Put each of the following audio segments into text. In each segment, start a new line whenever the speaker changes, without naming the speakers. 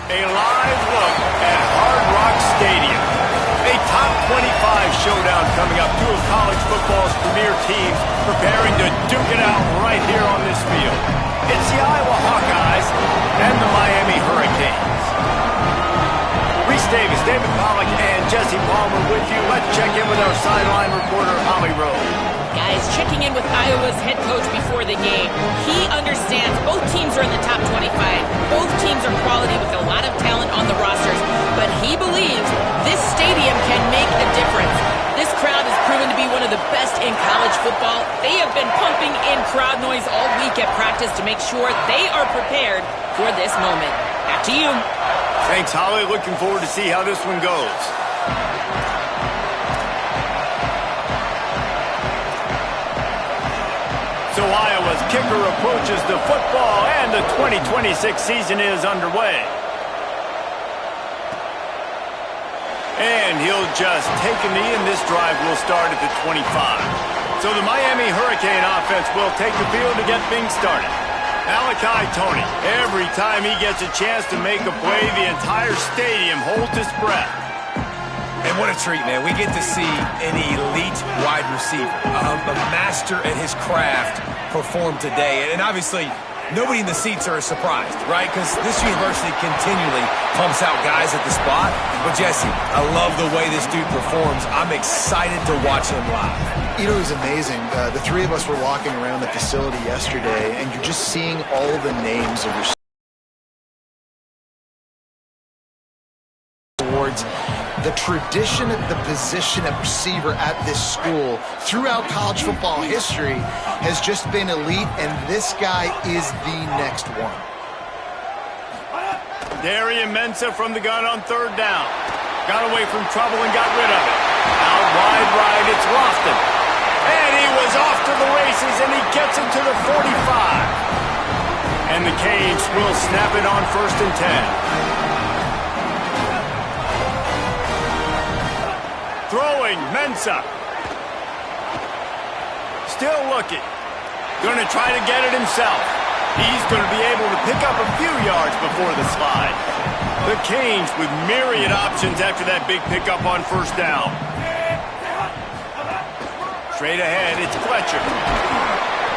A live look at Hard Rock Stadium. A top 25 showdown coming up. Two of college football's premier teams preparing to duke it out right here on this field. It's the Iowa Hawkeyes and the Miami Hurricanes. Reese Davis, David Pollack, and Jesse Palmer with you. Let's check in with our sideline reporter, Holly Rowe.
Guys, checking in with Iowa's head coach before the game. He understands both teams are in the top 25. Both teams are quality with a lot of talent on the rosters. But he believes this stadium can make a difference. This crowd has proven to be one of the best in college football. They have been pumping in crowd noise all week at practice to make sure they are prepared for this moment. Back to you.
Thanks, Holly. Looking forward to see how this one goes. So Iowa's kicker approaches the football, and the 2026 season is underway. And he'll just take a knee, and this drive will start at the 25. So the Miami Hurricane offense will take the field to get things started. Malachi Tony, every time he gets a chance to make a play, the entire stadium holds its breath.
And what a treat, man. We get to see an elite wide receiver, a master at his craft perform today. And obviously, nobody in the seats are surprised, right? Because this university continually pumps out guys at the spot. But, Jesse, I love the way this dude performs. I'm excited to watch him live.
You know, it was amazing. The three of us were walking around the facility yesterday, and you're just seeing all the names of your awards. The tradition of the position of receiver at this school throughout college football history has just been elite, and this guy is the next one.
Darian Mensah from the gun on third down. Got away from trouble and got rid of it. Out wide right, it's Lofton. And he was off to the races, and he gets it to the 45. And the Canes will snap it on 1st and 10. Throwing, Mensah. Still looking. Going to try to get it himself. He's going to be able to pick up a few yards before the slide. The Canes with myriad options after that big pickup on 1st down. Straight ahead, it's Fletcher.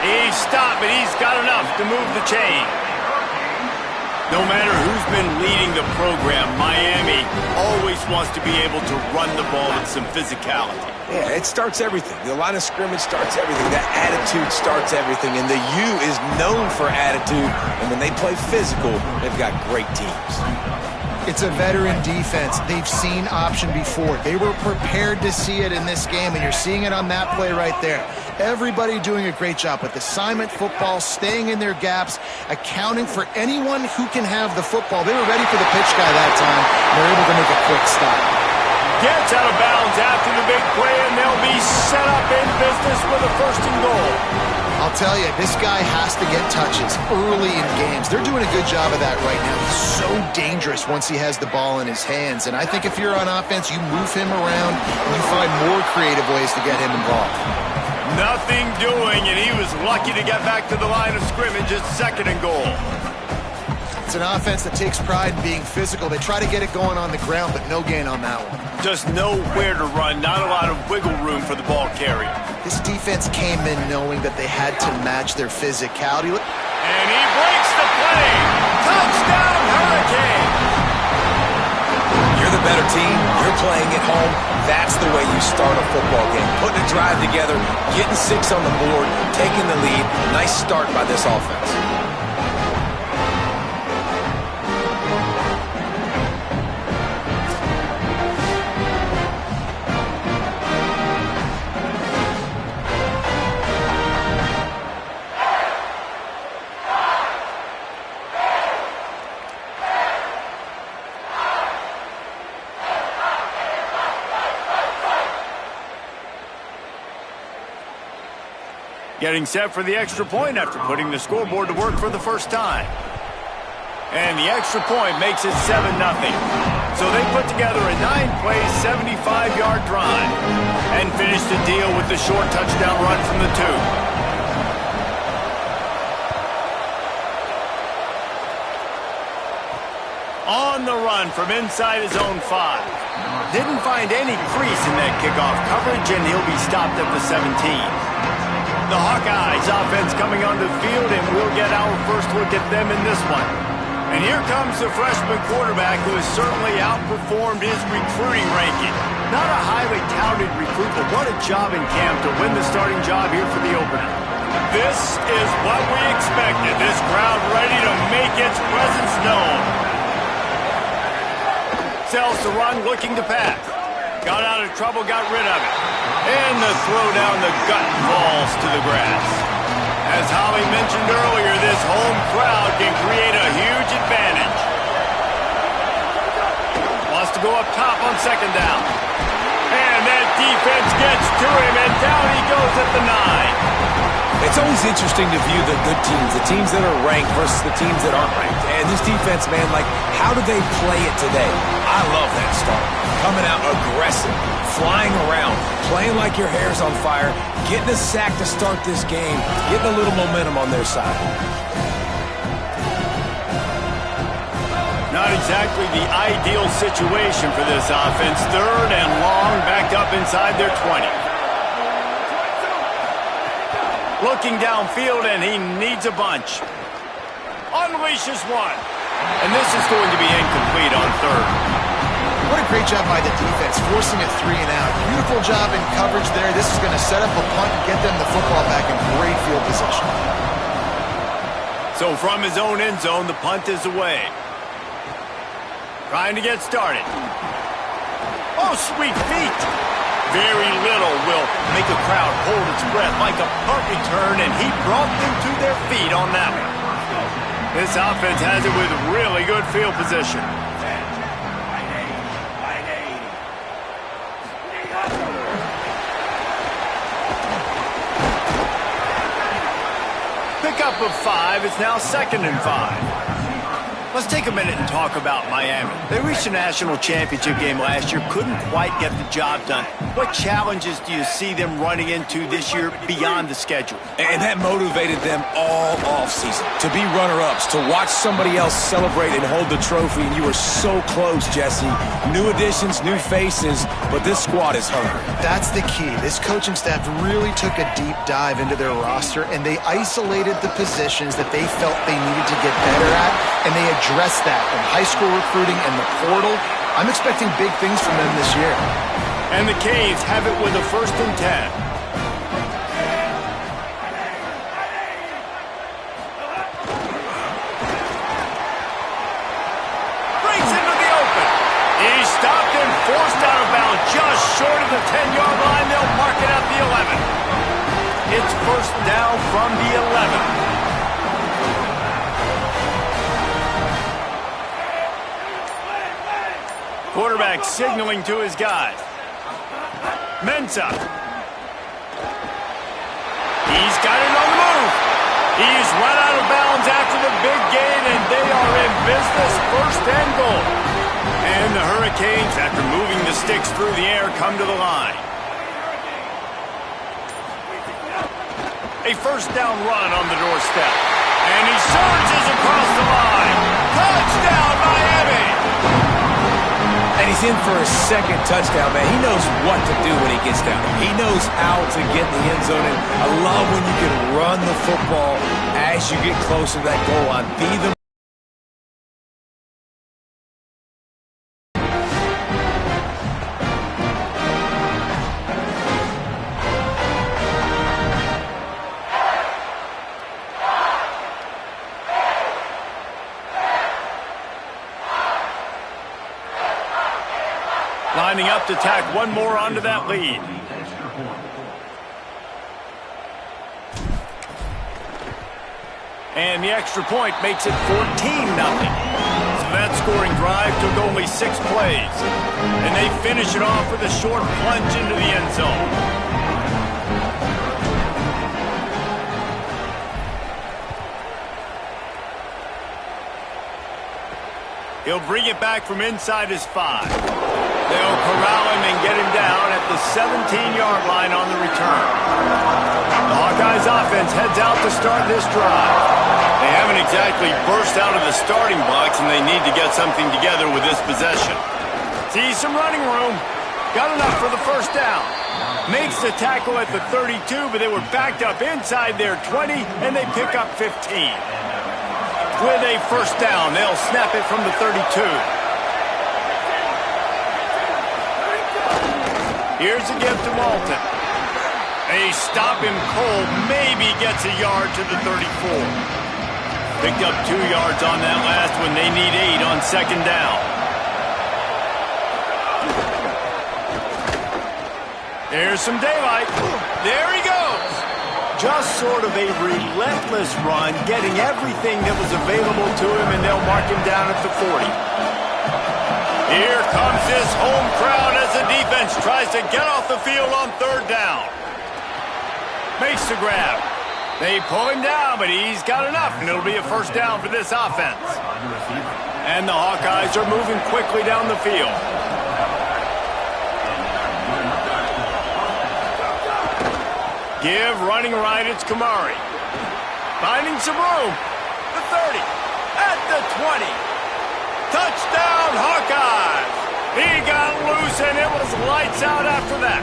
He's stopped, but he's got enough to move the chain. No matter who's been leading the program, Miami always wants to be able to run the ball with some physicality.
Yeah, it starts everything. The line of scrimmage starts everything. That attitude starts everything. And the U is known for attitude. And when they play physical, they've got great teams.
It's a veteran defense. They've seen option before. They were prepared to see it in this game, and you're seeing it on that play right there. Everybody doing a great job with assignment football, staying in their gaps, accounting for anyone who can have the football. They were ready for the pitch guy that time, and they're able to make a quick stop.
Gets out of bounds after the big play, and they'll be set up in business with a 1st and goal.
I'll tell you, this guy has to get touches early in games. They're doing a good job of that right now. He's so dangerous once he has the ball in his hands. And I think if you're on offense, you move him around and you find more creative ways to get him involved.
Nothing doing, and he was lucky to get back to the line of scrimmage at 2nd and goal.
It's an offense that takes pride in being physical. They try to get it going on the ground, but no gain on that one.
Just nowhere to run, not a lot of wiggle room for the ball carrier.
This defense came in knowing that they had to match their physicality.
And he breaks the play. Touchdown, Hurricane!
You're the better team. You're playing at home. That's the way you start a football game. Putting a drive together, getting 6 on the board, taking the lead. Nice start by this offense.
Getting set for the extra point after putting the scoreboard to work for the first time. And the extra point makes it 7-0. So they put together a 9-play, 75-yard drive and finished the deal with the short touchdown run from the 2. On run from inside his own 5. Didn't find any crease in that kickoff coverage, and he'll be stopped at the 17. The Hawkeyes offense coming onto the field, and we'll get our first look at them in this one. And here comes the freshman quarterback who has certainly outperformed his recruiting ranking. Not a highly touted recruit, but what a job in camp to win the starting job here for the opener. This is what we expected. This crowd ready to make its presence known. Sells to run, looking to pass. Got out of trouble, got rid of it. And the throw down the gut falls to the grass. As Holly mentioned earlier, this home crowd can create a huge advantage. Wants to go up top on second down. And that defense gets to him, and down he goes at the 9.
It's always interesting to view the good teams, the teams that are ranked versus the teams that aren't ranked. And this defense, man, like, how do they play it today? I love that start. Coming out aggressive, flying around, playing like your hair's on fire, getting a sack to start this game, getting a little momentum on their side.
Not exactly the ideal situation for this offense. Third and long, backed up inside their 20. Looking downfield, and he needs a bunch. Unleashes one. And this is going to be incomplete on third.
What a great job by the defense, forcing a 3 and out. Beautiful job in coverage there. This is going to set up a punt and get them the football back in great field position.
So from his own end zone, the punt is away. Trying to get started. Oh, sweet feet. Very little will make a crowd hold its breath like a punt return, and he brought them to their feet on that one. This offense has it with really good field position. Pickup of 5. It's now 2nd and 5. Let's take a minute and talk about Miami. They reached a national championship game last year, couldn't quite get the job done. What challenges do you see them running into this year beyond the schedule?
And that motivated them all offseason to be runner-ups, to watch somebody else celebrate and hold the trophy, and you were so close, Jesse. New additions, new faces, but this squad is hungry.
That's the key. This coaching staff really took a deep dive into their roster, and they isolated the positions that they felt they needed to get better at, and they addressed that in high school recruiting and the portal. I'm expecting big things from them this year.
And the Caves have it with a 1st and 10. Brings into the open. He's stopped and forced out of bounds just short of the 10-yard line. They'll mark it at the 11. It's 1st down from the 11. Quarterback signaling to his guys. Mensah. He's got it on the move. He's run out of bounds after the big gain, and they are in business. 1st and goal. And the Hurricanes, after moving the sticks through the air, come to the line. A 1st down run on the doorstep. And he surges across the line. Touchdown, Miami!
And he's in for a 2nd touchdown, man. He knows what to do when he gets down. He knows how to get in the end zone. And I love when you can run the football as you get closer to that goal line. Be the
lining up to tack one more onto that lead. And the extra point makes it 14-0. So that scoring drive took only 6 plays. And they finish it off with a short plunge into the end zone. He'll bring it back from inside his 5. They'll corral him and get him down at the 17-yard line on the return. The Hawkeyes offense heads out to start this drive. They haven't exactly burst out of the starting blocks, and they need to get something together with this possession. See some running room. Got enough for the first down. Makes the tackle at the 32, but they were backed up inside their 20, and they pick up 15. With a first down, they'll snap it from the 32. Here's a give to Walton. They stop him cold, maybe gets a yard to the 34. Picked up 2 yards on that last one. They need 8 on second down. There's some daylight. There he goes. Just sort of a relentless run, getting everything that was available to him, and they'll mark him down at the 40. Here comes this home crowd as the defense tries to get off the field on third down. Makes the grab. They pull him down, but he's got enough, and it'll be a first down for this offense. And the Hawkeyes are moving quickly down the field. Give running right, it's Kamari. Finding some room. The 30. At the 20. Touchdown, Hawkeyes. He got loose, and it was lights out after that.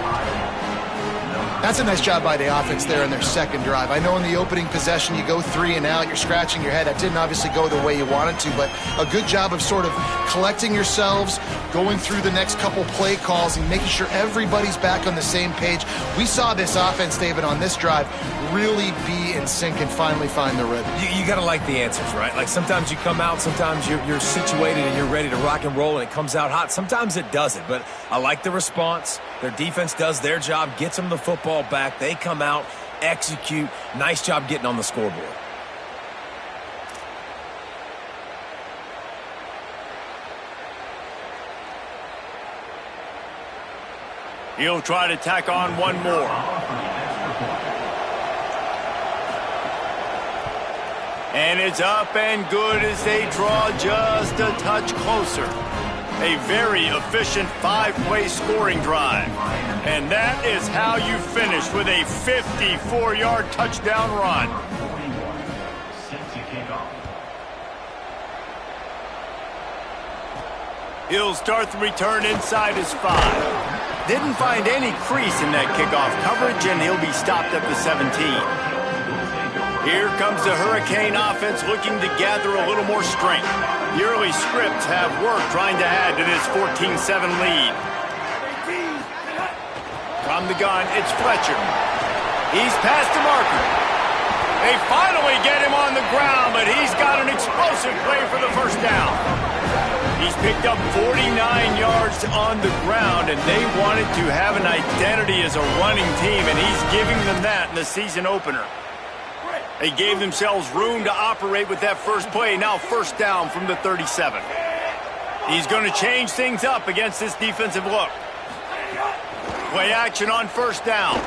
That's a nice job by the offense there in their second drive. I know in the opening possession you go 3 and out, you're scratching your head. That didn't obviously go the way you wanted to, but a good job of sort of collecting yourselves, going through the next couple play calls and making sure everybody's back on the same page. We saw this offense, David, on this drive really be in sync and finally find the rhythm.
You got to like the answers, right? Like sometimes you come out, sometimes you're situated and you're ready to rock and roll and it comes out hot. Sometimes it doesn't, but I like the response. Their defense does their job, gets them the football back. They come out, execute. Nice job getting on the scoreboard.
He'll try to tack on one more. And it's up and good as they draw just a touch closer. A very efficient 5-play scoring drive. And that is how you finish with a 54-yard touchdown run. He'll start the return inside his 5. Didn't find any crease in that kickoff coverage, and he'll be stopped at the 17. Here comes the Hurricane offense looking to gather a little more strength. The early scripts have worked trying to add to this 14-7 lead. From the gun, it's Fletcher. He's past the marker. They finally get him on the ground, but he's got an explosive play for the first down. He's picked up 49 yards on the ground, and they wanted to have an identity as a running team, and he's giving them that in the season opener. They gave themselves room to operate with that first play. Now first down from the 37. He's going to change things up against this defensive look. Play action on first down.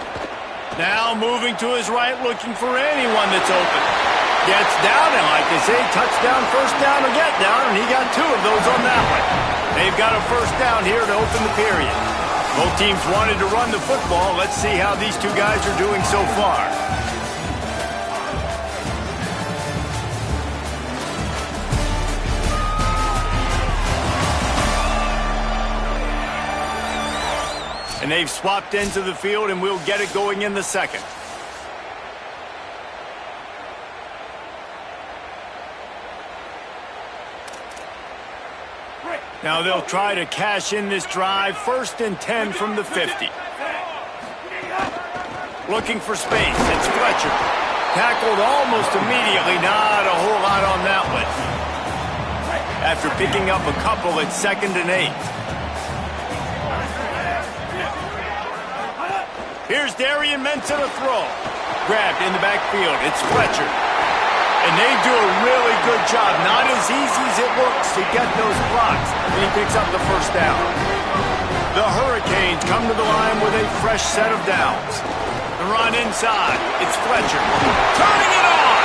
Now moving to his right, looking for anyone that's open. Gets down, and like they say, touchdown, first down, or get down, and he got 2 of those on that one. They've got a first down here to open the period. Both teams wanted to run the football. Let's see how these two guys are doing so far. And they've swapped into the field, and we'll get it going in the second. Now they'll try to cash in this drive. 1st and 10 from the 50. Looking for space. It's Fletcher. Tackled almost immediately. Not a whole lot on that one. After picking up a couple, it's 2nd and 8. Here's Darian Mensah to throw. Grabbed in the backfield. It's Fletcher. And they do a really good job. Not as easy as it looks to get those blocks. And he picks up the first down. The Hurricanes come to the line with a fresh set of downs. The run inside. It's Fletcher. Turning it on.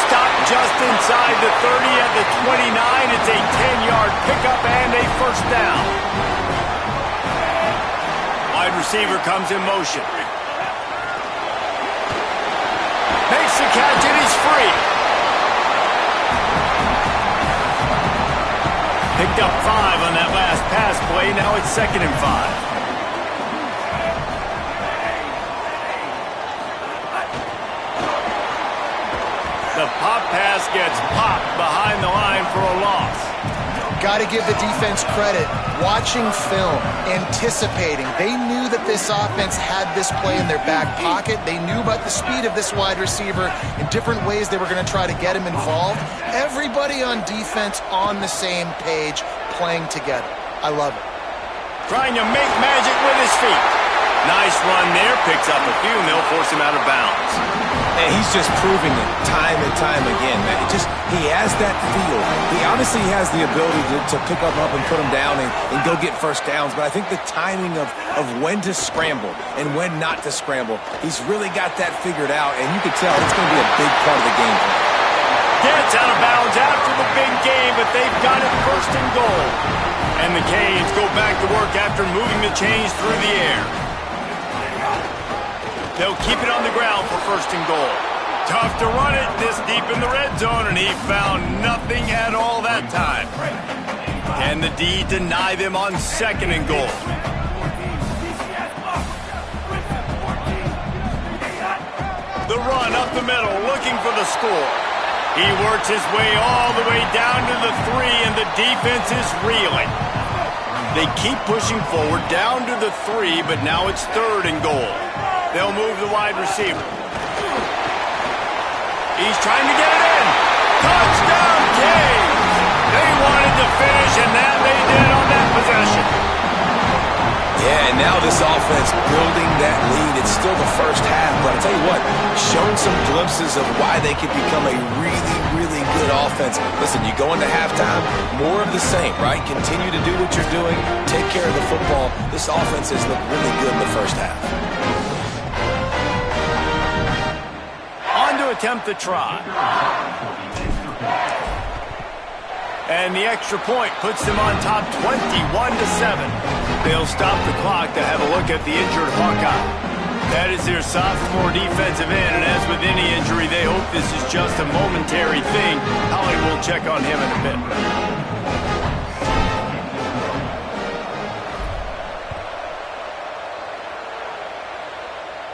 Stopped just inside the 30 at the 29. It's a 10-yard pickup and a first down. Wide receiver comes in motion. Makes the catch, and he's free. picked up 5 on that last pass play. Now it's 2nd and 5. The pop pass gets popped behind the line for a loss.
Got to give the defense credit. Watching film, anticipating. They knew that this offense had this play in their back pocket. They knew about the speed of this wide receiver in different ways they were going to try to get him involved. Everybody on defense on the same page, playing together. I love it.
Trying to make magic with his feet. Nice run there. Picks up a few, and they'll force him out of bounds.
And he's just proving it time and time again, man. He has that feel. He obviously has the ability to pick up and put him down and go get first downs. But I think the timing of when to scramble and when not to scramble, he's really got that figured out. And you can tell it's going to be a big part of the game plan.
Gets out of bounds after the big game, but they've got it 1st and goal. And the Canes go back to work after moving the chains through the air. They'll keep it on the ground for 1st and goal. Tough to run it this deep in the red zone, and he found nothing at all that time. Can the D deny them on 2nd and goal? The run up the middle, looking for the score. He works his way all the way down to the 3, and the defense is reeling. They keep pushing forward down to the 3, but now it's 3rd and goal. They'll move the wide receiver. He's trying to get it in. Touchdown, Canes! They wanted to finish, and that they did on that possession.
Yeah, and now this offense building that lead. It's still the first half, but I'll tell you what, shown some glimpses of why they could become a really, really good offense. Listen, you go into halftime, more of the same, right? Continue to do what you're doing, take care of the football. This offense has looked really good in the first half.
On to attempt the try. And the extra point puts them on top 21-7. They'll stop the clock to have a look at the injured Hawkeye. That is their sophomore defensive end, and as with any injury, they hope this is just a momentary thing. Holly will check on him in a bit.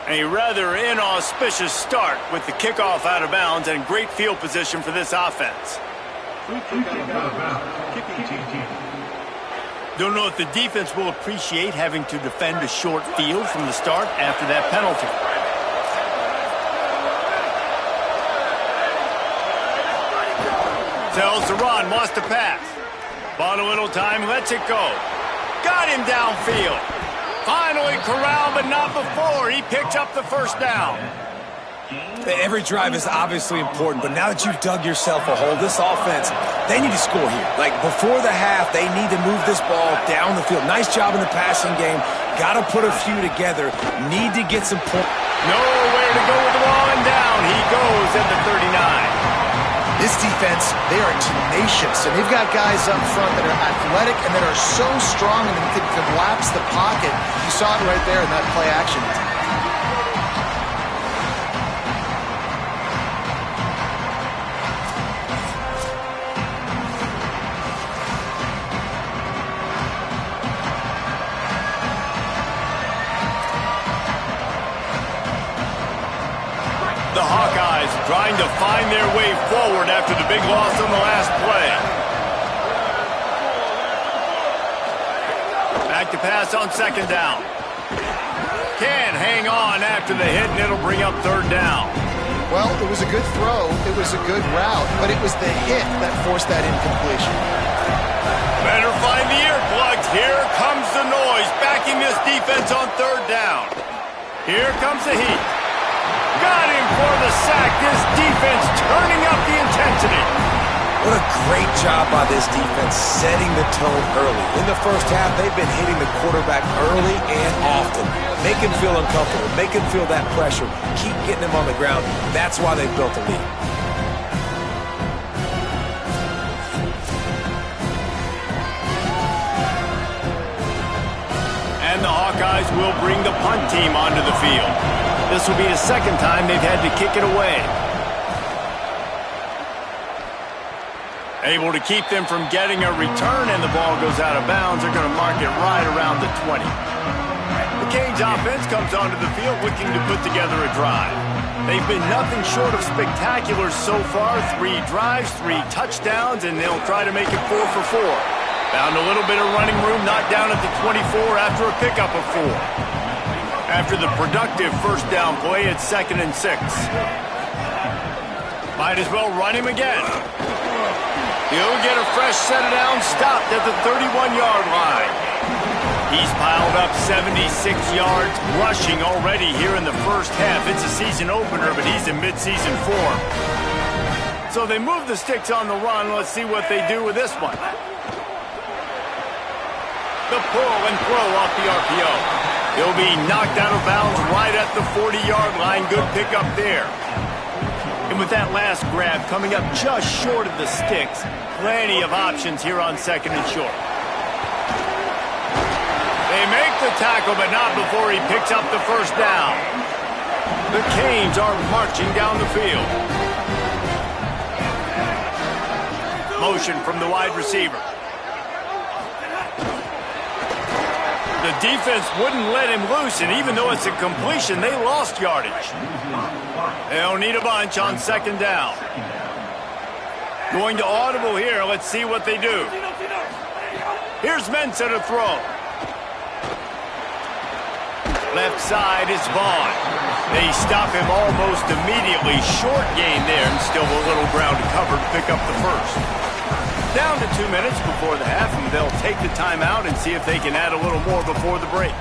A rather inauspicious start with the kickoff out of bounds and great field position for this offense. Don't know if the defense will appreciate having to defend a short field from the start after that penalty. Tells to run, wants to pass. Bought a little time, lets it go. Got him downfield. Finally corralled, but not before. He picks up the 1st down.
Every drive is obviously important, but now that you've dug yourself a hole, this offense, they need to score here. Like, before the half, they need to move this ball down the field. Nice job in the passing game. Got to put a few together. Need to get some points.
Nowhere to go with the ball, and down he goes at the 39.
This defense, they are tenacious, and they've got guys up front that are athletic and that are so strong and can collapse the pocket. You saw it right there in that play action.
The Hawkeyes trying to find their way forward after the big loss on the last play. Back to pass on 2nd down. Can't hang on after the hit, and it'll bring up 3rd down.
Well, it was a good throw. It was a good route, but it was the hit that forced that incompletion.
Better find the earplugs. Here comes the noise, backing this defense on 3rd down. Here comes the heat. Got him for the sack. This defense turning up the intensity.
What a great job by this defense setting the tone early. In the first half, they've been hitting the quarterback early and often. Make him feel uncomfortable. Make him feel that pressure. Keep getting him on the ground. That's why they've built a lead.
And the Hawkeyes will bring the punt team onto the field. This will be the 2nd time they've had to kick it away. Able to keep them from getting a return, and the ball goes out of bounds. They're going to mark it right around the 20. The Canes offense comes onto the field looking to put together a drive. They've been nothing short of spectacular so far. 3 drives, 3 touchdowns, and they'll try to make it 4 for 4. Found a little bit of running room, knocked down at the 24 after a pickup of 4. After the productive first down play, it's 2nd and 6. Might as well run him again. He'll get a fresh set of downs, stopped at the 31-yard line. He's piled up 76 yards rushing already here in the first half. It's a season opener, but he's in midseason form. So they move the sticks on the run. Let's see what they do with this one. The pull and throw off the RPO. He'll be knocked out of bounds right at the 40-yard line. Good pickup there. And with that last grab coming up just short of the sticks, plenty of options here on 2nd and short. They make the tackle, but not before he picks up the first down. The Canes are marching down the field. Motion from the wide receiver. The defense wouldn't let him loose, and even though it's a completion, they lost yardage. They'll need a bunch on 2nd down. Going to audible here. Let's see what they do. Here's Mensah to throw. Left side is Vaughn. They stop him almost immediately. Short gain there, and still a little ground to cover to pick up the first. Down to 2 minutes before the half, and they'll take the timeout and see if they can add a little more before the break.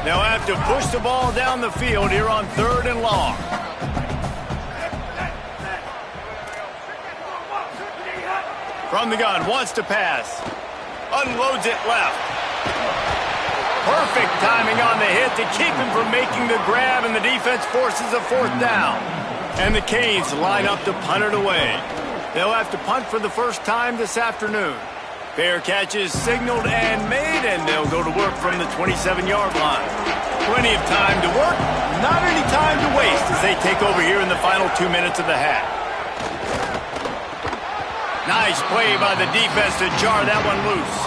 They'll have to push the ball down the field here on 3rd and long. From the gun, wants to pass. Unloads it left. Perfect timing on the hit to keep him from making the grab, and the defense forces a 4th down. And the Canes line up to punt it away. They'll have to punt for the first time this afternoon. Fair catch is signaled and made, and they'll go to work from the 27-yard line. Plenty of time to work, not any time to waste as they take over here in the final 2 minutes of the half. Nice play by the defense to jar that one loose.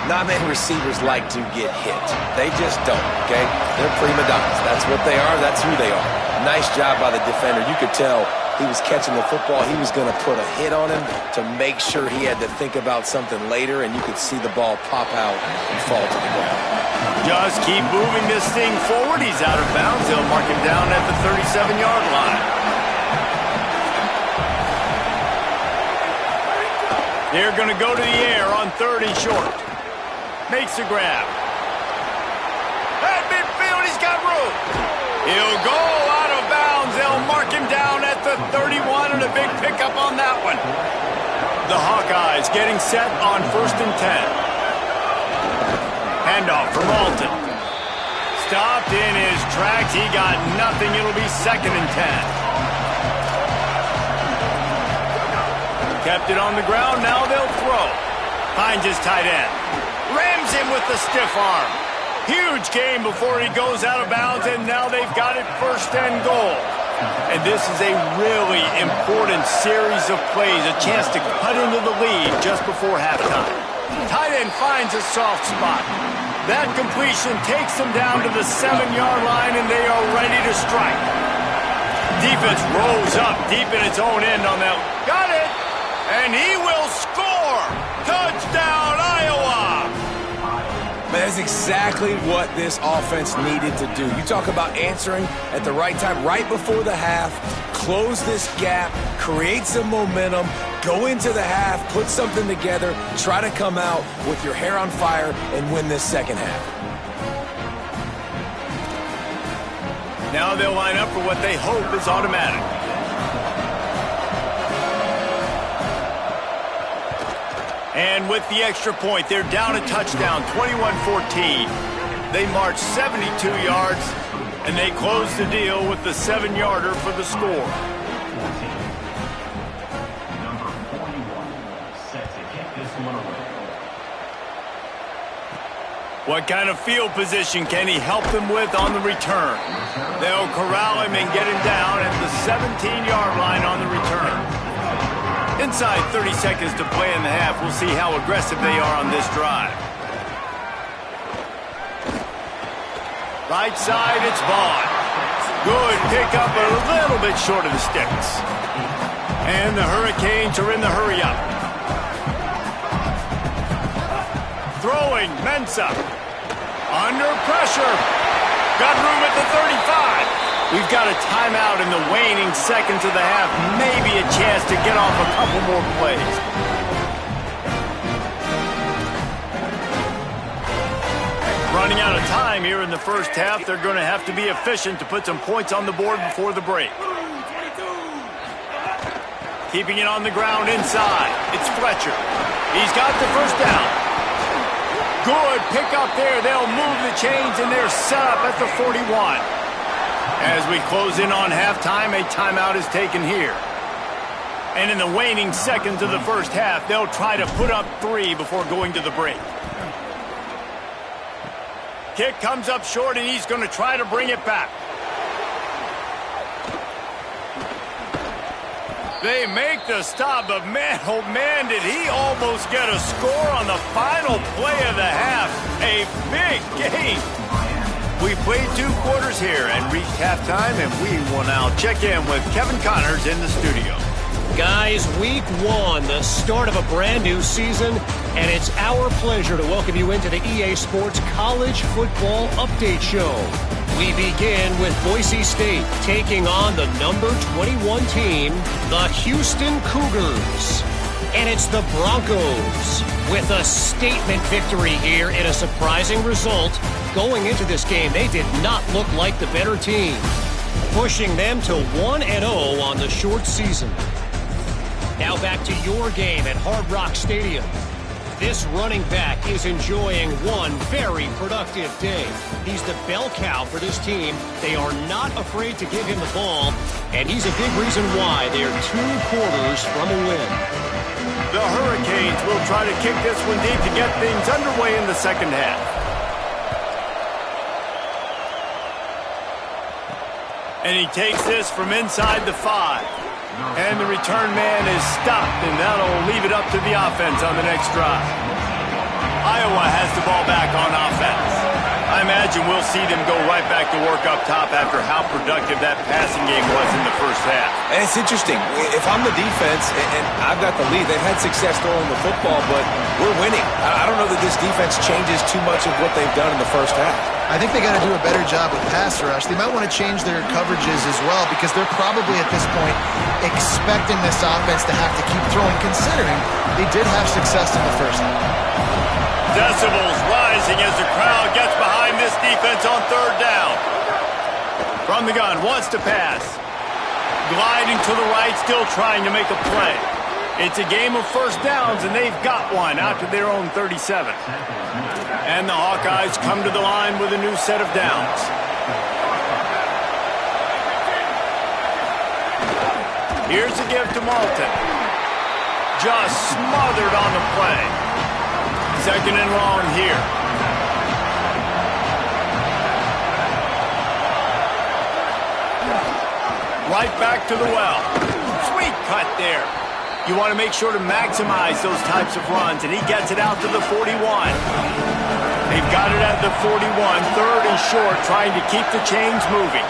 Not many receivers like to get hit. They just don't, okay? They're prima donnas. That's what they are. That's who they are. Nice job by the defender. You could tell he was catching the football. He was going to put a hit on him to make sure he had to think about something later, and you could see the ball pop out and fall to the ground.
Just keep moving this thing forward. He's out of bounds. They'll mark him down at the 37-yard line. They're going to go to the air on 3rd and short. Makes the grab. At midfield, he's got room. He'll go out of bounds. They'll mark him down at the 31, and a big pickup on that one. The Hawkeyes getting set on 1st and 10. Handoff from Alton. Stopped in his tracks. He got nothing. It'll be 2nd and 10. Kept it on the ground. Now they'll throw. Finds his tight end. Rams him with the stiff arm. Huge game before he goes out of bounds, and now they've got it 1st and goal. And this is a really important series of plays, a chance to cut into the lead just before halftime. Tight end finds a soft spot. That completion takes them down to the 7-yard line, and they are ready to strike. Defense rolls up deep in its own end on that. Got it! And he will score! Touchdown, Iowa!
That's exactly what this offense needed to do. You talk about answering at the right time, right before the half, close this gap, create some momentum, go into the half, put something together, try to come out with your hair on fire and win this second half.
Now they'll line up for what they hope is automatic. And with the extra point, they're down a touchdown, 21-14. They march 72 yards, and they close the deal with the 7-yarder for the score. What kind of field position can he help them with on the return? They'll corral him and get him down at the 17-yard line on the return. Inside 30 seconds to play in the half. We'll see how aggressive they are on this drive. Right side, it's Vaughn. Good pickup, a little bit short of the sticks. And the Hurricanes are in the hurry-up. Throwing, Mensah. Under pressure. Got room at the 35. We've got a timeout in the waning seconds of the half. Maybe a chance to get off a couple more plays. Running out of time here in the first half. They're going to have to be efficient to put some points on the board before the break. Keeping it on the ground inside. It's Fletcher. He's got the first down. Good pick up there. They'll move the chains, and they're set up at the 41. As we close in on halftime, a timeout is taken here. And in the waning seconds of the first half, they'll try to put up 3 before going to the break. Kick comes up short, and he's going to try to bring it back. They make the stop, but man, oh man, did he almost get a score on the final play of the half. A big game. We played 2 quarters here and reached halftime, and we will now check in with Kevin Connors in the studio.
Guys, week 1, the start of a brand new season, and it's our pleasure to welcome you into the EA Sports College Football Update Show. We begin with Boise State taking on the number 21 team, the Houston Cougars. And it's the Broncos with a statement victory here in a surprising result. Going into this game, they did not look like the better team, pushing them to 1-0 on the short season. Now back to your game at Hard Rock Stadium. This running back is enjoying one very productive day. He's the bell cow for this team. They are not afraid to give him the ball, and he's a big reason why they are 2 quarters from a win.
The Hurricanes will try to kick this one deep to get things underway in the second half. And he takes this from inside the 5. And the return man is stopped, and that'll leave it up to the offense on the next drive. Iowa has the ball back on offense. I imagine we'll see them go right back to work up top after how productive that passing game was in the first half.
And it's interesting. If I'm the defense and I've got the lead, they've had success throwing the football, but we're winning. I don't know that this defense changes too much of what they've done in the first half.
I think they got to do a better job with pass rush. They might want to change their coverages as well because they're probably at this point expecting this offense to have to keep throwing, considering they did have success in the first half.
Decibels rising as the crowd gets behind this defense on 3rd down. From the gun, wants to pass. Gliding to the right, still trying to make a play. It's a game of first downs, and they've got one out to their own 37. And the Hawkeyes come to the line with a new set of downs. Here's a give to Malton. Just smothered on the play. 2nd and long here. Right back to the well. Sweet cut there. You want to make sure to maximize those types of runs, and he gets it out to the 41. They've got it at the 41, 3rd and short, trying to keep the chains moving.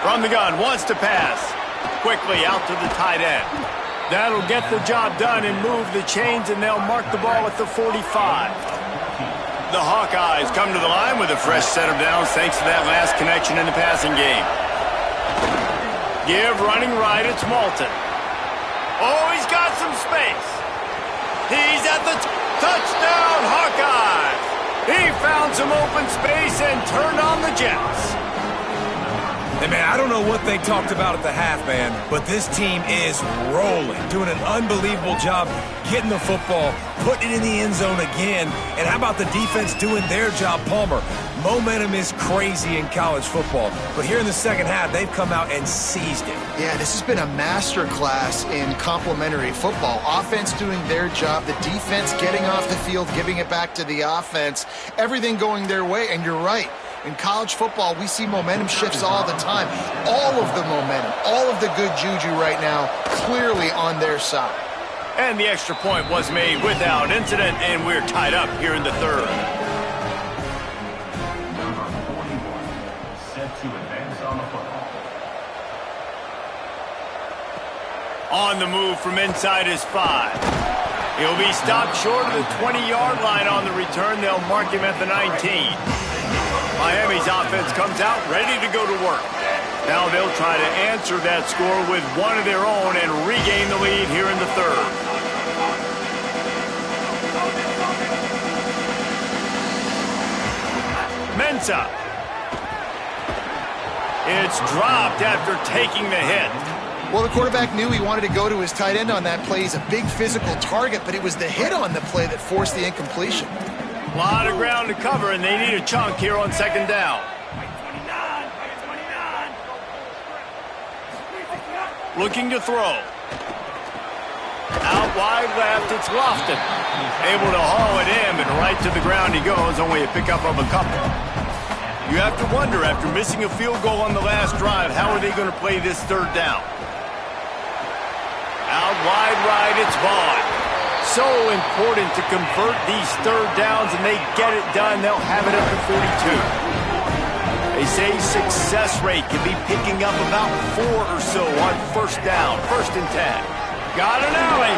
From the gun, wants to pass. Quickly out to the tight end. That'll get the job done and move the chains, and they'll mark the ball at the 45. The Hawkeyes come to the line with a fresh set of downs thanks to that last connection in the passing game. Give running right, it's Malton. Oh, he's got some space. He's at the touchdown, Hawkeyes. He found some open space and turned on the Jets.
And man, I don't know what they talked about at the half, man, but this team is rolling, doing an unbelievable job getting the football, putting it in the end zone again. And how about the defense doing their job, Palmer? Momentum is crazy in college football, but here in the second half, they've come out and seized it.
Yeah, this has been a master class in complementary football. Offense doing their job, the defense getting off the field, giving it back to the offense, everything going their way. And you're right. In college football, we see momentum shifts all the time. All of the momentum, all of the good juju right now, clearly on their side.
And the extra point was made without incident, and we're tied up here in the third.
Number 41, set to advance on the football.
On the move from inside his 5. He'll be stopped short of the 20-yard line on the return. They'll mark him at the 19. Miami's offense comes out ready to go to work. Now they'll try to answer that score with one of their own and regain the lead here in the third. Mensah. It's dropped after taking the hit.
Well, the quarterback knew he wanted to go to his tight end on that play. He's a big physical target, but it was the hit on the play that forced the incompletion.
A lot of ground to cover, and they need a chunk here on second down. Looking to throw. Out wide left, it's Lofton. Able to haul it in, but right to the ground he goes, only a pickup of a couple. You have to wonder, after missing a field goal on the last drive, how are they going to play this third down? Out wide right, it's Vaughn. So important to convert these third downs, and they get it done. They'll have it up to 42. They say success rate can be picking up about 4 or so on first down, 1st and 10. Got an alley.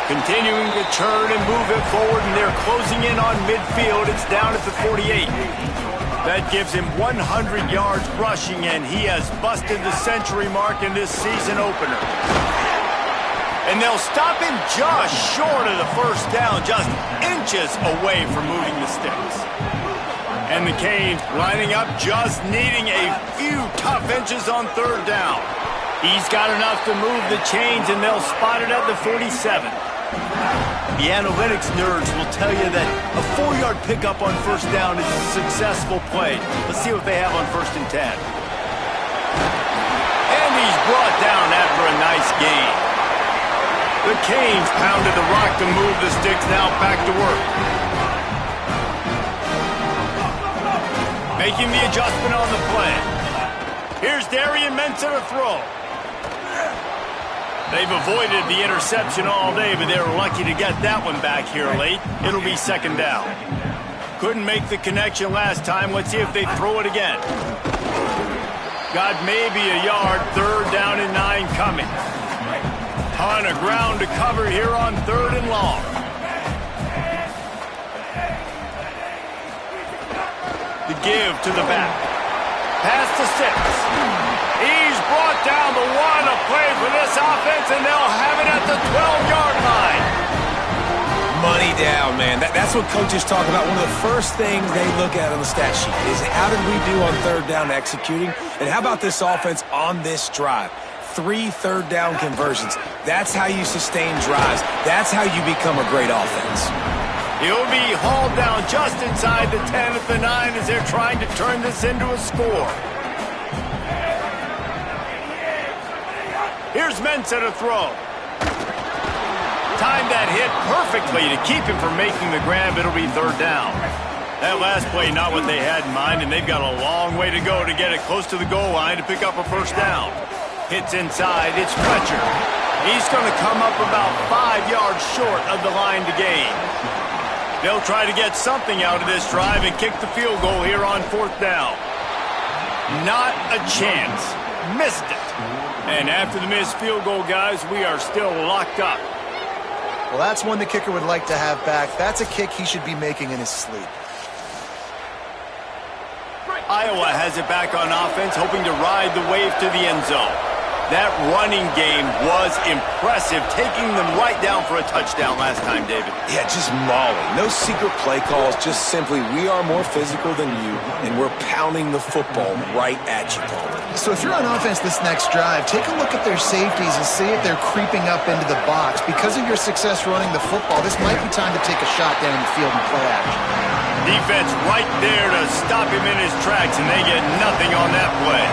Continuing to turn and move it forward, and they're closing in on midfield. It's down at the 48. That gives him 100 yards rushing, and he has busted the century mark in this season opener. And they'll stop him just short of the first down, just inches away from moving the sticks. And the Canes lining up, just needing a few tough inches on third down. He's got enough to move the chains, and they'll spot it at the 47. The analytics nerds will tell you that a 4-yard pickup on first down is a successful play. Let's see what they have on 1st and 10. And he's brought down after a nice gain. The Canes pounded the rock to move the sticks, now back to work. Making the adjustment on the play. Here's Darian Mensah to throw. They've avoided the interception all day, but they're lucky to get that one back here late. It'll be 2nd down. Couldn't make the connection last time. Let's see if they throw it again. Got maybe a yard, 3rd down and 9 coming. Ton of ground to cover here on 3rd and long. The give to the back. Pass to 6. He's brought down the one to play for this offense, and they'll have it at the 12-yard line.
Money down, man. That's what coaches talk about. One of the first things they look at on the stat sheet is how did we do on 3rd down executing, and how about this offense on this drive? 3 third-down conversions. That's how you sustain drives. That's how you become a great offense.
He'll be hauled down just inside the 10 at the 9 as they're trying to turn this into a score. Here's Mensah to throw. Timed that hit perfectly to keep him from making the grab. It'll be 3rd down. That last play, not what they had in mind, and they've got a long way to go to get it close to the goal line to pick up a 1st down. Hits inside, it's Fletcher. He's going to come up about 5 yards short of the line to gain. They'll try to get something out of this drive and kick the field goal here on 4th down. Not a chance. Missed it. And after the missed field goal, guys, we are still locked up.
Well, that's one the kicker would like to have back. That's a kick he should be making in his sleep.
Iowa has it back on offense, hoping to ride the wave to the end zone. That running game was impressive, taking them right down for a touchdown last time, David.
Yeah, just mauling. No secret play calls, just simply we are more physical than you, and we're pounding the football right at you, Paul.
So if you're on offense this next drive, take a look at their safeties and see if they're creeping up into the box. Because of your success running the football, this might be time to take a shot down the field and play action.
Defense right there to stop him in his tracks, and they get nothing on that play.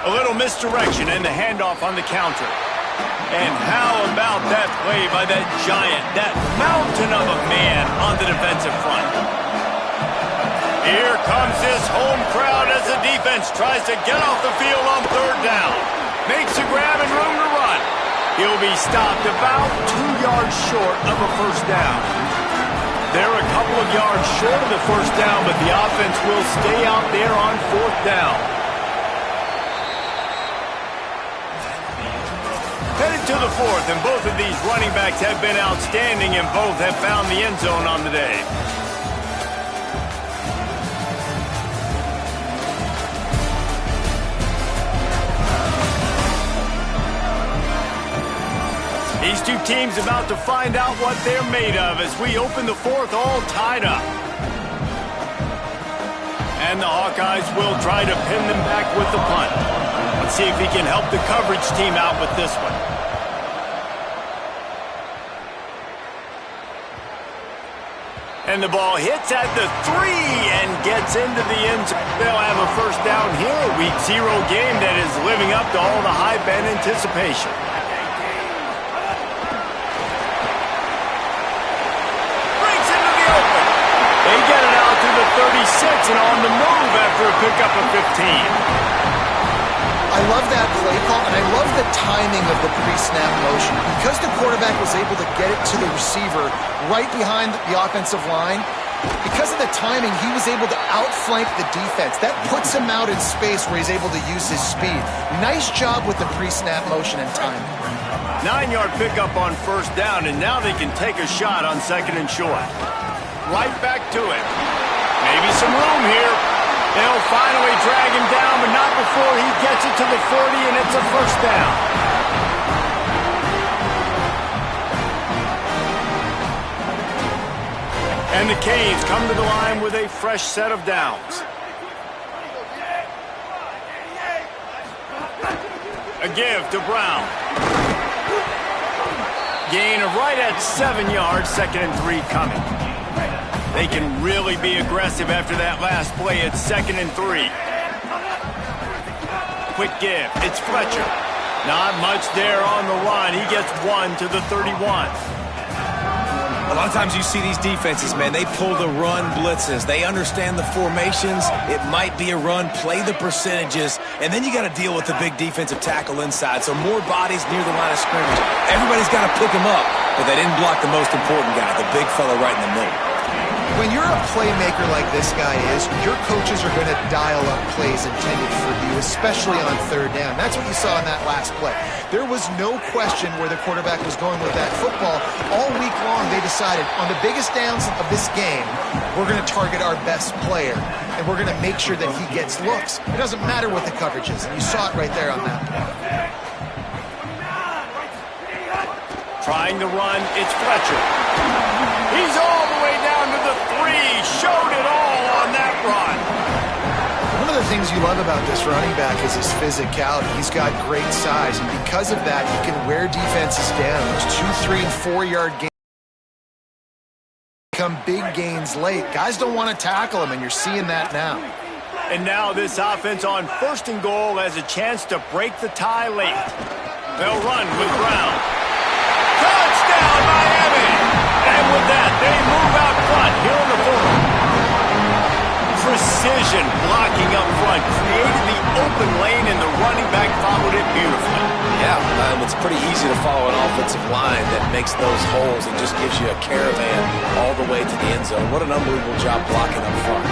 A little misdirection and the handoff on the counter. And how about that play by that giant, that mountain of a man on the defensive front? Here comes this home crowd as the defense tries to get off the field on third down. Makes a grab and room to run. He'll be stopped about 2 yards short of a first down. They're a couple of yards short of the first down, but the offense will stay out there on fourth down. Headed to the fourth, and both of these running backs have been outstanding, and both have found the end zone on the day. These two teams about to find out what they're made of as we open the fourth all tied up. And the Hawkeyes will try to pin them back with the punt. Let's see if he can help the coverage team out with this one. And the ball hits at the 3 and gets into the end zone. They'll have a first down here. A Week 0 game that is living up to all the hype and anticipation. They get it out to the 36 and on the move after a pickup of 15.
I love that play call, and I love the timing of the pre-snap motion. Because the quarterback was able to get it to the receiver right behind the offensive line, because of the timing, he was able to outflank the defense. That puts him out in space where he's able to use his speed. Nice job with the pre-snap motion and timing.
9-yard pickup on first down, and now they can take a shot on second and short. Right back to it. Maybe some room here. They'll finally drag him down, but not before he gets it to the 40, and it's a first down. And the Canes come to the line with a fresh set of downs. A give to Brown. Gain of right at 7 yards, 2nd and 3 coming. They can really be aggressive after that last play. It's 2nd and 3. Quick give. It's Fletcher. Not much there on the run. He gets 1 to the 31.
A lot of times you see these defenses, man, they pull the run blitzes. They understand the formations. It might be a run, play the percentages, and then you got to deal with the big defensive tackle inside. So more bodies near the line of scrimmage. Everybody's got to pick them up, but they didn't block the most important guy, the big fella right in the middle.
When you're a playmaker like this guy is, your coaches are going to dial up plays intended for you, especially on third down. That's what you saw in that last play. There was no question where the quarterback was going with that football. All week long, they decided on the biggest downs of this game, we're going to target our best player, and we're going to make sure that he gets looks. It doesn't matter what the coverage is, and you saw it right there on that play.
Trying to run, it's Fletcher. He's all the way down to the 3. Showed it all on that run.
One of the things you love about this running back is his physicality. He's got great size, and because of that, he can wear defenses down. Those 2, 3, and 4-yard gains become big gains late. Guys don't want to tackle him, and you're seeing that now.
And now this offense on 1st and goal has a chance to break the tie late. They'll run with Brown. Touchdown, Miami! And with that, they move out front here in the fourth. Precision blocking up front created the open lane, and the running back followed it beautifully.
Yeah, it's pretty easy to follow an offensive line that makes those holes and just gives you a caravan all the way to the end zone. What an unbelievable job blocking up front.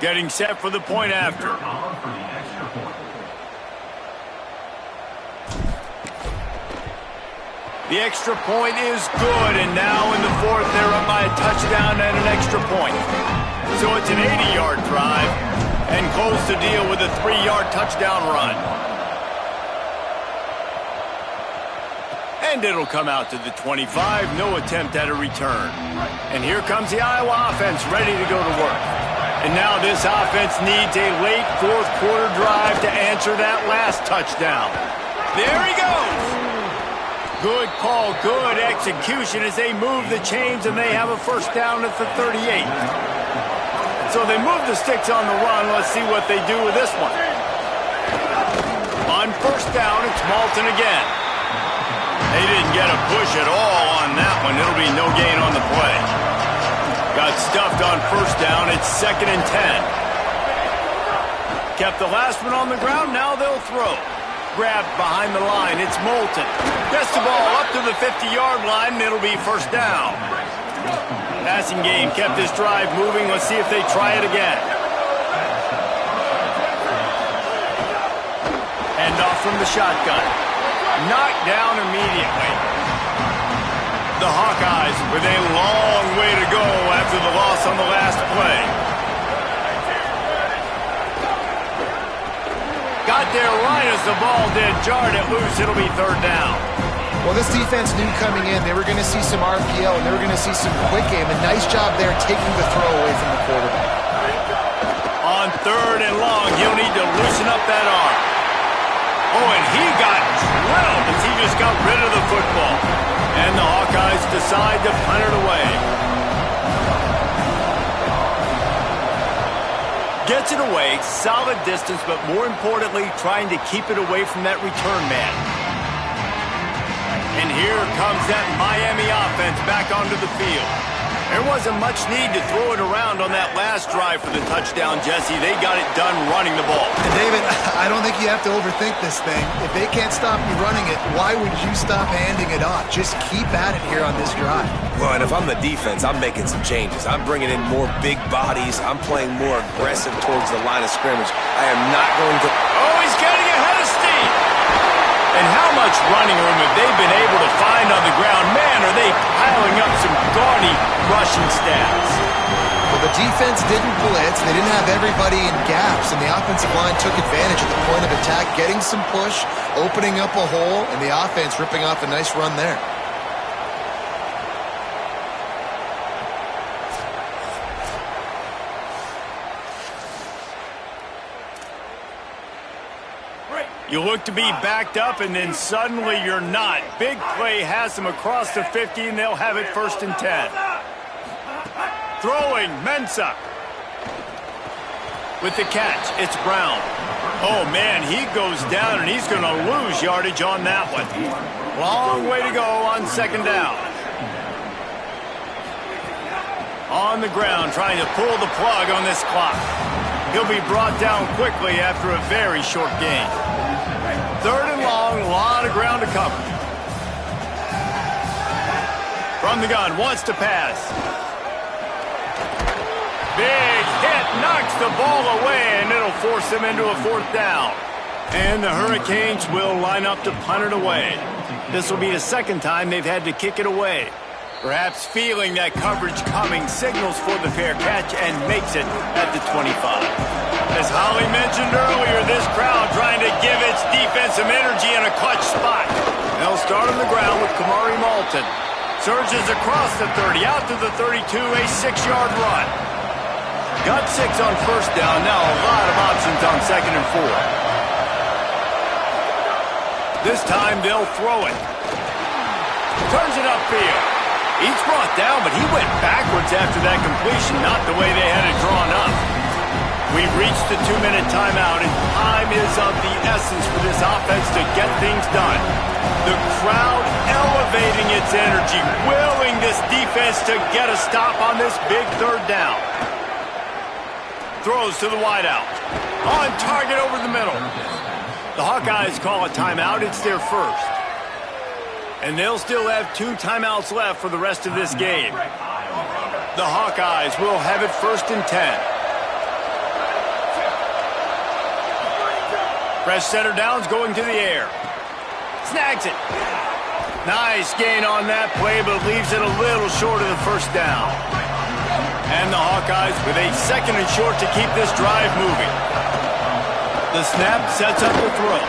Getting set for the point after. The extra point is good, and now in the fourth, they're up by a touchdown and an extra point. So it's an 80-yard drive, and close to deal with a 3-yard touchdown run. And it'll come out to the 25, no attempt at a return. And here comes the Iowa offense ready to go to work. And now this offense needs a late fourth quarter drive to answer that last touchdown. There he goes. Good call, good execution as they move the chains and they have a first down at the 38. So they move the sticks on the run. Let's see what they do with this one. On first down, it's Malton again. They didn't get a push at all on that one. It'll be no gain on the play. Got stuffed on first down. It's 2nd and 10. Kept the last one on the ground. Now they'll throw. Grabbed behind the line. It's Moulton. Gets the ball up to the 50-yard line, and it'll be first down. Passing game kept this drive moving. Let's see if they try it again. Hand off from the shotgun. Knocked down immediately. The Hawkeyes with a long way to go after the loss on the last play. Got there right as the ball did. Jarred it loose. It'll be third down.
Well, this defense knew coming in they were going to see some RPO and they were going to see some quick game. A nice job there taking the throw away from the quarterback.
On 3rd and long, he'll need to loosen up that arm. Oh, and he got drilled as he just got rid of the football. And the Hawkeyes decide to punt it away. Gets it away, solid distance, but more importantly, trying to keep it away from that return man. And here comes that Miami offense back onto the field. There wasn't much need to throw it around on that last drive for the touchdown, Jesse. They got it done running the ball.
And David, I don't think you have to overthink this thing. If they can't stop you running it, why would you stop handing it off? Just keep at it here on this drive.
Well, and if I'm the defense, I'm making some changes. I'm bringing in more big bodies. I'm playing more aggressive towards the line of scrimmage. I am not going to...
Oh, he's getting ahead of steam. And how much running room have they been able to find on the ground? Man, are they piling up some gaudy rushing stats.
Well, the defense didn't blitz. They didn't have everybody in gaps, and the offensive line took advantage at the point of attack, getting some push, opening up a hole, and the offense ripping off a nice run there.
You look to be backed up, and then suddenly you're not. Big play has them across the 50, and they'll have it 1st and 10. Throwing, Mensah. With the catch, it's Brown. Oh, man, he goes down, and he's going to lose yardage on that one. Long way to go on 2nd down. On the ground, trying to pull the plug on this clock. He'll be brought down quickly after a very short game. 3rd and long, a lot of ground to cover. From the gun, wants to pass. Big hit, knocks the ball away, and it'll force them into a 4th down. And the Hurricanes will line up to punt it away. This will be the 2nd time they've had to kick it away. Perhaps feeling that coverage coming, signals for the fair catch and makes it at the 25. As Holly mentioned earlier, this crowd trying to give its defense some energy in a clutch spot. They'll start on the ground with Kamari Malton. Surges across the 30, out to the 32, a 6-yard run. Got 6 on first down, now a lot of options on 2nd and 4. This time they'll throw it. Turns it upfield. He's brought down, but he went backwards after that completion, not the way they had it drawn up. We've reached the 2-minute timeout, and time is of the essence for this offense to get things done. The crowd elevating its energy, willing this defense to get a stop on this big 3rd down. Throws to the wideout. On target over the middle. The Hawkeyes call a timeout. It's their first. And they'll still have 2 timeouts left for the rest of this game. The Hawkeyes will have it 1st and 10. Fresh center downs going to the air. Snags it. Nice gain on that play, but leaves it a little short of the 1st down. And the Hawkeyes with a 2nd and short to keep this drive moving. The snap sets up the throw.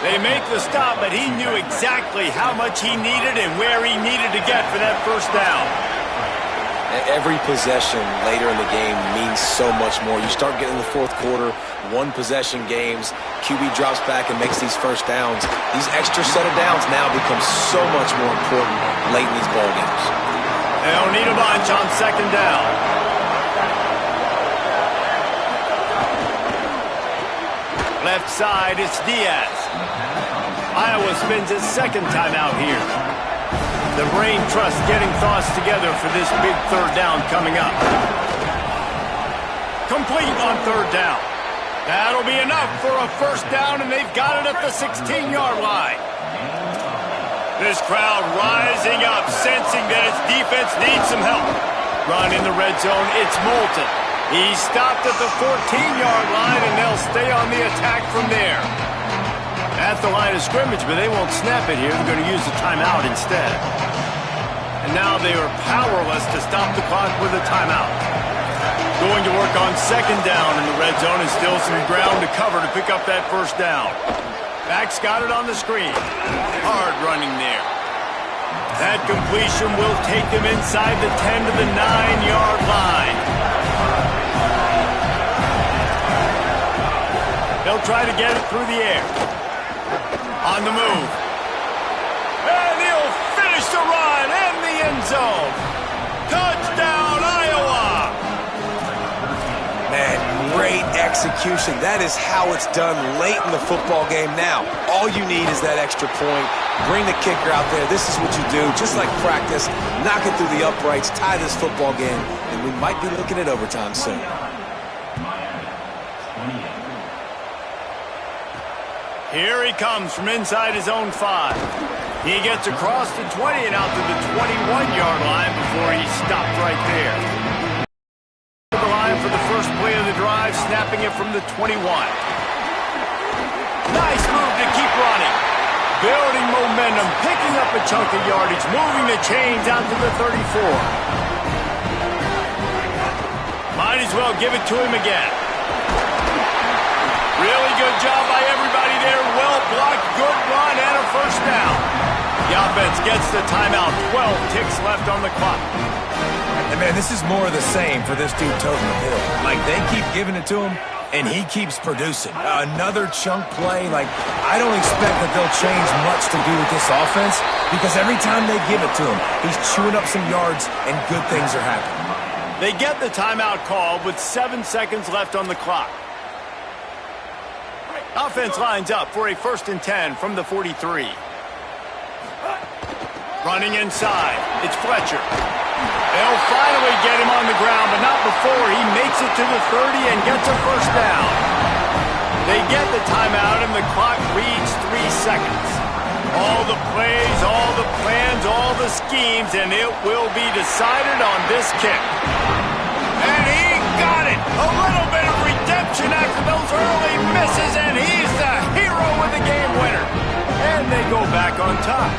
They make the stop, but he knew exactly how much he needed and where he needed to get for that 1st down.
Every possession later in the game means so much more. You start getting in the fourth quarter, one-possession games, QB drops back and makes these first downs. These extra set of downs now become so much more important late in these ball games.
They don't need a bunch on second down. Left side, it's Diaz. Iowa spends its second timeout here. The brain trust getting thoughts together for this big third down coming up. Complete on third down. That'll be enough for a first down, and they've got it at the 16-yard line. This crowd rising up, sensing that its defense needs some help. Run in the red zone, it's Moulton. He stopped at the 14-yard line, and they'll stay on the attack from there. At the line of scrimmage, but they won't snap it here. They're going to use the timeout instead. And now they are powerless to stop the clock with a timeout. Going to work on second down in the red zone, and still some ground to cover to pick up that first down. Back's got it on the screen. Hard running there. That completion will take them inside the 10 to the 9-yard line. They'll try to get it through the air. On the move. And he'll finish the run in the end zone. Touchdown, Iowa!
Man, great execution. That is how it's done late in the football game now. All you need is that extra point. Bring the kicker out there. This is what you do. Just like practice, knock it through the uprights, tie this football game, and we might be looking at overtime soon.
Here he comes from inside his own 5. He gets across the 20 and out to the 21-yard line before he's stopped right there. The line for the first play of the drive, snapping it from the 21. Nice move to keep running. Building momentum, picking up a chunk of yardage, moving the chains out to the 34. Might as well give it to him again. Really good job by everybody there. Well blocked, good run, and a first down. The offense gets the timeout. 12 ticks left on the clock.
And, man, this is more of the same for this dude toting the bill. Like, they keep giving it to him, and he keeps producing. Another chunk play. Like, I don't expect that they'll change much to do with this offense because every time they give it to him, he's chewing up some yards, and good things are happening.
They get the timeout called with 7 seconds left on the clock. Offense lines up for a 1st and 10 from the 43. Running inside, it's Fletcher. They'll finally get him on the ground, but not before he makes it to the 30 and gets a first down. They get the timeout, and the clock reads 3 seconds. All the plays, all the plans, all the schemes, and it will be decided on this kick. And he got it! A little bit of redemption after those early misses, and he's the hero with the game winner. And they go back on top.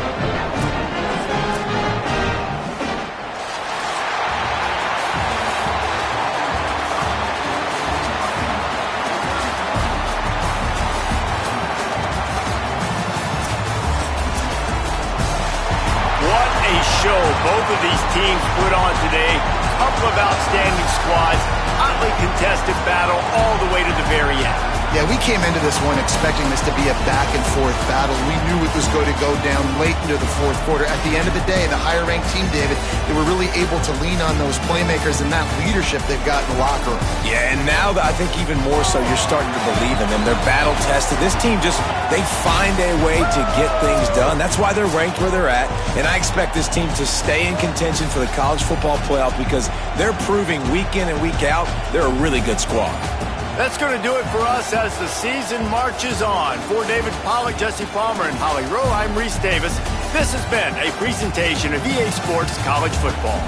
What a show both of these teams put on today. Couple of outstanding squads, hotly contested battle all the way to the very end.
Yeah, we came into this one expecting this to be a back-and-forth battle. We knew it was going to go down late into the fourth quarter. At the end of the day, the higher-ranked team, David, they were really able to lean on those playmakers and that leadership they've got in the locker room.
Yeah, and now I think even more so you're starting to believe in them. They're battle-tested. This team just, they find a way to get things done. That's why they're ranked where they're at. And I expect this team to stay in contention for the college football playoff because they're proving week in and week out they're a really good squad.
That's going to do it for us as the season marches on. For David Pollack, Jesse Palmer, and Holly Rowe, I'm Reese Davis. This has been a presentation of EA Sports College Football.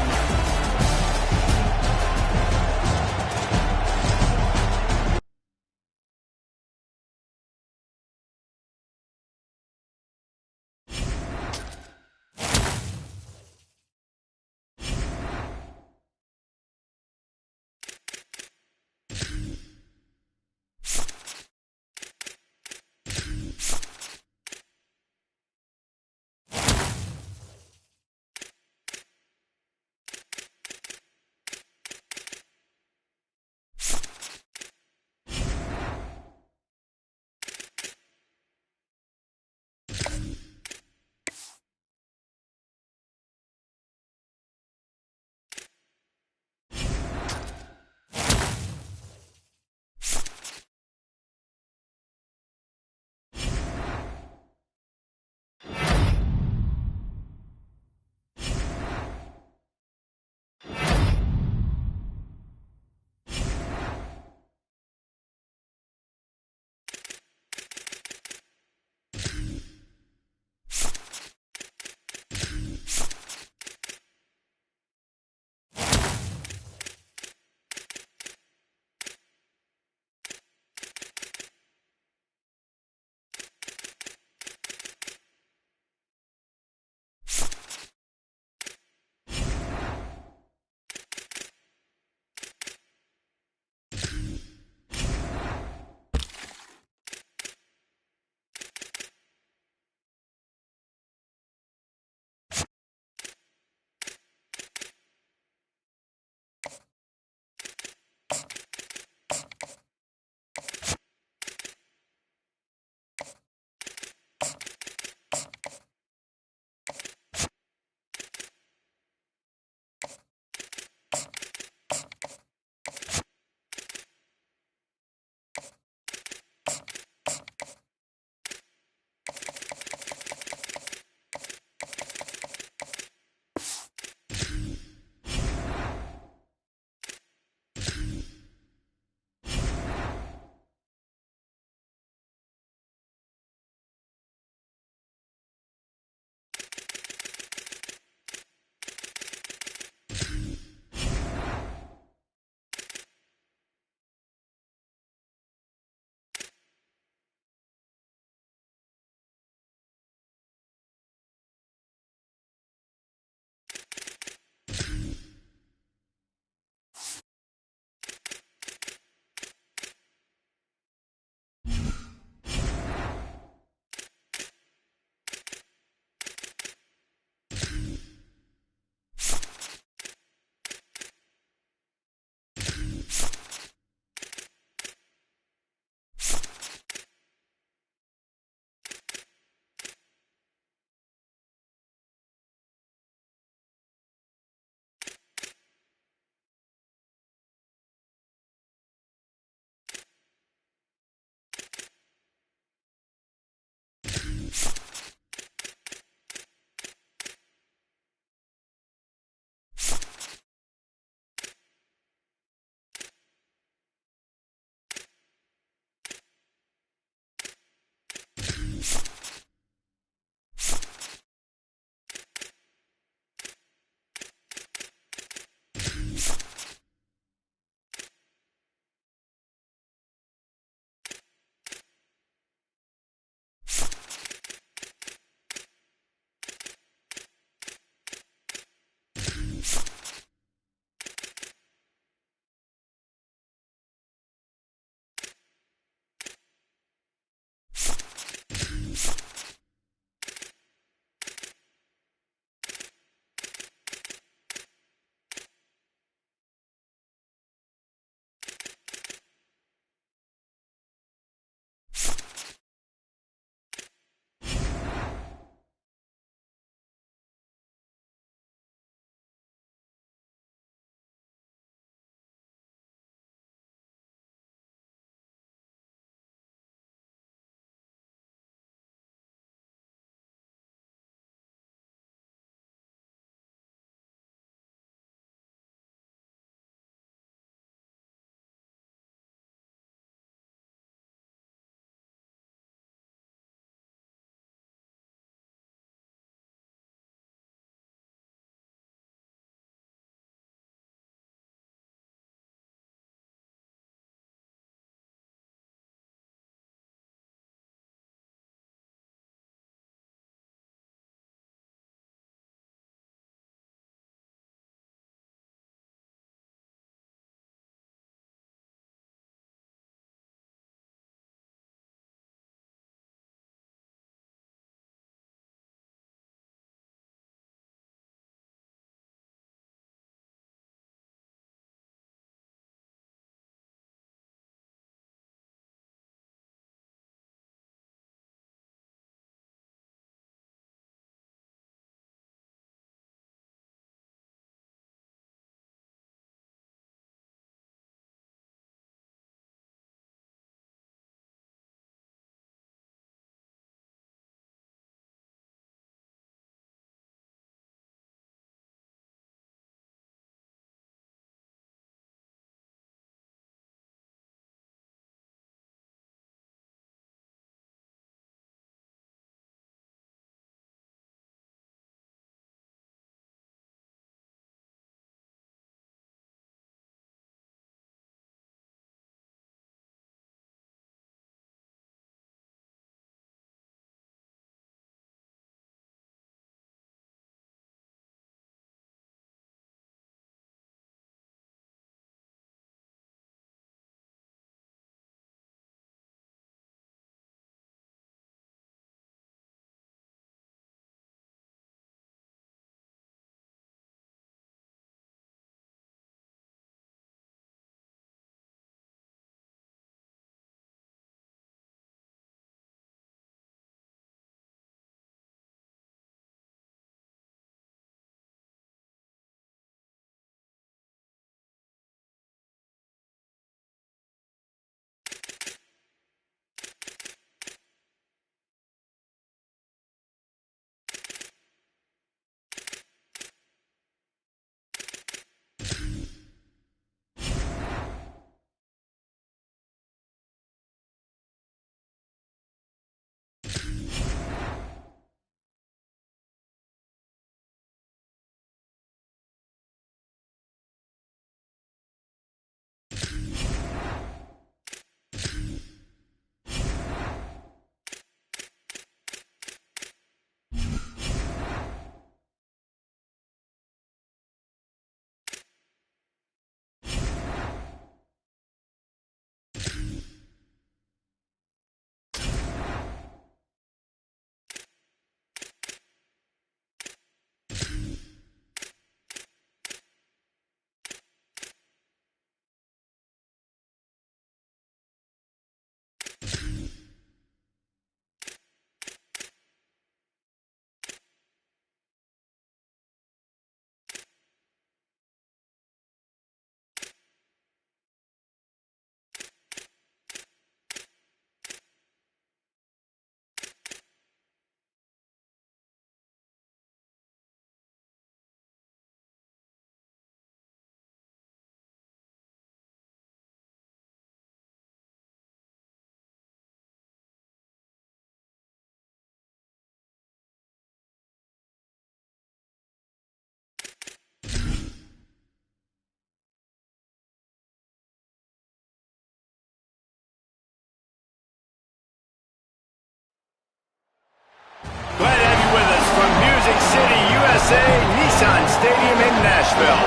Music City, USA, Nissan Stadium in Nashville.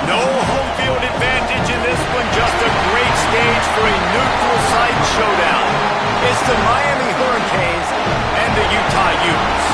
No home field advantage in this one, just a great stage for a neutral site showdown. It's the Miami Hurricanes and the Utah Utes.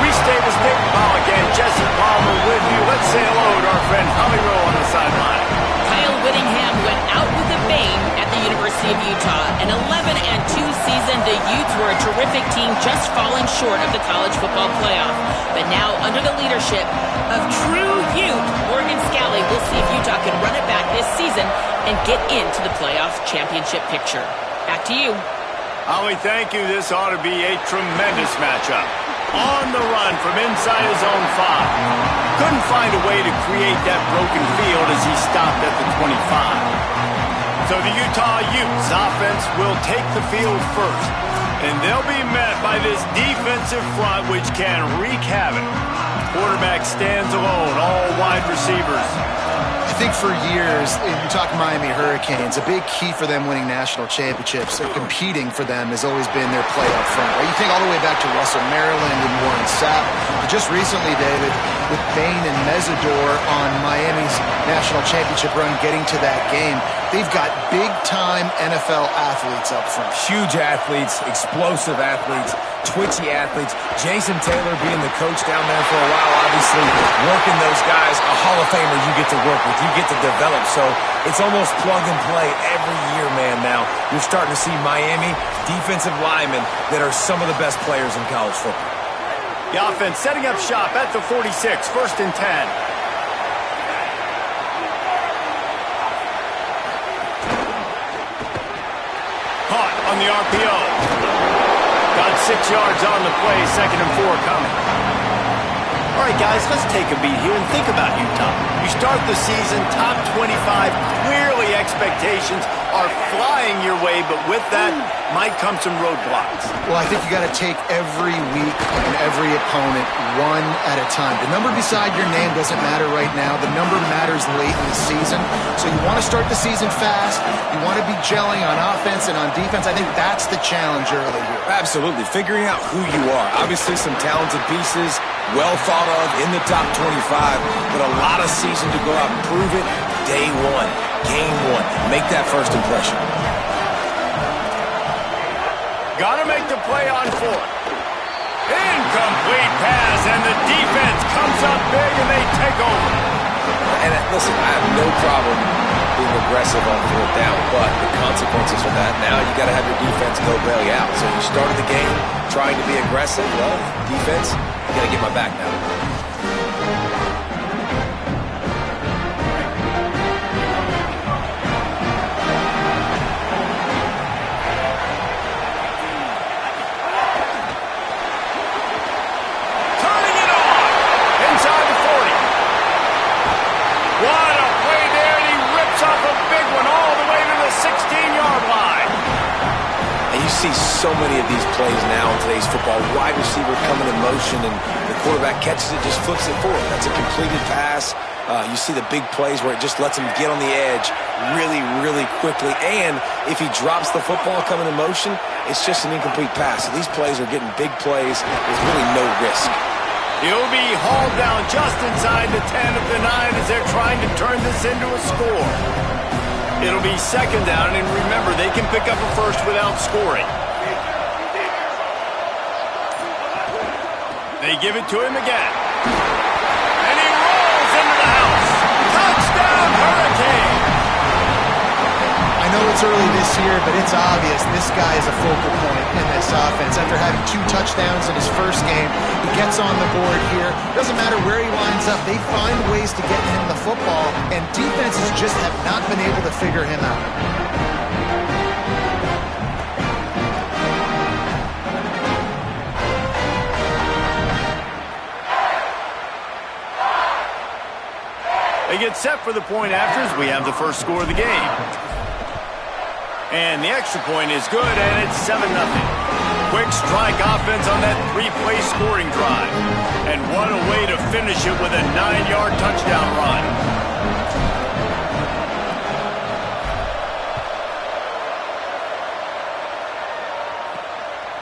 We stay with State Ball again. Jesse Palmer with you. Let's say hello to our friend Holly Rowe on the sideline.
Kyle Whittingham went out with a bang at the University of Utah. An 11-2 season, the Utes were a terrific team, just falling short of the college football playoff. But now, under the leadership of true Ute, Morgan Scalley, we'll see if Utah can run it back this season and get into the playoff championship picture. Back to you.
Holly, thank you. This ought to be a tremendous matchup. On the run from inside his own 5. Couldn't find a way to create that broken field as he stopped at the 25. So the Utah Utes offense will take the field first. And they'll be met by this defensive front which can wreak havoc. Quarterback stands alone, all wide receivers.
I think for years, you talk Miami Hurricanes, a big key for them winning national championships or competing for them has always been their play up front. Right? You think all the way back to Russell Maryland and Warren Sapp. But just recently, David, with Bain and Mesidor on Miami's national championship run getting to that game, they've got big-time NFL athletes up front.
Huge athletes, explosive athletes, twitchy athletes. Jason Taylor being the coach down there for a while, obviously working those guys, a Hall of Famer you get to work with, you get to develop. So it's almost plug and play every year, man, now. You're starting to see Miami defensive linemen that are some of the best players in college football.
The offense setting up shop at the 46, 1st and 10. Caught on the RPO. Got 6 yards on the play, 2nd and 4 coming. All right, guys, let's take a beat here and think about Utah. You start the season top 25. Clearly expectations are flying your way, but with that might come some roadblocks.
Well, I think you got to take every week and every opponent one at a time. The number beside your name doesn't matter right now. The number matters late in the season. So you want to start the season fast. You want to be gelling on offense and on defense. I think that's the challenge early here.
Absolutely. Figuring out who you are. Obviously some talented pieces, well thought of in the top 25, but a lot of season to go out and prove it. Day one, game one. Make that first impression.
Gotta make the play on 4th. Incomplete pass, and the defense comes up big, and they take over.
And listen, I have no problem being aggressive on 4th down, but the consequences of that, now you got to have your defense go bail you out. So you started the game trying to be aggressive. Well, defense, you got to get my back now. See so many of these plays now in today's football. Wide receiver coming in motion, and the quarterback catches it, just flips it forward. That's a completed pass. You see the big plays where it just lets him get on the edge really, really quickly. And if he drops the football coming in motion, it's just an incomplete pass. So these plays are getting big plays with really no risk.
He'll be hauled down just inside the 10 of the 9 as they're trying to turn this into a score. It'll be 2nd down, and remember, they can pick up a first without scoring. They give it to him again. And he rolls into the house. Touchdown, Hurricane!
I know it's early this year, but it's obvious this guy is a focal point in this offense. After having 2 touchdowns in his first game, he gets on the board here. Doesn't matter where he lines up, they find ways to get him the football, and defenses just have not been able to figure him out.
They get set for the point after as we have the first score of the game. And the extra point is good, and it's 7-0. Quick strike offense on that 3-play scoring drive. And what a way to finish it with a 9-yard touchdown run.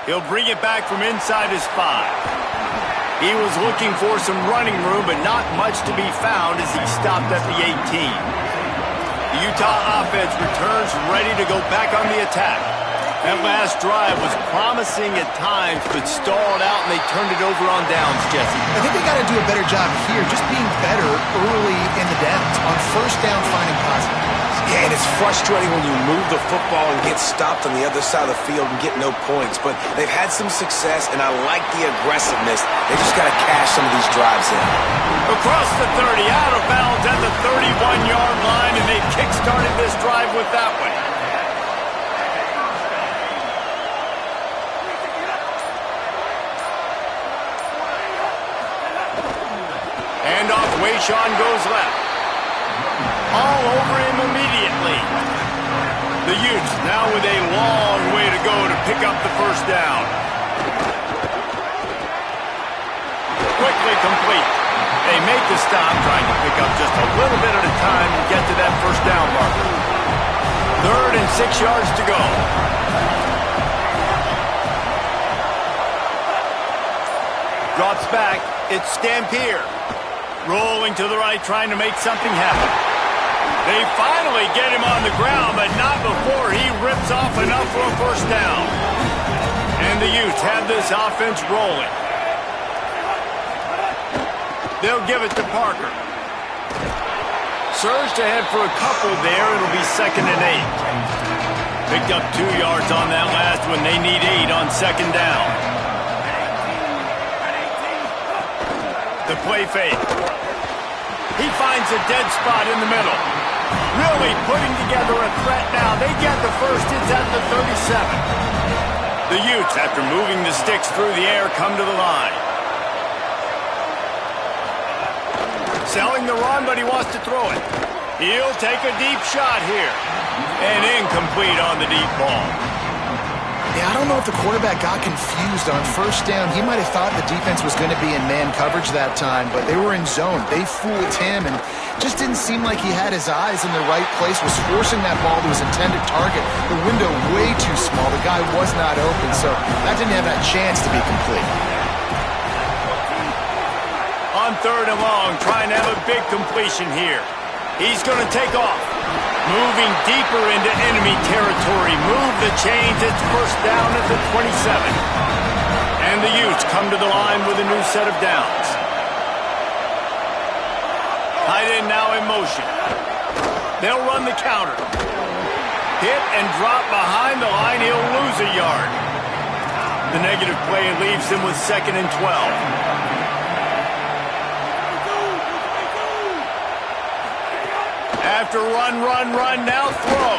He'll bring it back from inside his 5. He was looking for some running room, but not much to be found as he stopped at the 18. The Utah offense returns ready to go back on the attack. That last drive was promising at times, but stalled out, and they turned it over on downs, Jesse.
I think they got to do a better job here, just being better early in the downs. On first down, finding positive.
Yeah, and it's frustrating when you move the football and get stopped on the other side of the field and get no points. But they've had some success, and I like the aggressiveness. They just got to cash some of these drives in.
Across the 30, out of bounds at the 31-yard line, and they kick-started this drive with that one. Handoff, Wayshawn goes left. All over him immediately. The Utes now with a long way to go to pick up the first down. Quickly complete. They make the stop, trying to pick up just a little bit at a time and get to that first down marker. 3rd and 6 yards to go. Drops back. It's Stampier. Rolling to the right, trying to make something happen. They finally get him on the ground, but not before he rips off enough for a first down. And the Utes have this offense rolling. They'll give it to Parker. Surged ahead for a couple there. It'll be 2nd and 8. Picked up 2 yards on that last one. They need 8 on 2nd down. The play fake. He finds a dead spot in the middle. Really putting together a threat now. They get the first. It's at the 37. The Utes, after moving the sticks through the air, come to the line. Selling the run, but he wants to throw it. He'll take a deep shot here. And incomplete on the deep ball.
Yeah, I don't know if the quarterback got confused on first down. He might have thought the defense was going to be in man coverage that time, but they were in zone. They fooled him and just didn't seem like he had his eyes in the right place, was forcing that ball to his intended target. The window way too small. The guy was not open, so that didn't have that chance to be complete.
On 3rd and long, trying to have a big completion here. He's going to take off. Moving deeper into enemy territory. Move the chains. It's first down at the 27. And the Utes come to the line with a new set of downs. Tight end now in motion. They'll run the counter. Hit and drop behind the line. He'll lose a yard. The negative play leaves him with 2nd and 12. After run, now throw.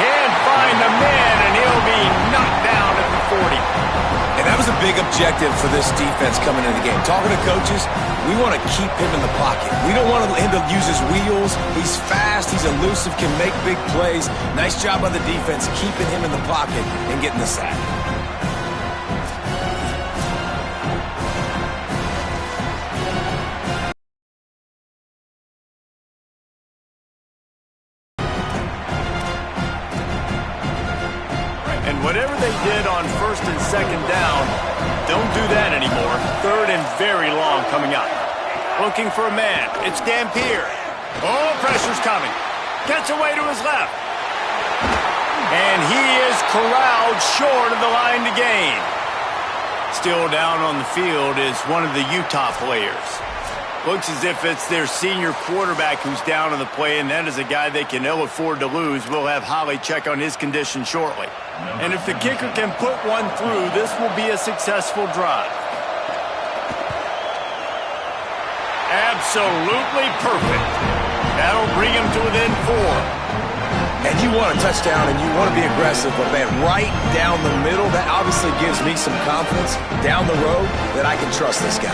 Can't find the man, and he'll be knocked down at the 40.
And that was a big objective for this defense coming into the game. Talking to coaches, we want to keep him in the pocket. We don't want him to use his wheels. He's fast, he's elusive, can make big plays. Nice job by the defense keeping him in the pocket and getting the sack.
Whatever they did on 1st and 2nd down, don't do that anymore. 3rd and very long coming up. Looking for a man. It's Dampier. Oh, pressure's coming. Gets away to his left. And he is corralled short of the line to gain. Still down on the field is one of the Utah players. Looks as if it's their senior quarterback who's down on the play, and that is a guy they can ill afford to lose. We'll have Holly check on his condition shortly. And if the kicker can put one through, this will be a successful drive. Absolutely perfect. That'll bring him to within 4.
And you want a touchdown and you want to be aggressive, but man, right down the middle, that obviously gives me some confidence down the road that I can trust this guy.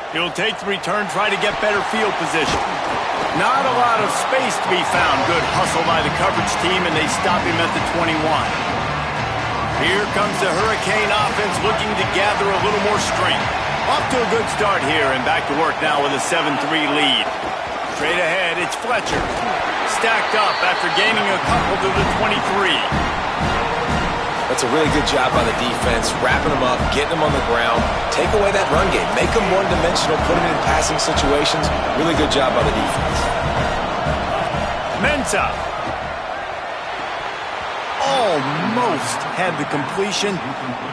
He'll take the return, try to get better field position. Not a lot of space to be found. Good hustle by the coverage team, and they stop him at the 21. Here comes the Hurricane offense looking to gather a little more strength. Off to a good start here and back to work now with a 7-3 lead. Straight ahead, it's Fletcher. Stacked up after gaining a couple to the 23.
That's a really good job by the defense, wrapping them up, getting them on the ground, take away that run game, make them one-dimensional, put them in passing situations. Really good job by the defense.
Mensah. Almost had the completion,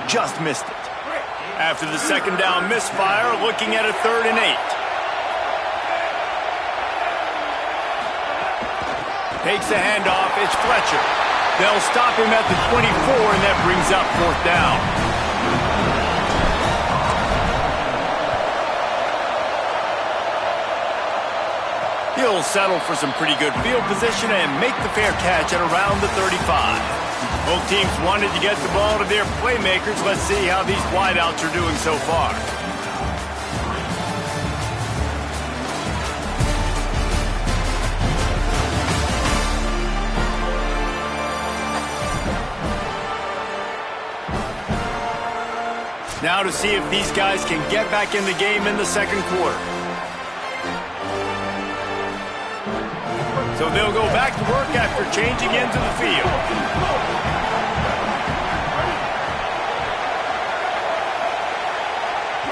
just missed it. After the second down misfire, looking at a 3rd and 8. Takes the handoff, it's Fletcher. They'll stop him at the 24, and that brings up 4th down. He'll settle for some pretty good field position and make the fair catch at around the 35. Both teams wanted to get the ball to their playmakers. Let's see how these wideouts are doing so far. Now to see if these guys can get back in the game in the second quarter. So they'll go back to work after changing into the field.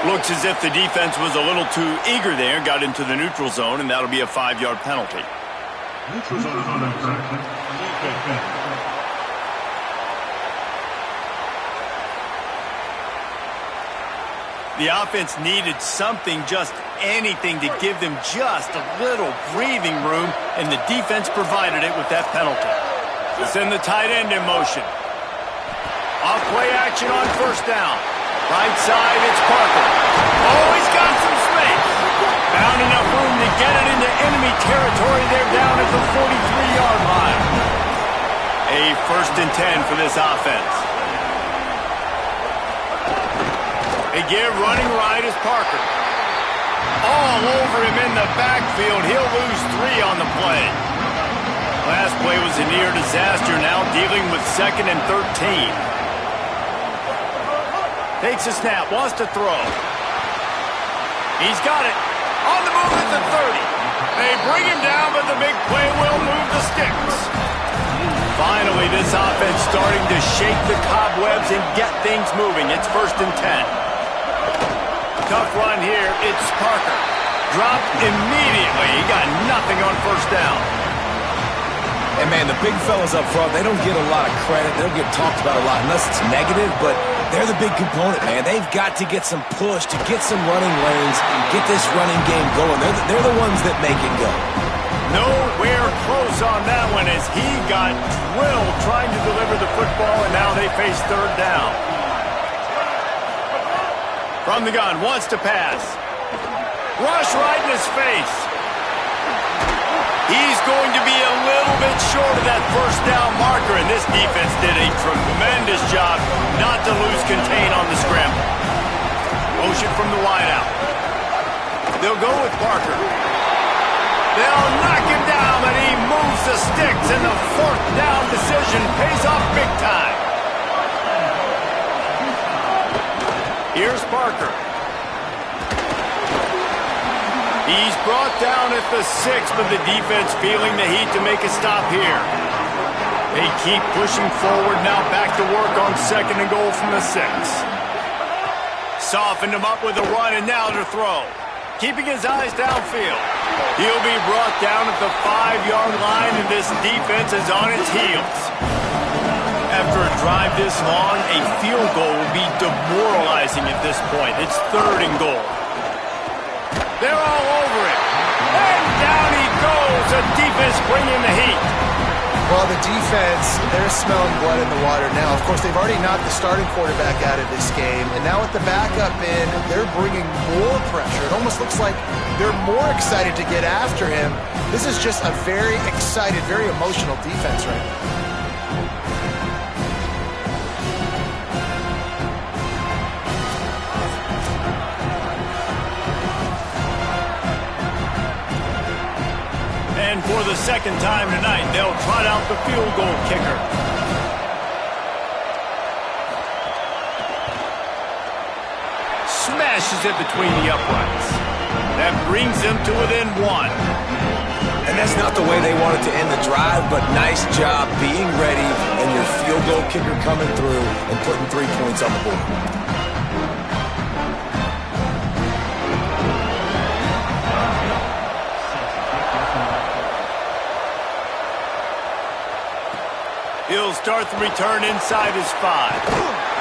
Looks as if the defense was a little too eager there, got into the neutral zone, and that'll be a 5-yard penalty.
Neutral zone infraction.
The offense needed something, just anything, to give them just a little breathing room, and the defense provided it with that penalty. Send the tight end in motion. Off play action on 1st down. Right side, it's Parker. Oh, he's got some space. Found enough room to get it into enemy territory. They're down at the 43-yard line. A 1st and 10 for this offense. They give running right is Parker. All over him in the backfield. He'll lose 3 on the play. Last play was a near disaster, now dealing with 2nd and 13. Takes a snap, wants to throw. He's got it. On the move at the 30. They bring him down, but the big play will move the sticks. Finally, this offense starting to shake the cobwebs and get things moving. It's 1st and 10. Tough run here. It's Parker. Dropped immediately. He got nothing on 1st down.
And, man, the big fellas up front, they don't get a lot of credit. They don't get talked about a lot unless it's negative, but they're the big component, man. They've got to get some push, to get some running lanes, get this running game going. They're the ones that make it go.
Nowhere close on that one as he got drilled trying to deliver the football, and now they face 3rd down. From the gun, wants to pass. Rush right in his face. He's going to be a little bit short of that 1st down marker, and this defense did a tremendous job not to lose contain on the scramble. Motion from the wideout. They'll go with Parker. They'll knock him down, but he moves the sticks, and the 4th down decision pays off big time. Here's Parker. He's brought down at the 6, but the defense feeling the heat to make a stop here. They keep pushing forward, now back to work on 2nd and goal from the 6. Softened him up with a run, and now to throw. Keeping his eyes downfield. He'll be brought down at the 5-yard line, and this defense is on its heels. After a drive this long, a field goal will be demoralizing at this point. It's 3rd and goal. They're all over it. And down he goes. The defense bringing the heat.
Well, the defense, they're smelling blood in the water now. Of course, they've already knocked the starting quarterback out of this game. And now with the backup in, they're bringing more pressure. It almost looks like they're more excited to get after him. This is just a very excited, very emotional defense right now.
And for the 2nd time tonight, they'll trot out the field goal kicker. Smash smashes it between the uprights. That brings them to within 1.
And that's not the way they wanted to end the drive, but nice job being ready and your field goal kicker coming through and putting 3 points on the board.
He'll start the return inside his 5.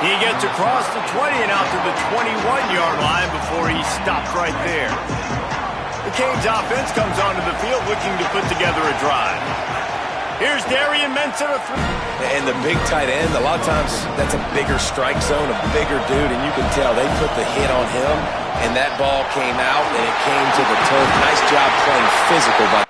He gets across the 20 and out to the 21-yard line before he's stopped right there. The Canes offense comes onto the field looking to put together a drive. Here's Darian Mensa.
And the big tight end, a lot of times that's a bigger strike zone, a bigger dude, and you can tell they put the hit on him, and that ball came out, and it came to the turf. Nice job playing physical by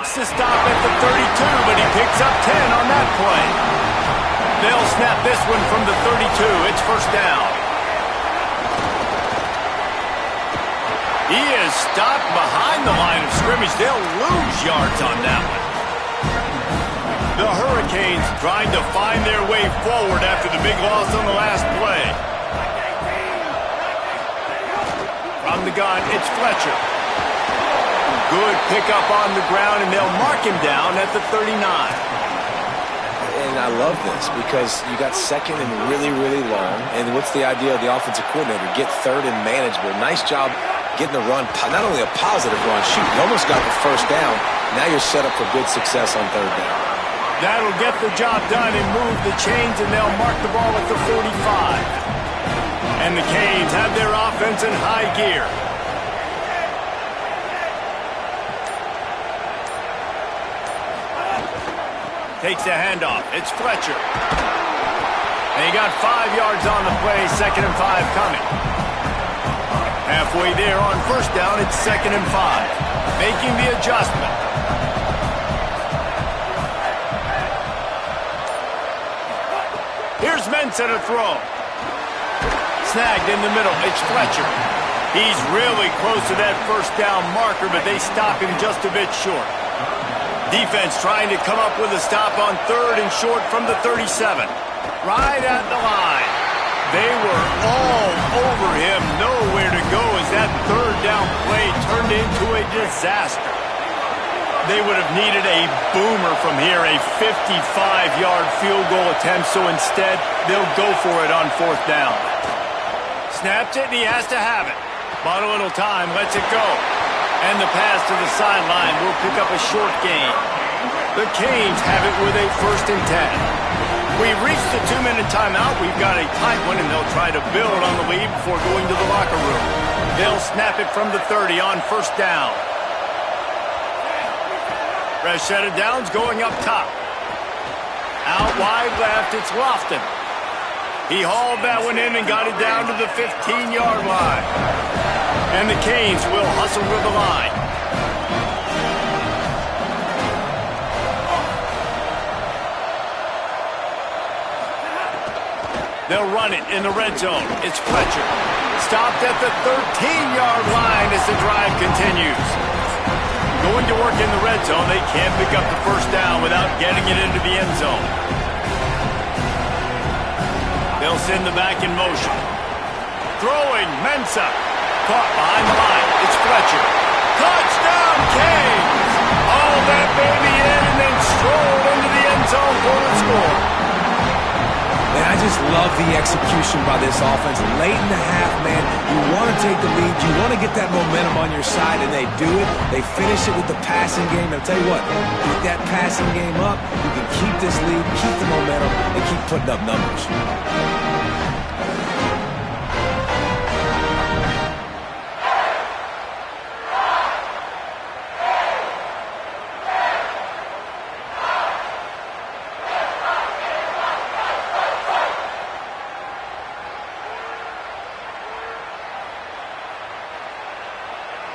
It's to stop at the 32, but he picks up 10 on that play. They'll snap this one from the 32. It's first down. He is stopped behind the line of scrimmage. They'll lose yards on that one. The Hurricanes trying to find their way forward after the big loss on the last play. From the gun, it's Fletcher. Good pickup on the ground, and they'll mark him down at the 39.
And I love this because you got second and really, really long. And what's the idea of the offensive coordinator? Get third and manageable. Nice job getting the run, not only a positive run, shoot, you almost got the first down. Now you're set up for good success on third down.
That'll get the job done and move the chains, and they'll mark the ball at the 45. And the Canes have their offense in high gear. Takes a handoff. It's Fletcher. And he got 5 yards on the play. 2nd and 5 coming. Halfway there on first down, it's 2nd and 5. Making the adjustment. Here's Mensa to throw. Snagged in the middle. It's Fletcher. He's really close to that first down marker, but they stop him just a bit short. Defense trying to come up with a stop on 3rd and short from the 37. Right at the line. They were all over him. Nowhere to go as that 3rd down play turned into a disaster. They would have needed a boomer from here, a 55-yard field goal attempt, so instead they'll go for it on 4th down. Snaps it, and he has to have it. Bought a little time, lets it go. And the pass to the sideline will pick up a short gain. The Canes have it with a 1st and 10. We've reached the 2-minute timeout. We've got a tight one, and they'll try to build on the lead before going to the locker room. They'll snap it from the 30 on 1st down. Fresh set of downs going up top. Out wide left, it's Lofton. He hauled that one in and got it down to the 15-yard line. And the Canes will hustle to the line. They'll run it in the red zone. It's Fletcher. Stopped at the 13-yard line as the drive continues. Going to work in the red zone. They can't pick up the 1st down without getting it into the end zone. They'll send the back in motion. Throwing, Mensah. Caught behind the line. It's Fletcher. Touchdown, Canes! All that baby in and then strolled into the end zone for the score.
Man, I just love the execution by this offense. Late in the half, man, you want to take the lead. You want to get that momentum on your side, and they do it. They finish it with the passing game. I'll tell you what, get that passing game up, you can keep this lead, keep the momentum, and keep putting up numbers.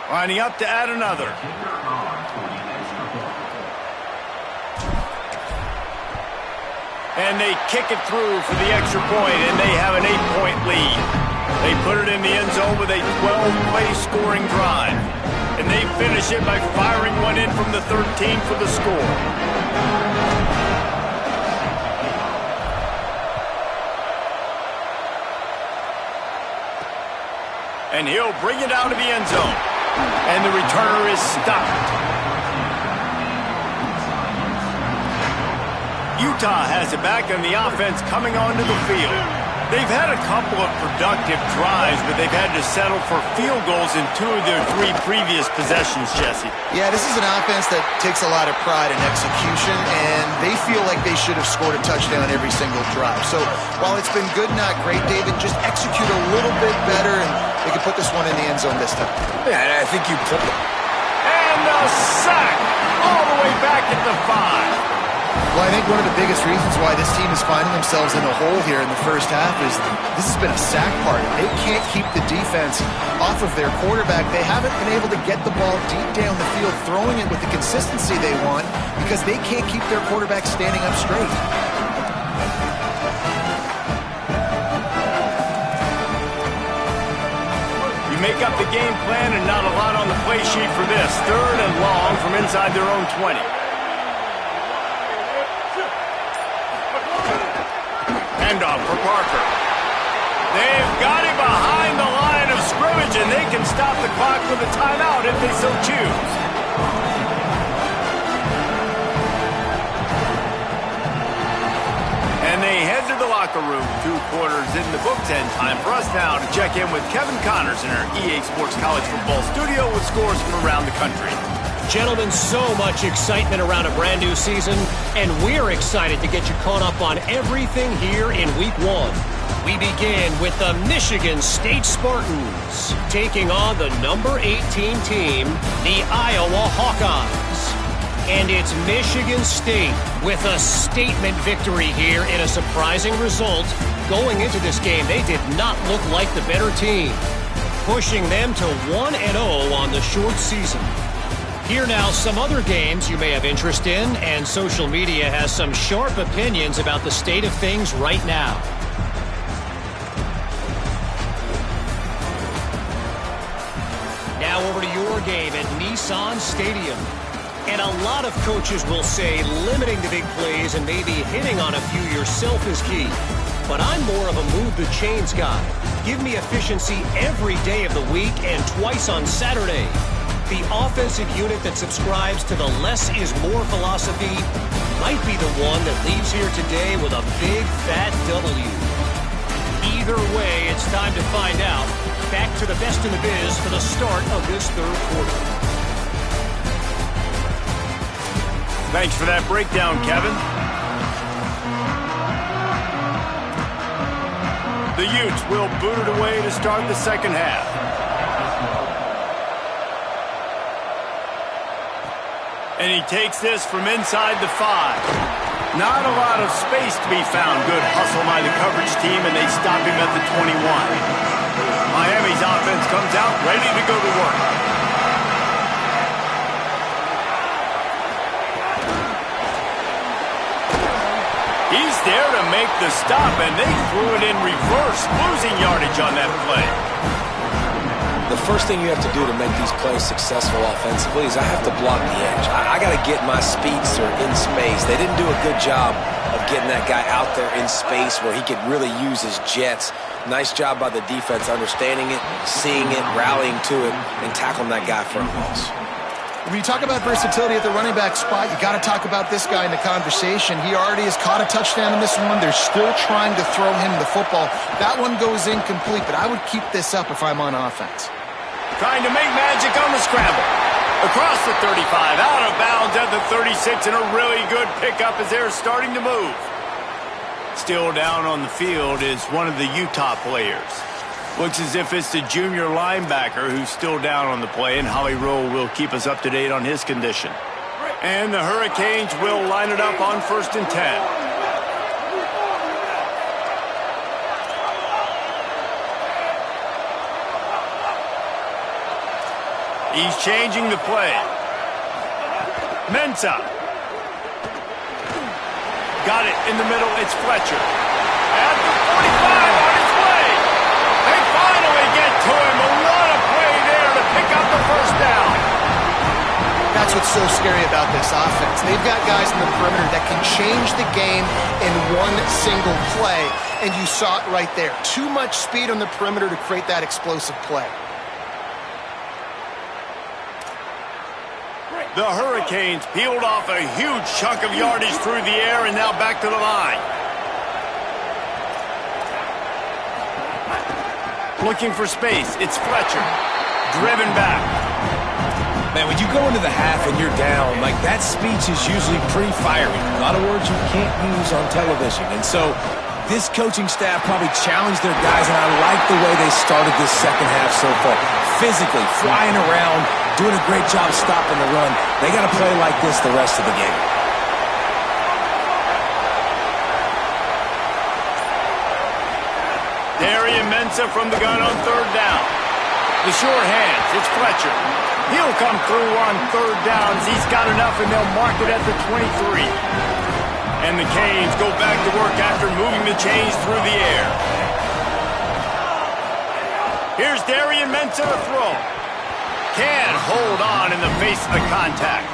Lining up to add another. And they kick it through for the extra point, and they have an 8-point lead. They put it in the end zone with a 12-play scoring drive. And they finish it by firing one in from the 13 for the score. And he'll bring it out of the end zone. And the returner is stopped. Utah has it back on the offense coming onto the field. They've had a couple of productive drives, but they've had to settle for field goals in 2 of their 3 previous possessions, Jesse.
Yeah, this is an offense that takes a lot of pride in execution, and they feel like they should have scored a touchdown every single drive. So while it's been good, not great, David, just execute a little bit better, and they can put this one in the end zone this time.
Yeah, I think you put it.
And the sack all the way back at the 5.
Well, I think one of the biggest reasons why this team is finding themselves in a hole here in the first half is this has been a sack party. They can't keep the defense off of their quarterback. They haven't been able to get the ball deep down the field, throwing it with the consistency they want because they can't keep their quarterback standing up straight.
You make up the game plan and not a lot on the play sheet for this. 3rd and long from inside their own 20. Handoff for Parker. They've got him behind the line of scrimmage, and they can stop the clock with a timeout if they so choose. And they head to the locker room. 2 quarters in the books, and time for us now to check in with Kevin Connors in our EA Sports College Football studio with scores from around the country.
Gentlemen, so much excitement around a brand new season, and we're excited to get you caught up on everything here in Week 1. We begin with the Michigan State Spartans taking on the number 18 team, the Iowa Hawkeyes. And it's Michigan State with a statement victory here in a surprising result. Going into this game, they did not look like the better team, pushing them to 1-0 on the short season. Here now, some other games you may have interest in, and social media has some sharp opinions about the state of things right now. Now over to your game at Nissan Stadium. And a lot of coaches will say limiting the big plays and maybe hitting on a few yourself is key. But I'm more of a move the chains guy. Give me efficiency every day of the week and twice on Saturday. The offensive unit that subscribes to the less is more philosophy might be the one that leaves here today with a big, fat W. Either way, it's time to find out. Back to the best in the biz for the start of this third quarter.
Thanks for that breakdown, Kevin. The Utes will boot it away to start the second half. And he takes this from inside the 5. Not a lot of space to be found. Good hustle by the coverage team, and they stop him at the 21. Miami's offense comes out ready to go to work. He's there to make the stop, and they threw it in reverse, losing yardage on that play.
The first thing you have to do to make these plays successful offensively is I have to block the edge. I got to get my speedster in space. They didn't do a good job of getting that guy out there in space where he could really use his jets. Nice job by the defense understanding it, seeing it, rallying to it, and tackling that guy for a loss.
When you talk about versatility at the running back spot, you got to talk about this guy in the conversation. He already has caught a touchdown in this one. They're still trying to throw him the football. That one goes incomplete, but I would keep this up if I'm on offense.
Trying to make magic on the scramble. Across the 35, out of bounds at the 36, and a really good pickup as they're starting to move. Still down on the field is one of the Utah players. Looks as if it's the junior linebacker who's still down on the play, and Holly Rowe will keep us up to date on his condition. And the Hurricanes will line it up on 1st and 10. He's changing the play. Mensah. Got it in the middle. It's Fletcher. At the 45 on his way. They finally get to him. A lot of play there to pick up the first down.
That's what's so scary about this offense. They've got guys in the perimeter that can change the game in one single play, and you saw it right there. Too much speed on the perimeter to create that explosive play.
The Hurricanes peeled off a huge chunk of yardage through the air and now back to the line. Looking for space. It's Fletcher. Driven back.
Man, when you go into the half and you're down, like that speech is usually pretty fiery. A lot of words you can't use on television. And so this coaching staff probably challenged their guys, and I like the way they started this second half so far. Physically, flying around, doing a great job stopping the run. They got to play like this the rest of the game.
Darian Mensah from the gun on 3rd down. The sure hands, it's Fletcher. He'll come through on 3rd downs. He's got enough, and they'll mark it at the 23. And the Canes go back to work after moving the chains through the air. Here's Darian Mensah to throw. Can't hold on in the face of the contact.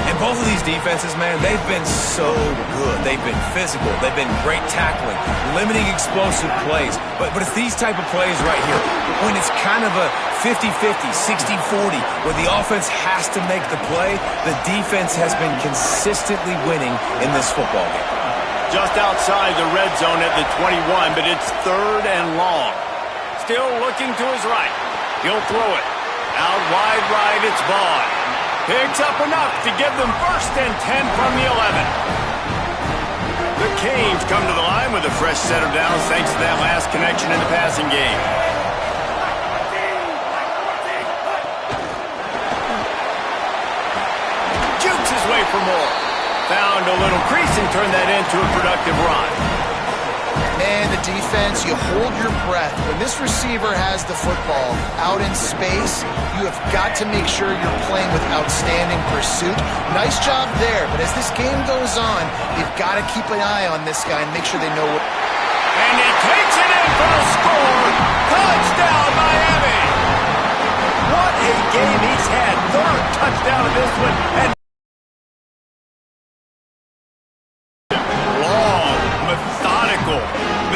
And both of these defenses, man, they've been so good. They've been physical. They've been great tackling, limiting explosive plays. But it's these type of plays right here, when it's kind of a 50-50, 60-40, where the offense has to make the play, the defense has been consistently winning in this football game.
Just outside the red zone at the 21, but it's 3rd and long. Still looking to his right. He'll throw it. Out wide right, it's Vaughn. Picks up enough to give them 1st and 10 from the 11. The Canes come to the line with a fresh set of downs thanks to that last connection in the passing game. Jukes his way for more. Found a little crease and turned that into a productive run.
Man, the defense, you hold your breath. When this receiver has the football out in space, you have got to make sure you're playing with outstanding pursuit. Nice job there, but as this game goes on, you've got to keep an eye on this guy and make sure they know what...
And he takes it in for a score. Touchdown, Miami! What a game he's had. 3rd touchdown of this one. And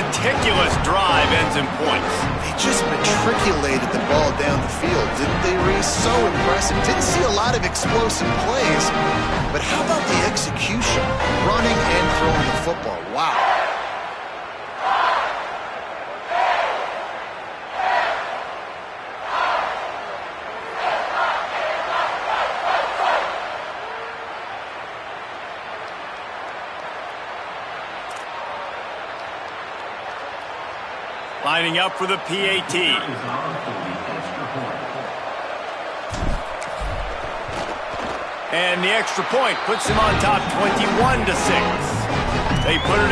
meticulous drive ends in points.
They just matriculated the ball down the field, didn't they, Reese? So impressive. Didn't see a lot of explosive plays, but how about the execution? Running and throwing the football. Wow.
Lining up for the PAT. And the extra point puts him on top 21-6. They put it in.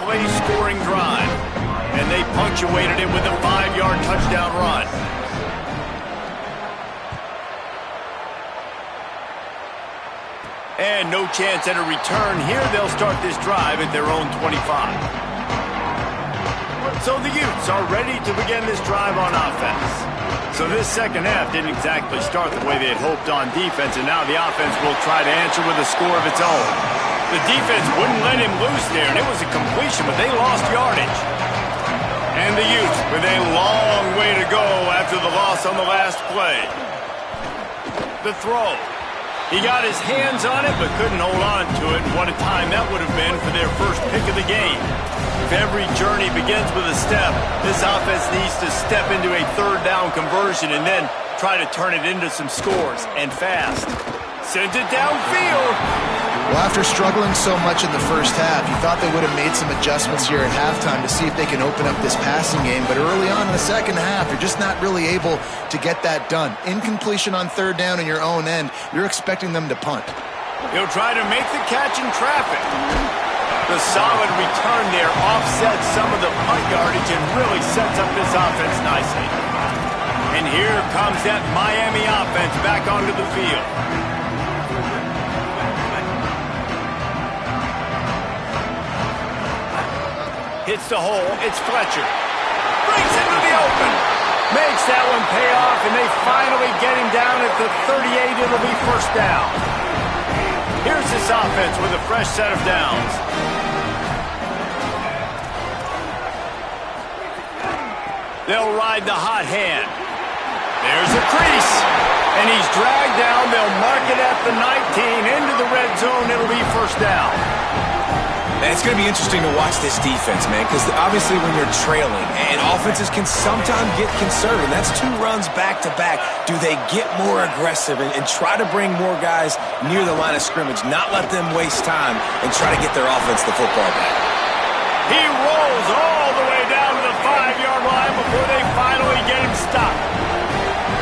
Play scoring drive, and they punctuated it with a 5-yard touchdown run. And no chance at a return here. They'll start this drive at their own 25. So the Utes are ready to begin this drive on offense. So this second half didn't exactly start the way they had hoped on defense, and now the offense will try to answer with a score of its own. The defense wouldn't let him loose there, and it was a completion, but they lost yardage. And the Utes with a long way to go after the loss on the last play. The throw. He got his hands on it, but couldn't hold on to it. And what a time that would have been for their first pick of the game. If every journey begins with a step, this offense needs to step into a third down conversion and then try to turn it into some scores, and fast. Sends it downfield.
Well, after struggling so much in the first half, you thought they would have made some adjustments here at halftime to see if they can open up this passing game. But early on in the second half, you're just not really able to get that done. Incompletion on third down in your own end, you're expecting them to punt.
He'll try to make the catch in traffic. The solid return there offsets some of the punt yardage and really sets up this offense nicely. And here comes that Miami offense back onto the field. Hits the hole. It's Fletcher. Brings it to the open. Makes that one pay off, and they finally get him down at the 38. It'll be first down. Here's this offense with a fresh set of downs. They'll ride the hot hand. There's a crease. And he's dragged down. They'll mark it at the 19. Into the red zone. It'll be first down.
And it's going to be interesting to watch this defense, man, because obviously when you're trailing, and offenses can sometimes get conservative. That's 2 runs back-to-back. Do they get more aggressive and try to bring more guys near the line of scrimmage, not let them waste time, and try to get their offense the football back?
He rolls all the way down to the 5-yard line before they finally get him stopped.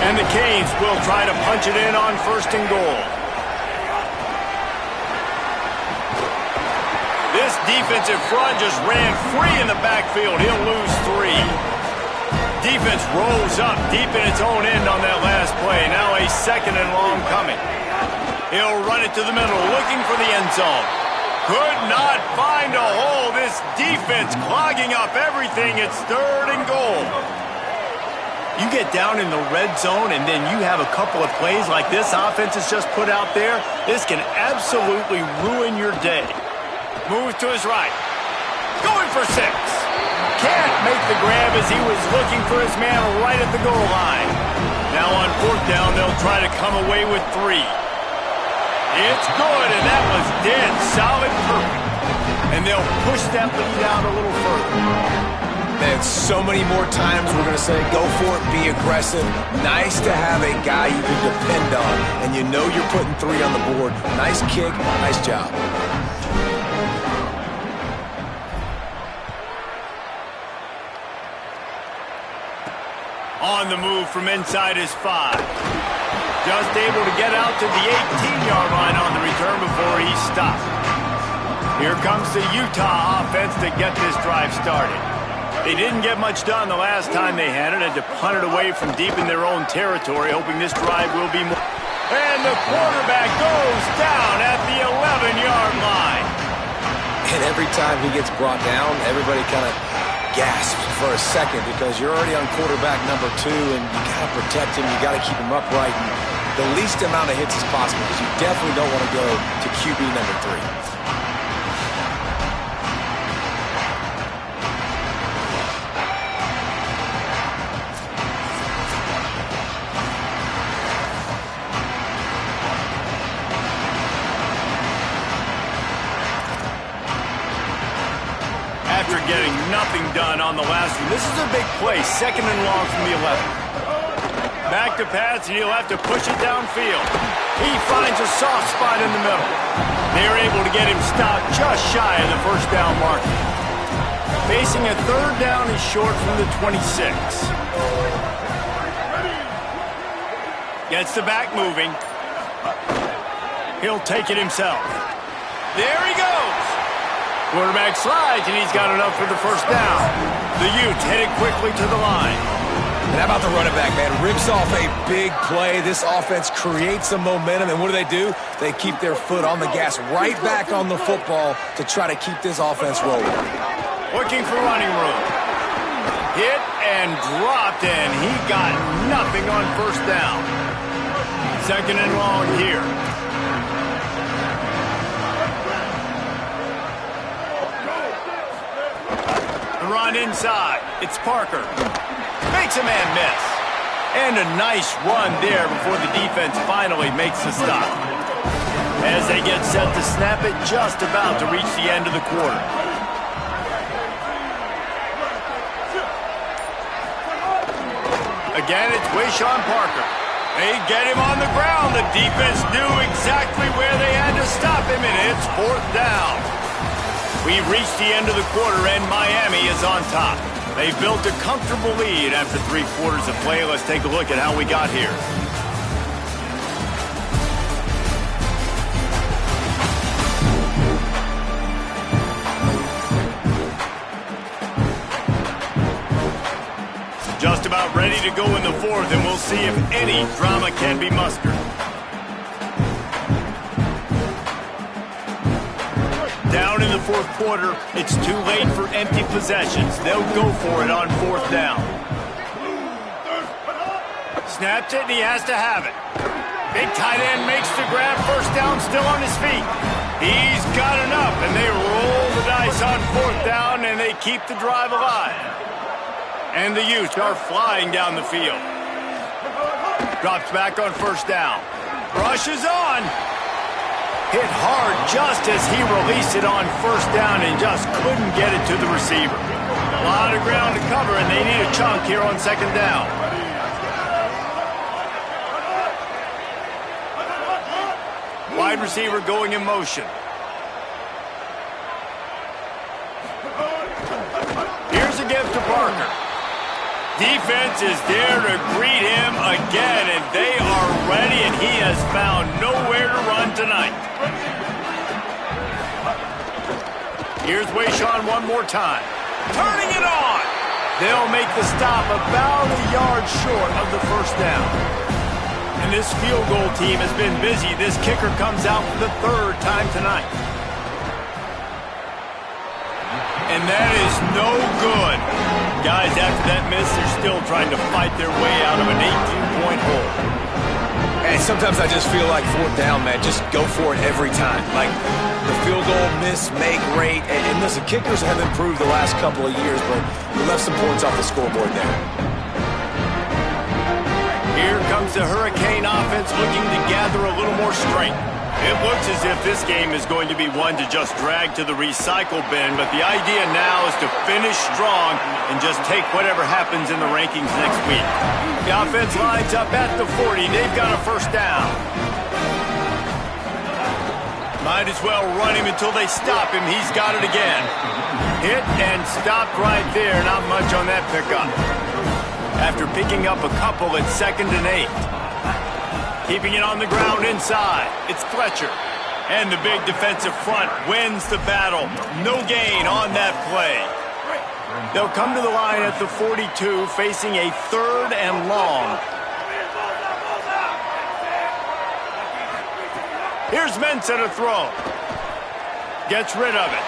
And the Canes will try to punch it in on first and goal. This defensive front just ran free in the backfield. He'll lose 3. Defense rolls up deep in its own end on that last play. Now a second and long coming. He'll run it to the middle, looking for the end zone. Could not find a hole. This defense clogging up everything. It's third and goal. You get down in the red zone, and then you have a couple of plays like this offense has just put out there. This can absolutely ruin your day. Moves to his right. Going for 6. Can't make the grab as he was looking for his man right at the goal line. Now on 4th down, they'll try to come away with 3. It's good, and that was dead solid perfect. And they'll push that lead out a little further.
And so many more times we're going to say, go for it, be aggressive. Nice to have a guy you can depend on, and you know you're putting 3 on the board. Nice kick, nice job.
On the move from inside his 5. Just able to get out to the 18-yard line on the return before he stopped. Here comes the Utah offense to get this drive started. They didn't get much done the last time they had it, had to punt it away from deep in their own territory, hoping this drive will be more. And the quarterback goes down at the 11-yard line.
And every time he gets brought down, everybody kind of gasps for a second because you're already on quarterback number 2, and you got to protect him, you got to keep him upright, and the least amount of hits as possible because you definitely don't want to go to QB number 3.
After getting nothing done on the last one, this is a big play, 2nd and long from the 11. Back to pass, and he'll have to push it downfield. He finds a soft spot in the middle. They're able to get him stopped just shy of the 1st down mark. Facing a 3rd down is short from the 26. Gets the back moving. He'll take it himself. There he goes. Quarterback slides, and he's got enough for the 1st down. The Utes headed quickly to the line.
And how about the running back, man? Rips off a big play. This offense creates some momentum, and what do? They keep their foot on the gas right back on the football to try to keep this offense rolling.
Looking for running room. Hit and dropped, and he got nothing on 1st down. 2nd and long here. Run inside. It's Parker. Makes a man miss. And a nice run there before the defense finally makes the stop. As they get set to snap it, just about to reach the end of the quarter. Again, it's Wayshawn Parker. They get him on the ground. The defense knew exactly where they had to stop him, and it's 4th down. We've reached the end of the quarter, and Miami is on top. They've built a comfortable lead after 3 quarters of play. Let's take a look at how we got here. Just about ready to go in the 4th, and we'll see if any drama can be mustered. Down in the 4th quarter, it's too late for empty possessions. They'll go for it on 4th down. Snaps it, and he has to have it. Big tight end makes the grab. 1st down, still on his feet. He's got enough, and they roll the dice on 4th down, and they keep the drive alive. And the Utes are flying down the field. Drops back on 1st down. Rushes on. Hit hard just as he released it on 1st down and just couldn't get it to the receiver. A lot of ground to cover, and they need a chunk here on 2nd down. Wide receiver going in motion. Here's a gift to Parker. Defense is there to greet him again, and they are ready, and he has found nowhere to run tonight. Here's Wayshawn one more time. Turning it on. They'll make the stop about a yard short of the 1st down. And this field goal team has been busy. This kicker comes out for the 3rd time tonight. And that is no good. Guys, after that miss, they're still trying to fight their way out of an 18-point hole.
And sometimes I just feel like fourth down, man, just go for it every time. Like the field goal, miss, make, rate. And listen, kickers have improved the last couple of years, but we left some points off the scoreboard there.
Here comes the Hurricane offense looking to gather a little more strength. It looks as if this game is going to be one to just drag to the recycle bin, but the idea now is to finish strong and just take whatever happens in the rankings next week. The offense lines up at the 40. They've got a first down. Might as well run him until they stop him. He's got it again. Hit and stopped right there. Not much on that pickup. After picking up a couple at 2nd and 8. Keeping it on the ground inside. It's Fletcher. And the big defensive front wins the battle. No gain on that play. They'll come to the line at the 42, facing a 3rd and long. Here's Mensah to throw. Gets rid of it.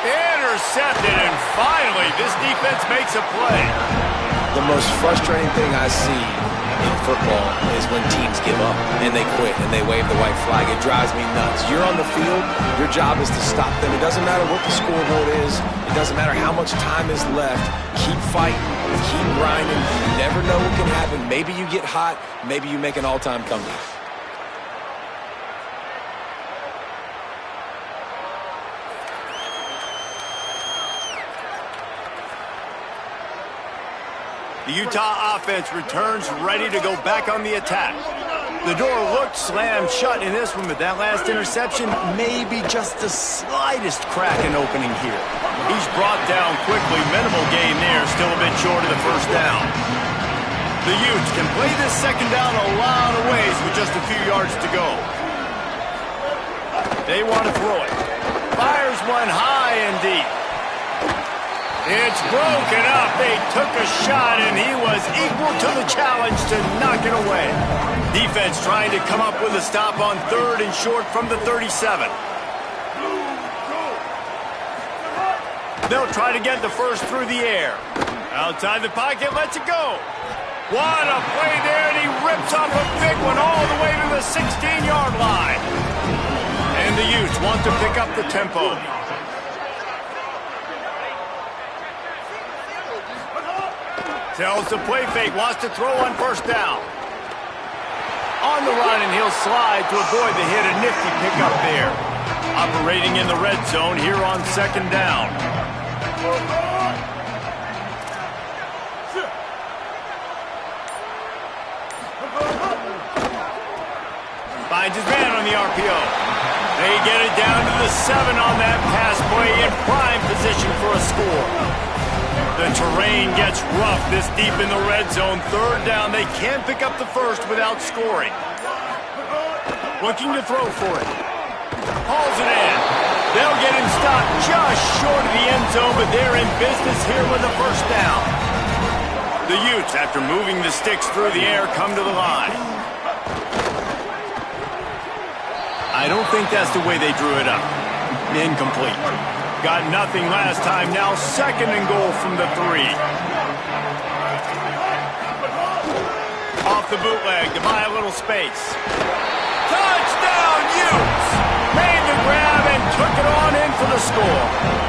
Intercepted, and finally this defense makes a play.
The most frustrating thing I see in football is when teams give up and they quit and they wave the white flag. It drives me nuts. You're on the field. Your job is to stop them. It doesn't matter what the scoreboard is. It doesn't matter how much time is left. Keep fighting. Keep grinding. You never know what can happen. Maybe you get hot. Maybe you make an all-time comeback.
The Utah offense returns ready to go back on the attack. The door looked slammed shut in this one, but that last interception may be just the slightest crack in opening here. He's brought down quickly. Minimal gain there, still a bit short of the first down. The Utes can play this second down a lot of ways with just a few yards to go. They want to throw it. Fires one high and deep. It's broken up. They took a shot, and he was equal to the challenge to knock it away. Defense trying to come up with a stop on 3rd and short from the 37. They'll try to get the first through the air. Outside the pocket, lets it go. What a play there, and he rips off a big one all the way to the 16-yard line. And the Utes want to pick up the tempo. Tells the play fake, wants to throw on first down. On the run, and he'll slide to avoid the hit. A nifty pickup there. Operating in the red zone here on 2nd down. Finds his man on the RPO. They get it down to the 7 on that pass play, in prime position for a score. The terrain gets rough this deep in the red zone. 3rd down. They can't pick up the first without scoring. Looking to throw for it. Hauls it in. They'll get him stopped just short of the end zone, but they're in business here with a first down. The Utes, after moving the sticks through the air, come to the line. I don't think that's the way they drew it up. Incomplete. Got nothing last time. Now 2nd and goal from the 3. Off the bootleg to buy a little space. Touchdown, Utes! Made the grab and took it on in for the score.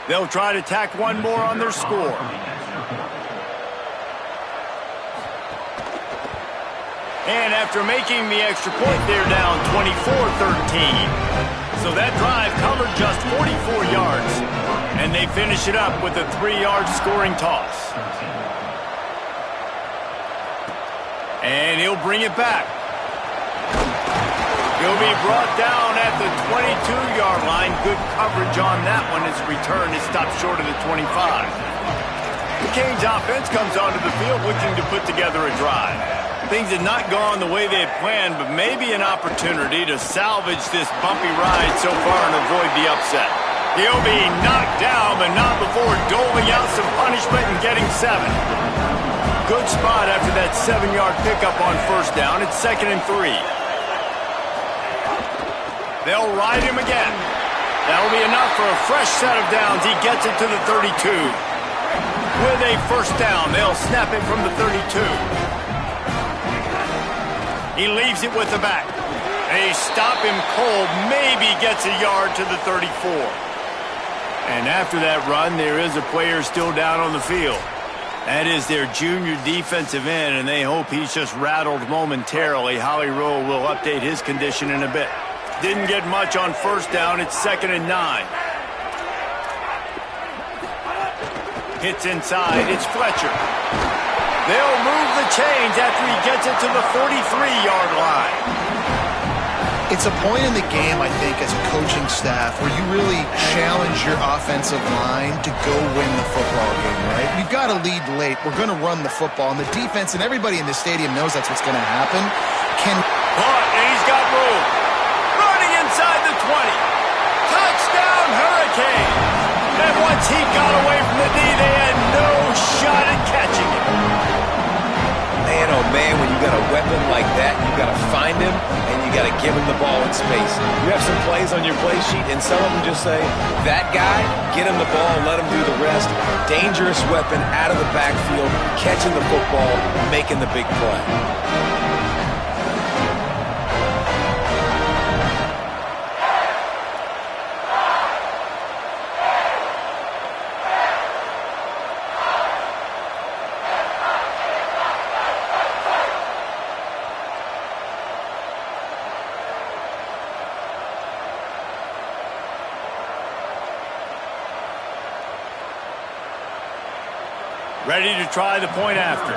They'll try to tack one more on their score. And after making the extra point, they're down 24-13. So that drive covered just 44 yards. And they finish it up with a 3-yard scoring toss. And he'll bring it back. He'll be brought down at the 22-yard line. Good coverage on that one. His return is stopped short of the 25. The Canes offense comes onto the field looking to put together a drive. Things had not gone the way they had planned, but maybe an opportunity to salvage this bumpy ride so far and avoid the upset. He'll be knocked down, but not before doling out some punishment and getting 7. Good spot after that 7-yard pickup on first down. It's 2nd and 3. They'll ride him again. That'll be enough for a fresh set of downs. He gets it to the 32. With a first down, they'll snap it from the 32. He leaves it with the back. They stop him cold, maybe gets a yard to the 34. And after that run, there is a player still down on the field. That is their junior defensive end, and they hope he's just rattled momentarily. Holly Rowe will update his condition in a bit. Didn't get much on first down. It's 2nd and 9. Hits inside. It's Fletcher. They'll move the chains after he gets it to the 43-yard line.
It's a point in the game, I think, as a coaching staff where you really challenge your offensive line to go win the football game, right? We've got to lead late. We're going to run the football, and the defense and everybody in the stadium knows that's what's going to happen.
And he's got room. Running inside the 20. Touchdown, Hurricane. And once he got away from the D, they had no shot at catching him.
Man, oh man, when you got a weapon like that, you got to find him and you got to give him the ball in space. You have some plays on your play sheet, and some of them just say, that guy, get him the ball, let him do the rest. Dangerous weapon out of the backfield, catching the football, making the big play.
Ready to try the point after.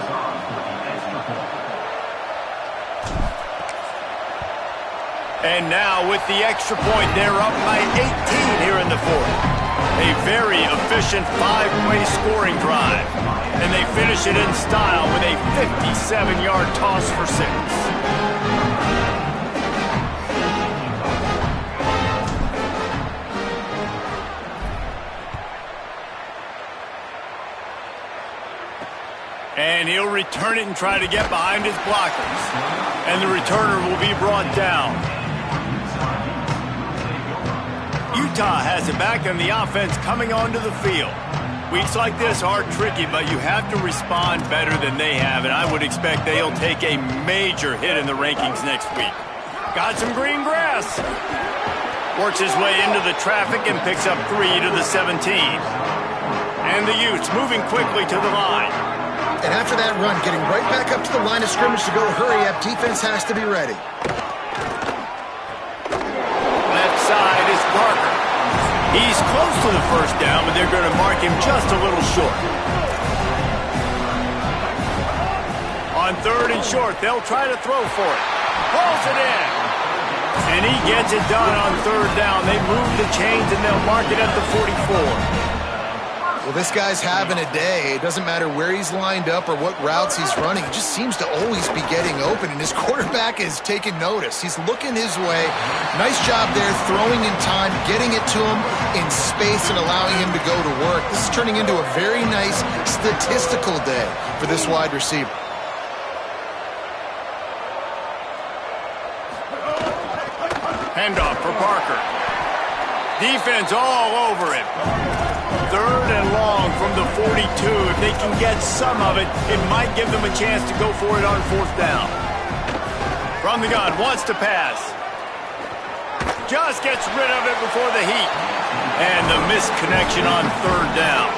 And now with the extra point, they're up by 18 here in the fourth. A very efficient 5-play scoring drive. And they finish it in style with a 57-yard toss for 6. And he'll return it and try to get behind his blockers. And the returner will be brought down. Utah has it back on the offense coming onto the field. Weeks like this are tricky, but you have to respond better than they have, and I would expect they'll take a major hit in the rankings next week. Got some green grass. Works his way into the traffic and picks up 3 to the 17. And the Utes moving quickly to the line.
And after that run, getting right back up to the line of scrimmage to go hurry up, defense has to be ready.
Left side is Parker. He's close to the first down, but they're going to mark him just a little short. On 3rd and short, they'll try to throw for it. Pulls it in. And he gets it done on 3rd down. They move the chains, and they'll mark it at the 44.
Well, this guy's having a day. It doesn't matter where he's lined up or what routes he's running. He just seems to always be getting open, and his quarterback is taking notice. He's looking his way. Nice job there, throwing in time, getting it to him in space and allowing him to go to work. This is turning into a very nice statistical day for this wide receiver.
Handoff for Parker. Defense all over him. 3rd and long from the 42. If they can get some of it, it might give them a chance to go for it on 4th down. From the gun, wants to pass. Just gets rid of it before the heat. And the missed connection on 3rd down.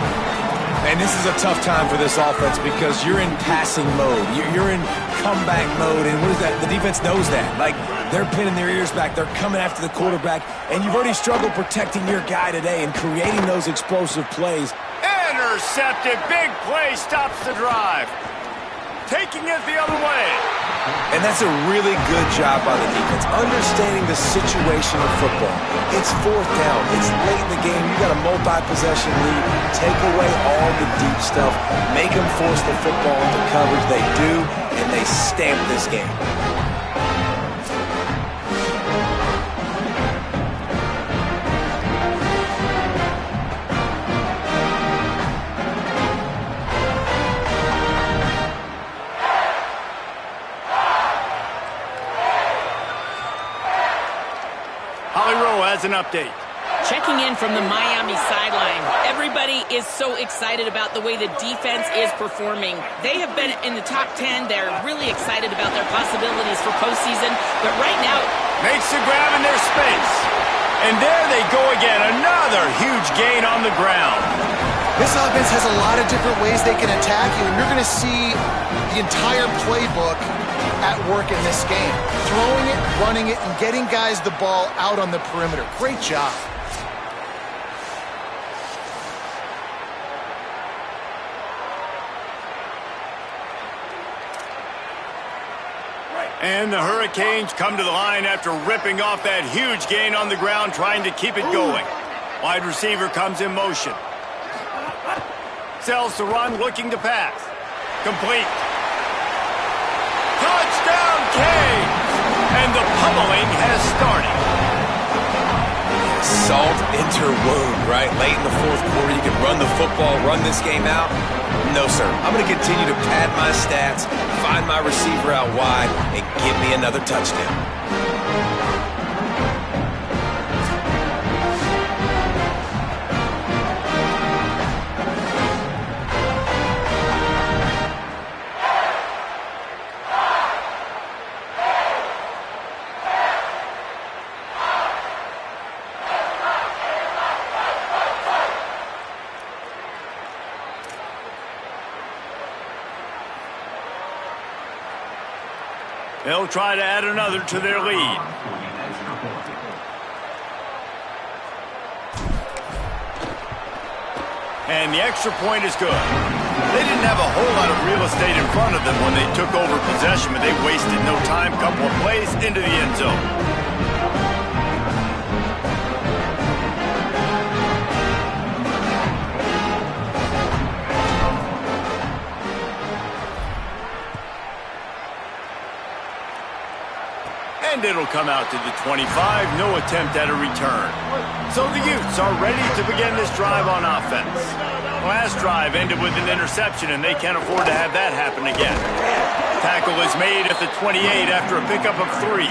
And this is a tough time for this offense because you're in passing mode. You're in comeback mode, and what is that? The defense knows that. Like, they're pinning their ears back. They're coming after the quarterback, and you've already struggled protecting your guy today and creating those explosive plays.
Intercepted. Big play stops the drive. Taking it the other way.
And that's a really good job by the defense, understanding the situation of football. It's fourth down. It's late in the game. You got a multi-possession lead. Take away all the deep stuff. Make them force the football into coverage. They do, and they stamp this game.
An update.
Checking in from the Miami sideline. Everybody is so excited about the way the defense is performing. They have been in the top 10. They're really excited about their possibilities for postseason. But right now,
makes the grab in their space. And there they go again. Another huge gain on the ground.
This offense has a lot of different ways they can attack you, and you're going to see the entire playbook at work in this game. Throwing it, running it, and getting guys the ball out on the perimeter. Great job.
And the Hurricanes come to the line after ripping off that huge gain on the ground, trying to keep it going. Wide receiver comes in motion. Sells to run, looking to pass. Complete. Touchdown, Canes! And the pummeling has started.
Salt into wound, right? Late in the fourth quarter, you can run the football, run this game out. No, sir. I'm going to continue to pad my stats, find my receiver out wide, and give me another touchdown.
They'll try to add another to their lead. And the extra point is good. They didn't have a whole lot of real estate in front of them when they took over possession, but they wasted no time. Couple of plays into the end zone. And it'll come out to the 25. No attempt at a return. So the Utes are ready to begin this drive on offense. Last drive ended with an interception, and they can't afford to have that happen again. Tackle is made at the 28 after a pickup of 3.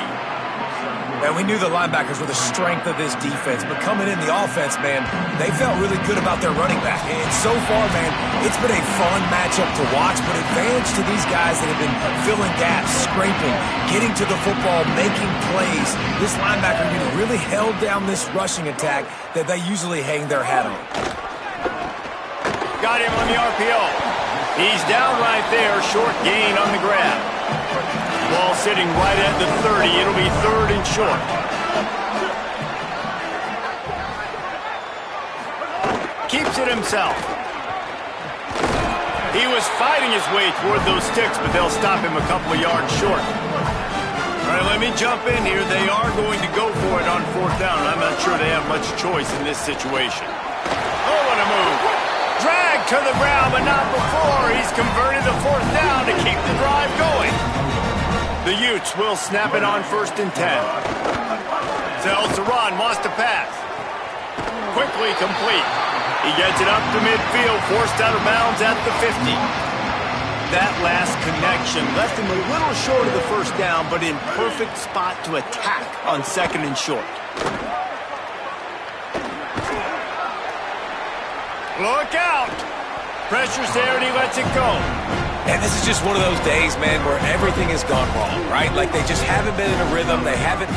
And we knew the linebackers were the strength of this defense, but coming in the offense, man, they felt really good about their running back. And so far, man, it's been a fun matchup to watch, but advantage to these guys that have been filling gaps, scraping, getting to the football, making plays. This linebacker unit really held down this rushing attack that they usually hang their hat on.
Got him on the RPO. He's down right there, short gain on the grab. Ball sitting right at the 30. It'll be 3rd and short. Keeps it himself. He was fighting his way toward those sticks, but they'll stop him a couple of yards short. All right, let me jump in here. They are going to go for it on 4th down. I'm not sure they have much choice in this situation. Oh, what a move. Drag to the ground, but not before. He's converted the 4th down to keep the drive going. The Utes will snap it on 1st and 10. Sells to run, wants to pass. Quickly complete. He gets it up to midfield, forced out of bounds at the 50. That last connection left him a little short of the 1st down, but in perfect spot to attack on 2nd and short. Look out! Pressure's there and he lets it go.
And this is just one of those days, man, where everything has gone wrong, right? Like they just haven't been in a rhythm. They haven't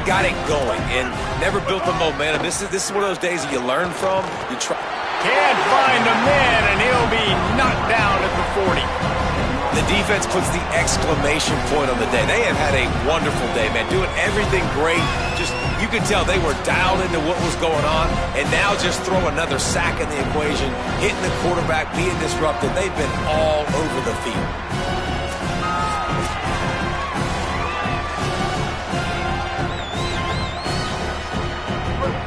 got it going and never built the momentum. This is one of those days that you learn from. You try.
Can't find a man, and he'll be knocked down at the 40.
The defense puts the exclamation point on the day. They have had a wonderful day, man, doing everything great. Just, you could tell they were dialed into what was going on, and now just throw another sack in the equation, hitting the quarterback, being disrupted. They've been all over the field.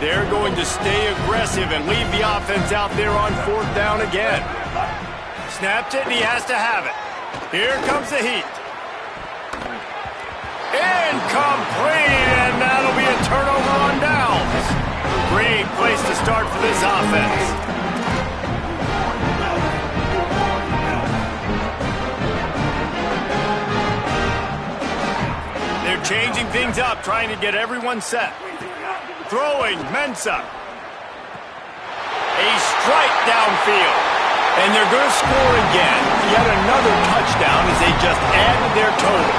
They're going to stay aggressive and leave the offense out there on 4th down again. Snaps it, and he has to have it. Here comes the heat. Incomplete, and that'll be a turnover on downs. Great place to start for this offense. They're changing things up, trying to get everyone set. Throwing, Mensah. A strike downfield. And they're going to score again. Yet another touchdown as they just added their total.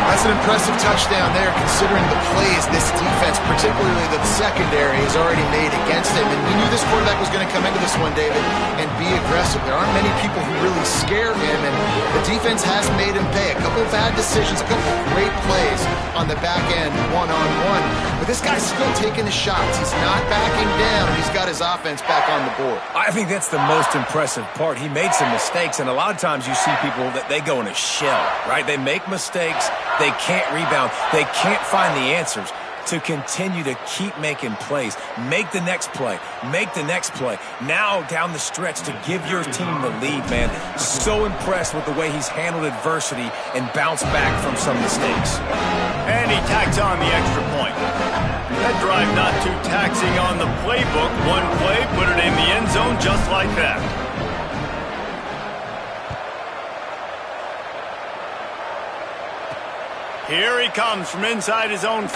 That's an impressive touchdown there, considering the plays this defense, particularly the secondary, has already made against him. And we knew this quarterback was going to come into this one, David, and be aggressive. There aren't many people who really scare him, and the defense has made him pay. A couple of bad decisions, a couple of great plays on the back end, one-on-one. But this guy's still taking his shots. He's not backing down, and he's got his offense back on the board.
I think that's the most impressive part. He made some mistakes, and a lot of times you see people that they go in a shell, right? They make mistakes. They can't rebound. They can't find the answers to continue to keep making plays. Make the next play. Make the next play. Now down the stretch to give your team the lead, man. So impressed with the way he's handled adversity and bounced back from some mistakes.
And he tacks on the extra point. That drive not too taxing on the playbook. One play, put it in the end zone just like that. Here he comes from inside his own 5.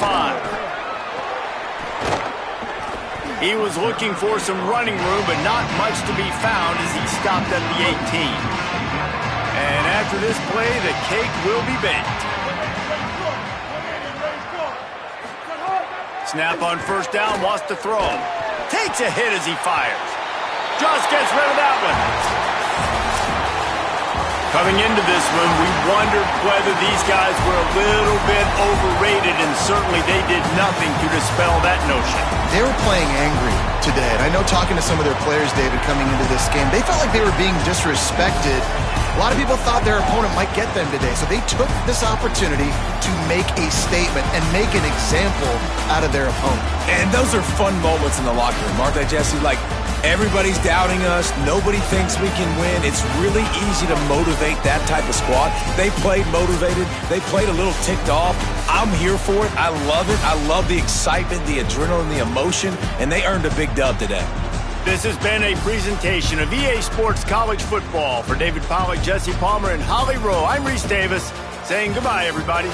He was looking for some running room, but not much to be found as he stopped at the 18. And after this play, the cake will be baked. Snap on 1st down, wants to throw. Takes a hit as he fires. Just gets rid of that one. Coming into this one, we wondered whether these guys were a little bit overrated, and certainly they did nothing to dispel that notion.
They were playing angry today, and I know talking to some of their players, David, coming into this game, they felt like they were being disrespected. A lot of people thought their opponent might get them today, so they took this opportunity to make a statement and make an example out of their opponent.
And those are fun moments in the locker room, aren't they, Jesse? Like, everybody's doubting us. Nobody thinks we can win. It's really easy to motivate that type of squad. They played motivated. They played a little ticked off. I'm here for it. I love it. I love the excitement, the adrenaline, the emotion, and they earned a big dub today.
This has been a presentation of EA Sports College Football. For David Pollack, Jesse Palmer, and Holly Rowe, I'm Reese Davis, saying goodbye, everybody.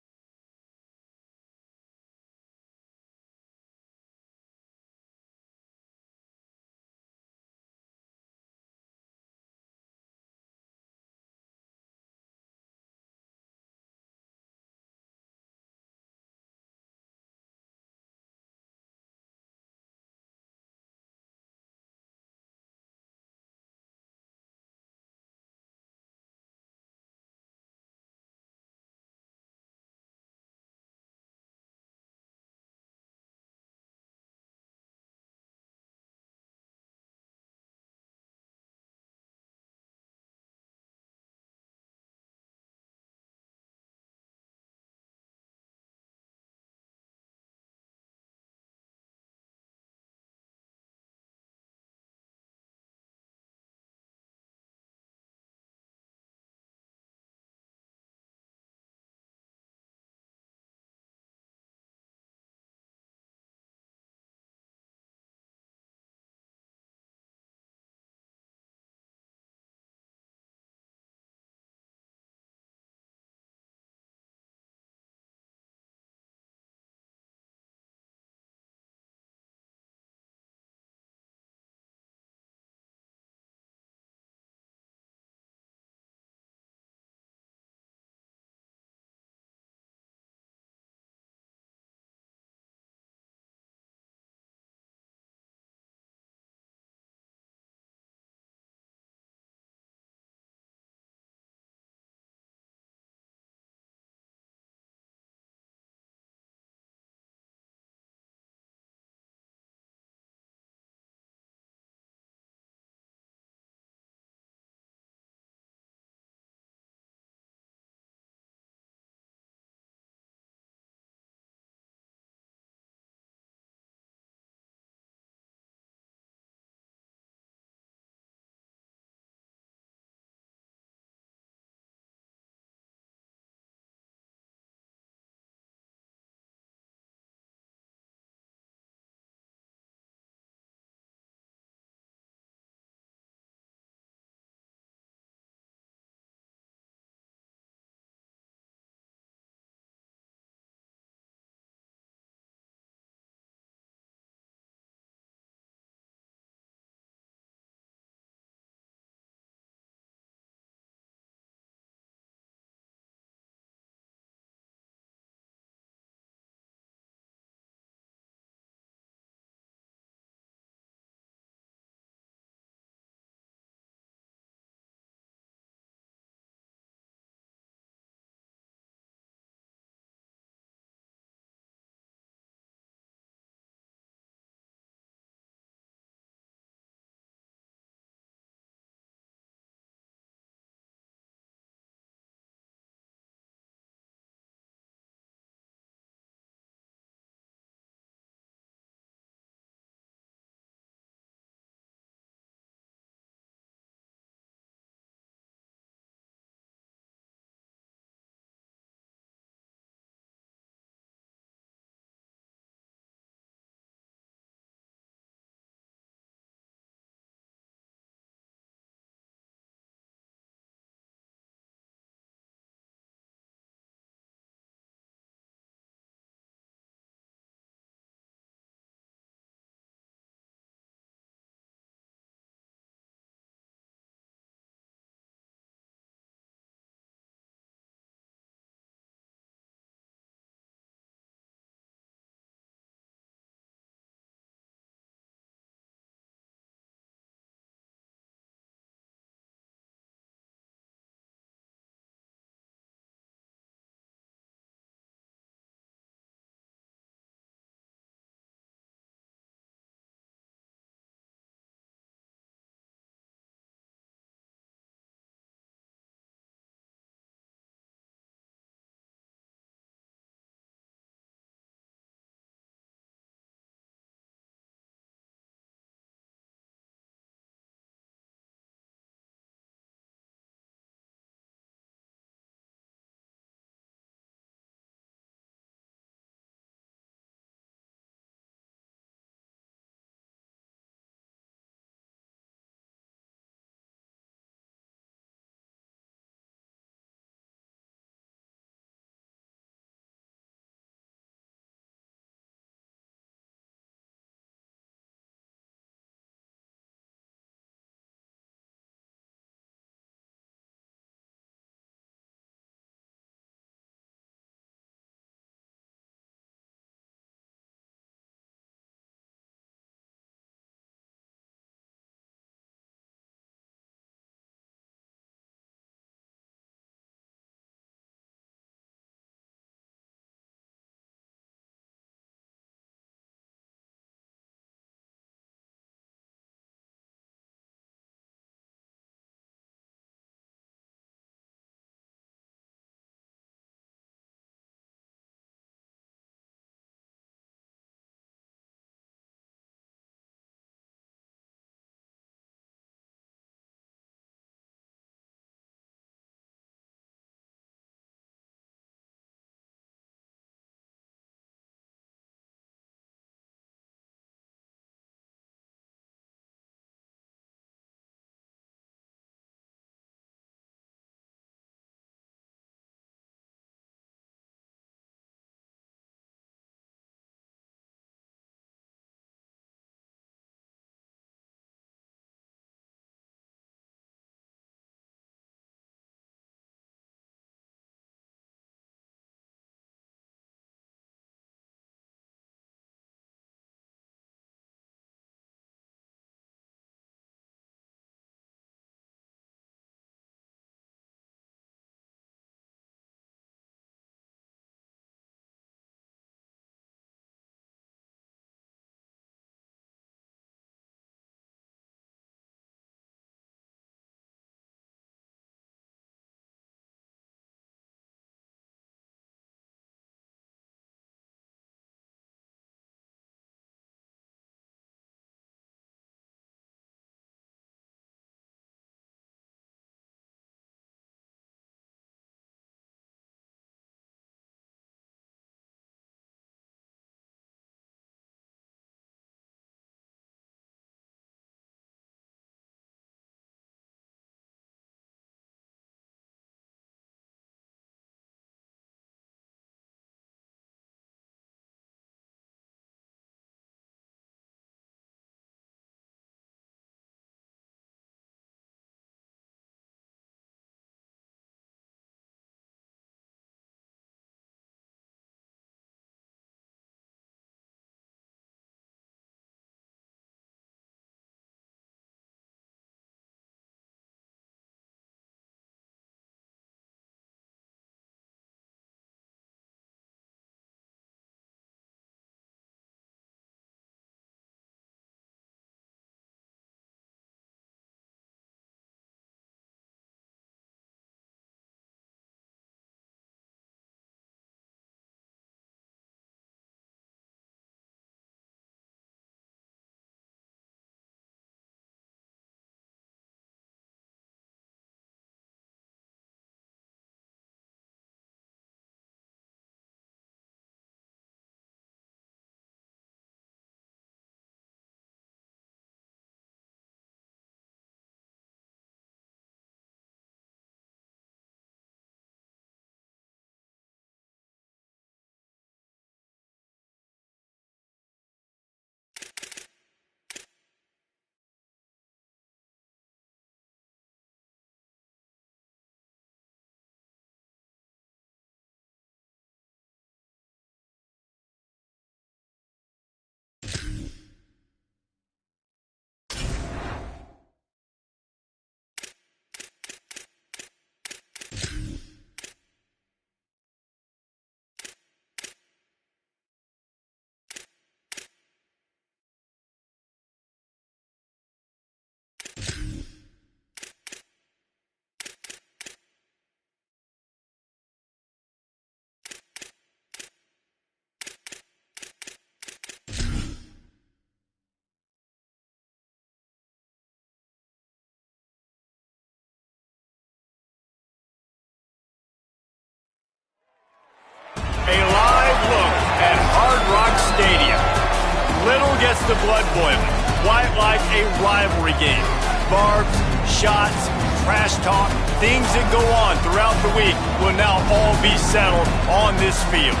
gets the blood boiling. Quite like a rivalry game. Barbs, shots, trash talk, things that go on throughout the week will now all be settled on this field.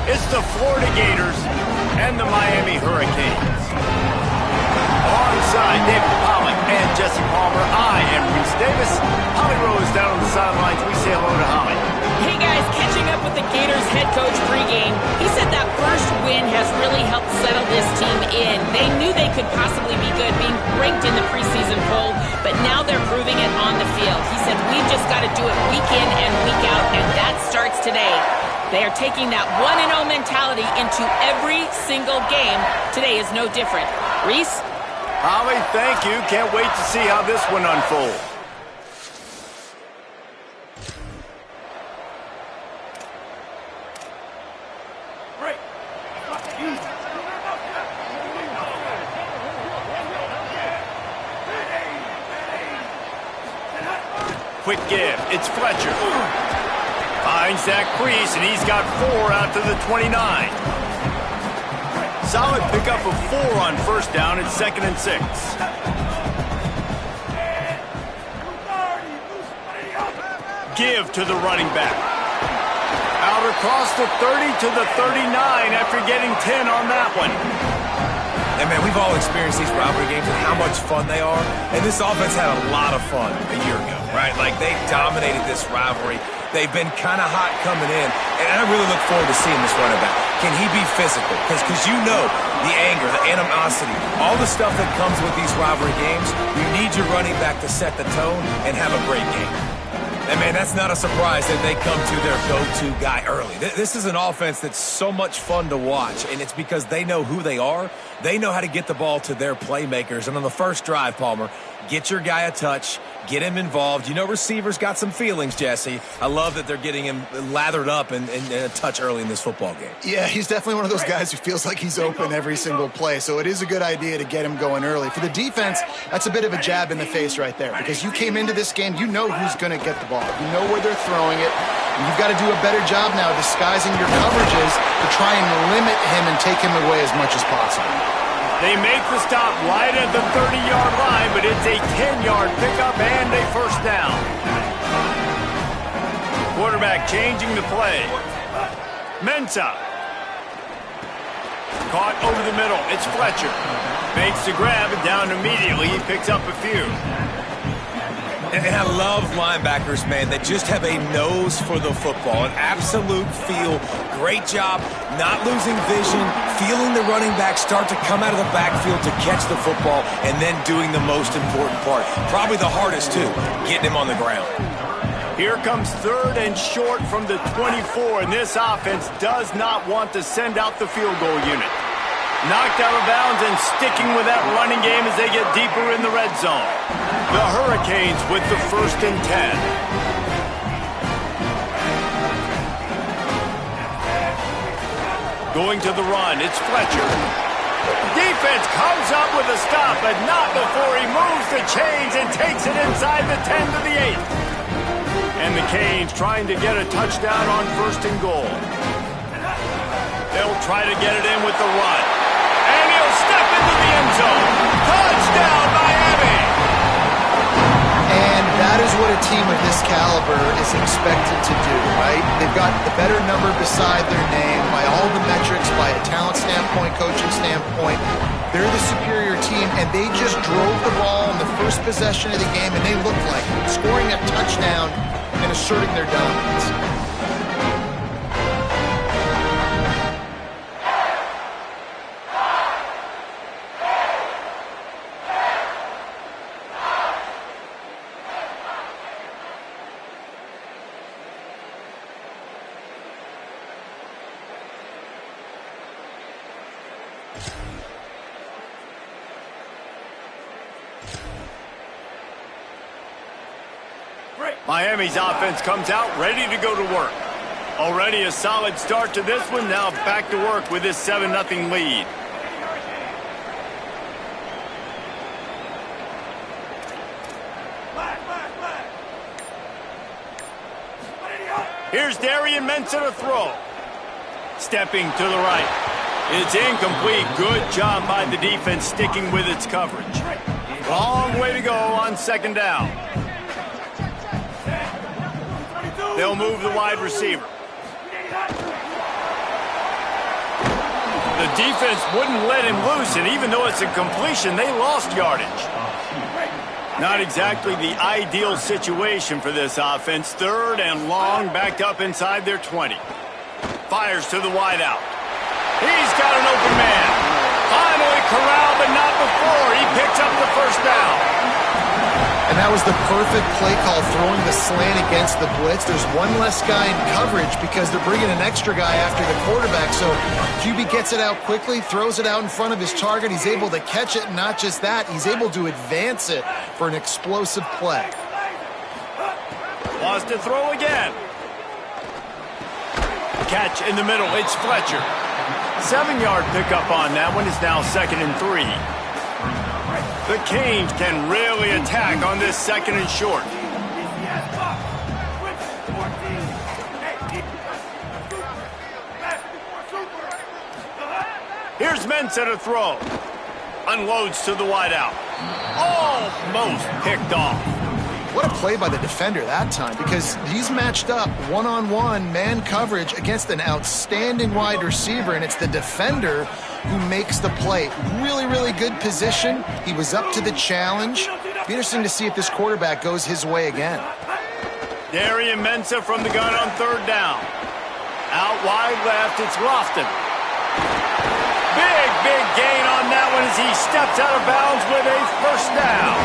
It's the Florida Gators and the Miami Hurricanes. Alongside David Pollack and Jesse Palmer, I am Reese Davis. Holly Rose down on the sidelines. We say hello to Holly.
Hey guys, catching up with the Gators head coach pregame. He said that first win has really helped settle this team in. They knew they could possibly be good, being ranked in the preseason poll, but now they're proving it on the field. He said, we've just got to do it week in and week out, and that starts today. They are taking that 1-0 mentality into every single game. Today is no different. Reese?
Holly, thank you. Can't wait to see how this one unfolds. Quick give. It's Fletcher. Finds that crease, and he's got 4 out to the 29. Solid pickup of 4 on first down. It's 2nd and 6. Give to the running back. Out across the 30 to the 39 after getting 10 on that one.
And, man, we've all experienced these rivalry games and how much fun they are. And this offense had a lot of fun a year ago, right? Like, they dominated this rivalry. They've been kind of hot coming in. And I really look forward to seeing this running back. Can he be physical? Because you know the anger, the animosity, all the stuff that comes with these rivalry games, you need your running back to set the tone and have a great game. And, man, that's not a surprise that they come to their go-to guy early. This is an offense that's so much fun to watch, and it's because they know who they are. They know how to get the ball to their playmakers. And on the first drive, Palmer, get your guy a touch, get him involved. You know receivers got some feelings, Jesse. I love that they're getting him lathered up and a touch early in this football game.
Yeah, he's definitely one of those guys who feels like he's open every single play, so it is a good idea to get him going early. For the defense, that's a bit of a jab in the face right there, because you came into this game, you know who's going to get the ball. You know where they're throwing it, and you've got to do a better job now disguising your coverages to try and limit him and take him away as much as possible.
They make the stop right at the 30-yard line, but it's a 10-yard pickup and a first down. Quarterback changing the play. Mensah. Caught over the middle. It's Fletcher. Makes the grab and down immediately. He picks up a few.
And I love linebackers, man, that just have a nose for the football, an absolute feel. Great job not losing vision, feeling the running back start to come out of the backfield to catch the football, and then doing the most important part. Probably the hardest, too, getting him on the ground.
Here comes 3rd and short from the 24, and this offense does not want to send out the field goal unit. Knocked out of bounds and sticking with that running game as they get deeper in the red zone. The Hurricanes with the 1st and 10. Going to the run, it's Fletcher. Defense comes up with a stop, but not before he moves the chains and takes it inside the 10 to the 8. And the Canes trying to get a touchdown on 1st and goal. They'll try to get it in with the run. And he'll step into the end zone. Touchdown, Miami!
And that is what a team of this caliber is expected to do, right? They've got the better number beside their name by all the metrics, by a talent standpoint, coaching standpoint. They're the superior team, and they just drove the ball on the first possession of the game, and they looked like it, scoring a touchdown and asserting their dominance.
Miami's offense comes out ready to go to work. Already a solid start to this one. Now back to work with this 7-0 lead. Here's Darian Mensah to throw. Stepping to the right. It's incomplete. Good job by the defense sticking with its coverage. Long way to go on second down. They'll move the wide receiver. The defense wouldn't let him loose, and even though it's a completion, they lost yardage. Not exactly the ideal situation for this offense. Third and long, backed up inside their 20. Fires to the wideout. He's got an open man. Finally corralled, but not before. He picks up the first down.
And that was the perfect play call, throwing the slant against the blitz. There's one less guy in coverage because they're bringing an extra guy after the quarterback. So QB gets it out quickly, throws it out in front of his target. He's able to catch it, and not just that, he's able to advance it for an explosive play.
Wants to throw again. Catch in the middle. It's Fletcher. 7-yard pickup on that one. Is now 2nd and 3. The Canes can really attack on this 2nd and short. Here's Mensah to throw. Unloads to the wideout. Almost picked off.
What a play by the defender that time, because he's matched up one-on-one man coverage against an outstanding wide receiver, and it's the defender who makes the play. Really, really good position. He was up to the challenge. Be interesting to see if this quarterback goes his way again.
Darian Mensah from the gun on 3rd down. Out wide left, it's Lofton. Big gain on that one as he steps out of bounds with a first down.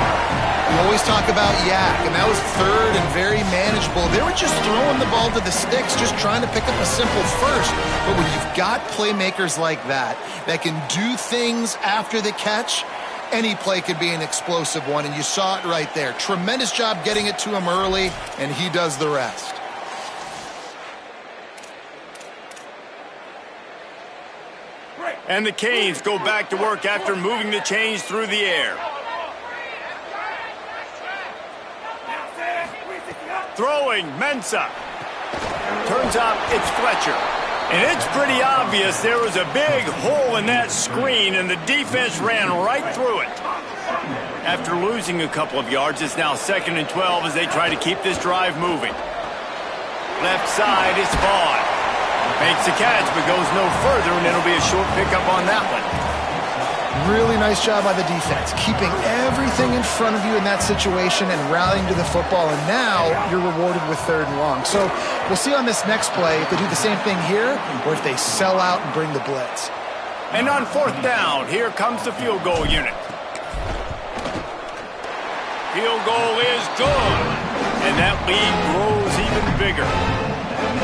We always talk about Yak, and that was 3rd and very manageable. They were just throwing the ball to the sticks, just trying to pick up a simple first. But when you've got playmakers like that can do things after the catch, any play could be an explosive one, and you saw it right there. Tremendous job getting it to him early, and he does the rest.
And the Canes go back to work after moving the chains through the air. Throwing, Mensah. Turns out it's Fletcher. And it's pretty obvious there was a big hole in that screen, and the defense ran right through it. After losing a couple of yards, it's now 2nd and 12 as they try to keep this drive moving. Left side, it's Vaughn. Makes the catch, but goes no further, and it'll be a short pickup on that one.
Really nice job by the defense, keeping everything in front of you in that situation and rallying to the football, and now you're rewarded with 3rd and long. So we'll see on this next play if they do the same thing here or if they sell out and bring the blitz.
And on 4th down, here comes the field goal unit. Field goal is good, and that lead grows even bigger.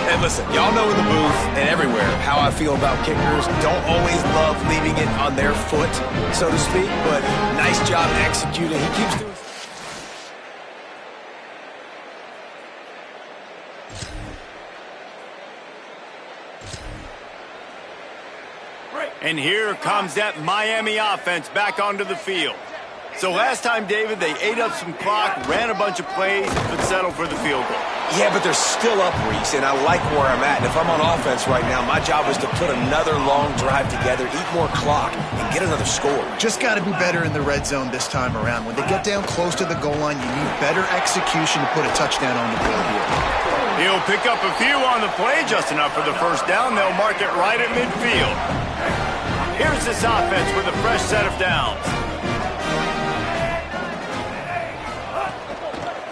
And listen, y'all know in the booth and everywhere how I feel about kickers. Don't always love leaving it on their foot, so to speak, but nice job executing. He keeps doing.
And here comes that Miami offense back onto the field. So last time, David, they ate up some clock, ran a bunch of plays, but settled for the field goal.
Yeah, but they're still up, Reese, and I like where I'm at. And if I'm on offense right now, my job is to put another long drive together, eat more clock, and get another score.
Just got to be better in the red zone this time around. When they get down close to the goal line, you need better execution to put a touchdown on the board here.
He'll pick up a few on the play, just enough for the first down. They'll mark it right at midfield. Here's this offense with a fresh set of downs.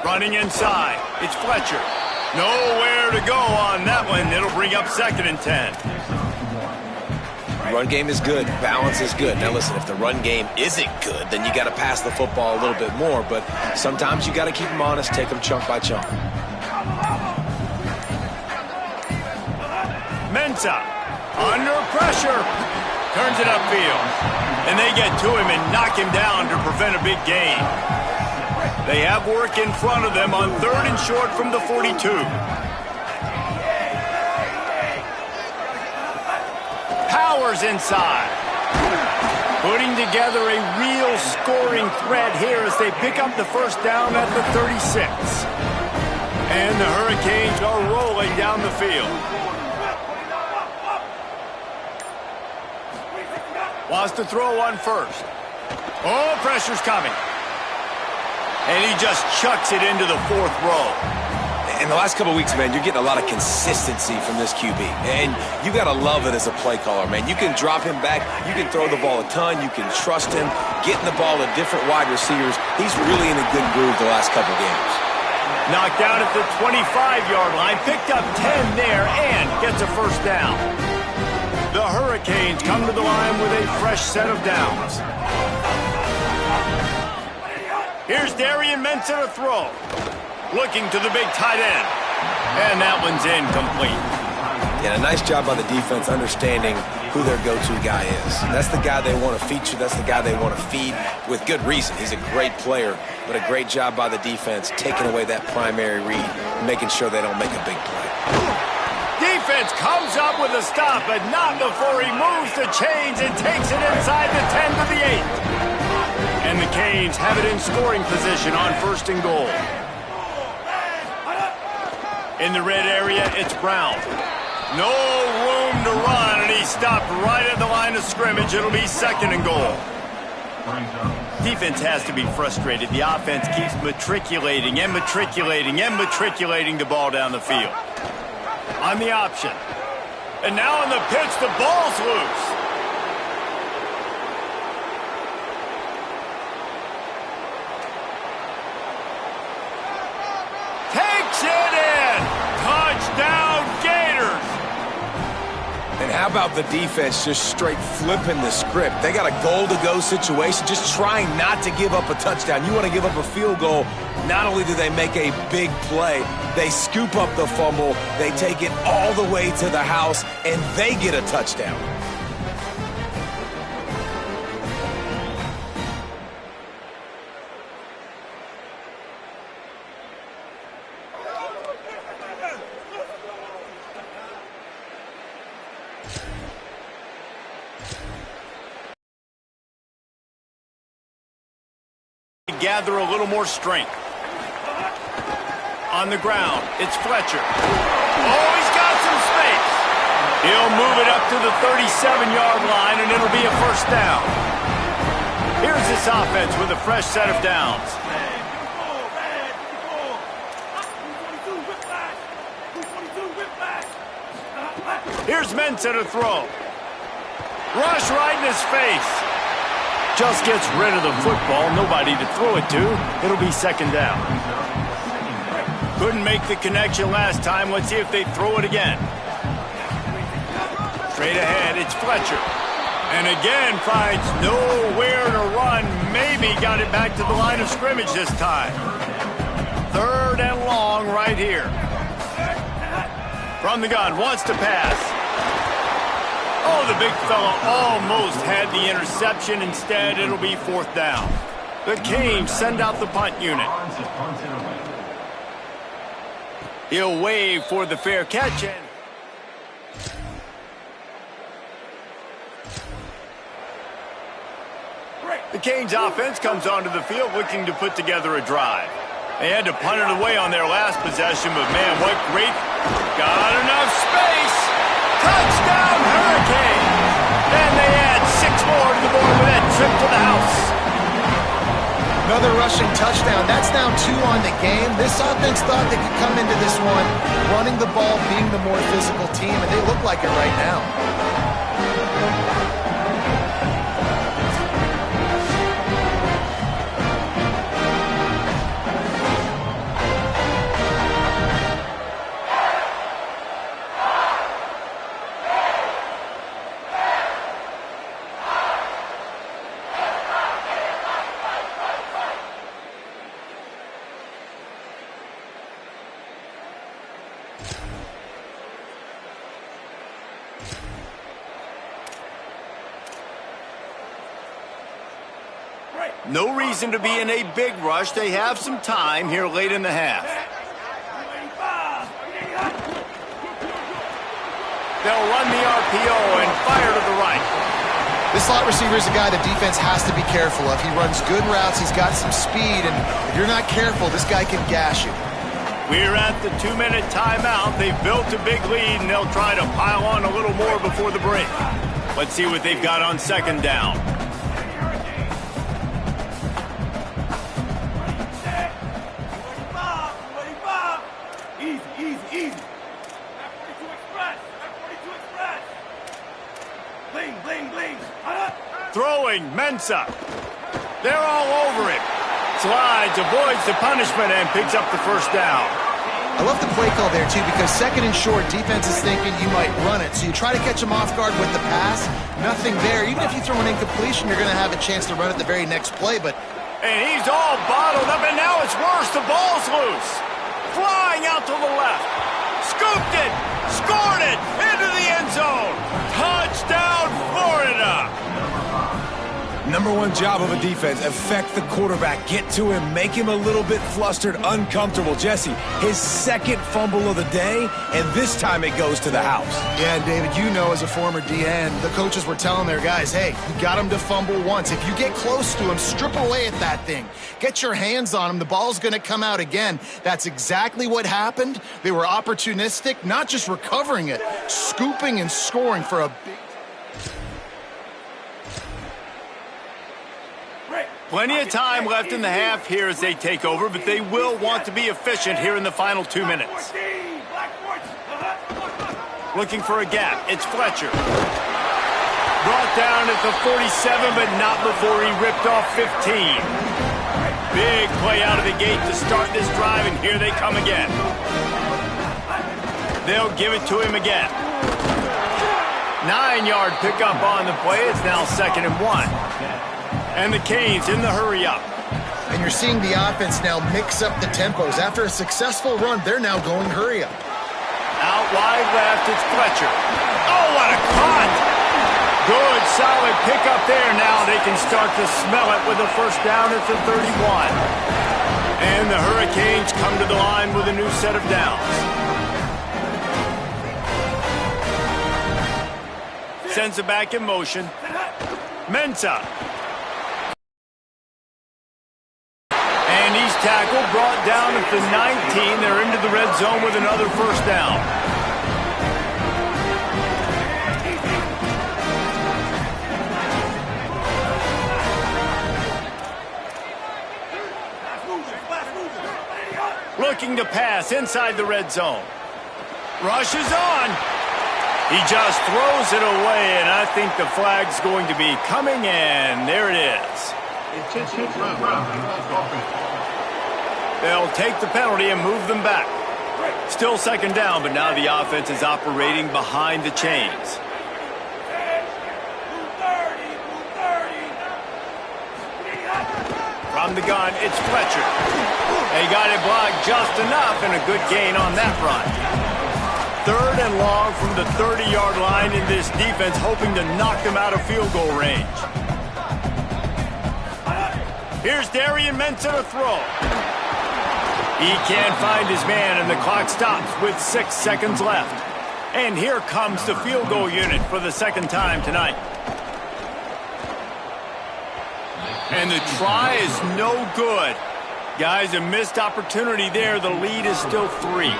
Running inside, it's Fletcher. Nowhere to go on that one. It'll bring up 2nd and 10.
Run game is good. Balance is good. Now listen, if the run game isn't good, then you got to pass the football a little bit more. But sometimes you got to keep them honest, take them chunk by chunk.
Mensah, under pressure, turns it upfield. And they get to him and knock him down to prevent a big gain. They have work in front of them on 3rd and short from the 42. Powers inside. Putting together a real scoring threat here as they pick up the first down at the 36. And the Hurricanes are rolling down the field. Wants to throw one first. Oh, pressure's coming. And he just chucks it into the 4th row.
In the last couple of weeks, man, you're getting a lot of consistency from this QB. And you got to love it as a play caller, man. You can drop him back. You can throw the ball a ton. You can trust him. Getting the ball to different wide receivers. He's really in a good groove the last couple of games.
Knocked down at the 25-yard line. Picked up 10 there and gets a first down. The Hurricanes come to the line with a fresh set of downs. Here's Darian Mensa to throw. Looking to the big tight end. And that one's incomplete.
Yeah, a nice job by the defense understanding who their go-to guy is. That's the guy they want to feature. That's the guy they want to feed with good reason. He's a great player, but a great job by the defense taking away that primary read, making sure they don't make a big play.
Defense comes up with a stop, but not before he moves the chains and takes it inside the 10 to the 8. And the Canes have it in scoring position on 1st and goal. In the red area, it's Brown. No room to run, and he stopped right at the line of scrimmage. It'll be 2nd and goal. Defense has to be frustrated. The offense keeps matriculating and matriculating and matriculating the ball down the field. On the option. And now on the pitch, the ball's loose. Takes it in. Touchdown, Gators.
And how about the defense just straight flipping the script? They got a goal-to-go situation, just trying not to give up a touchdown. You want to give up a field goal, not only do they make a big play, they scoop up the fumble, they take it all the way to the house, and they get a touchdown.
Gather a little more strength. On the ground, it's Fletcher. Oh, he's got some space. He'll move it up to the 37-yard line, and it'll be a first down. Here's this offense with a fresh set of downs. Here's Mensa to throw. Rush right in his face. Just gets rid of the football, nobody to throw it to. It'll be 2nd down. Couldn't make the connection last time. Let's see if they throw it again. Straight ahead, it's Fletcher. And again, finds nowhere to run. Maybe got it back to the line of scrimmage this time. 3rd and long right here. From the gun, wants to pass. Oh, the big fella almost had the interception. Instead, it'll be 4th down. The Canes send out the punt unit. He'll wave for the fair catch. And the Canes offense comes onto the field looking to put together a drive. They had to punt it away on their last possession, but man, what great. Got enough space. Touchdown, Hurricanes! Then they add 6 more to the board with that trip to the house.
Another rushing touchdown. That's now 2 on the game. This offense thought they could come into this one running the ball, being the more physical team, and they look like it right now.
No reason to be in a big rush. They have some time here late in the half. They'll run the RPO and fire to the right.
This slot receiver is a guy the defense has to be careful of. He runs good routes. He's got some speed, and if you're not careful, this guy can gash you.
We're at the 2-minute timeout. They've built a big lead, and they'll try to pile on a little more before the break. Let's see what they've got on second down.
Easy. Bling.
Throwing, Mensah. They're all over him. Slides, avoids the punishment, and picks up the first down.
I love the play call there, too, because second and short, defense is thinking you might run it. So you try to catch them off guard with the pass. Nothing there. Even if you throw an incompletion, you're going to have a chance to run it the very next play. But
And he's all bottled up, and now it's worse. The ball's loose. Flying out to the left. Scooped it. Scored it. Into the end zone. Touchdown, Florida.
Number one job of a defense, affect the quarterback. Get to him, make him a little bit flustered, uncomfortable. Jesse, his second fumble of the day, and this time it goes to the house.
yeah, and David, you know, as a former DN, the coaches were telling their guys, hey, you got him to fumble once. If you get close to him, strip away at that thing. Get your hands on him. The ball's going to come out again. That's exactly what happened. They were opportunistic, not just recovering it, scooping and scoring for a big...
Plenty of time left in the half here as they take over, but they will want to be efficient here in the final 2 minutes. Looking for a gap. It's Fletcher. Brought down at the 47, but not before he ripped off 15. Big play out of the gate to start this drive, and here they come again. They'll give it to him again. 9-yard pickup on the play. It's now 2nd and 1. And the Canes in the hurry-up.
And you're seeing the offense now mix up the tempos. After a successful run, they're now going hurry-up.
Out wide left, it's Fletcher. Oh, what a cut! Good, solid pickup there. Now they can start to smell it with a first down at the 31. And the Hurricanes come to the line with a new set of downs. Sends it back in motion. Mensah. And he's tackled, brought down at the 19. They're into the red zone with another first down. Looking to pass inside the red zone. Rush is on. He just throws it away, and I think the flag's going to be coming in. There it is. They'll take the penalty and move them back. Still 2nd down, but now the offense is operating behind the chains. From the gun, it's Fletcher. They got it blocked just enough, and a good gain on that run. 3rd and long from the 30-yard line in this defense, hoping to knock them out of field goal range. Here's Darian Mensah to throw. He can't find his man, and the clock stops with 6 seconds left. And here comes the field goal unit for the 2nd time tonight. And the try is no good. Guys, a missed opportunity there. The lead is still 3.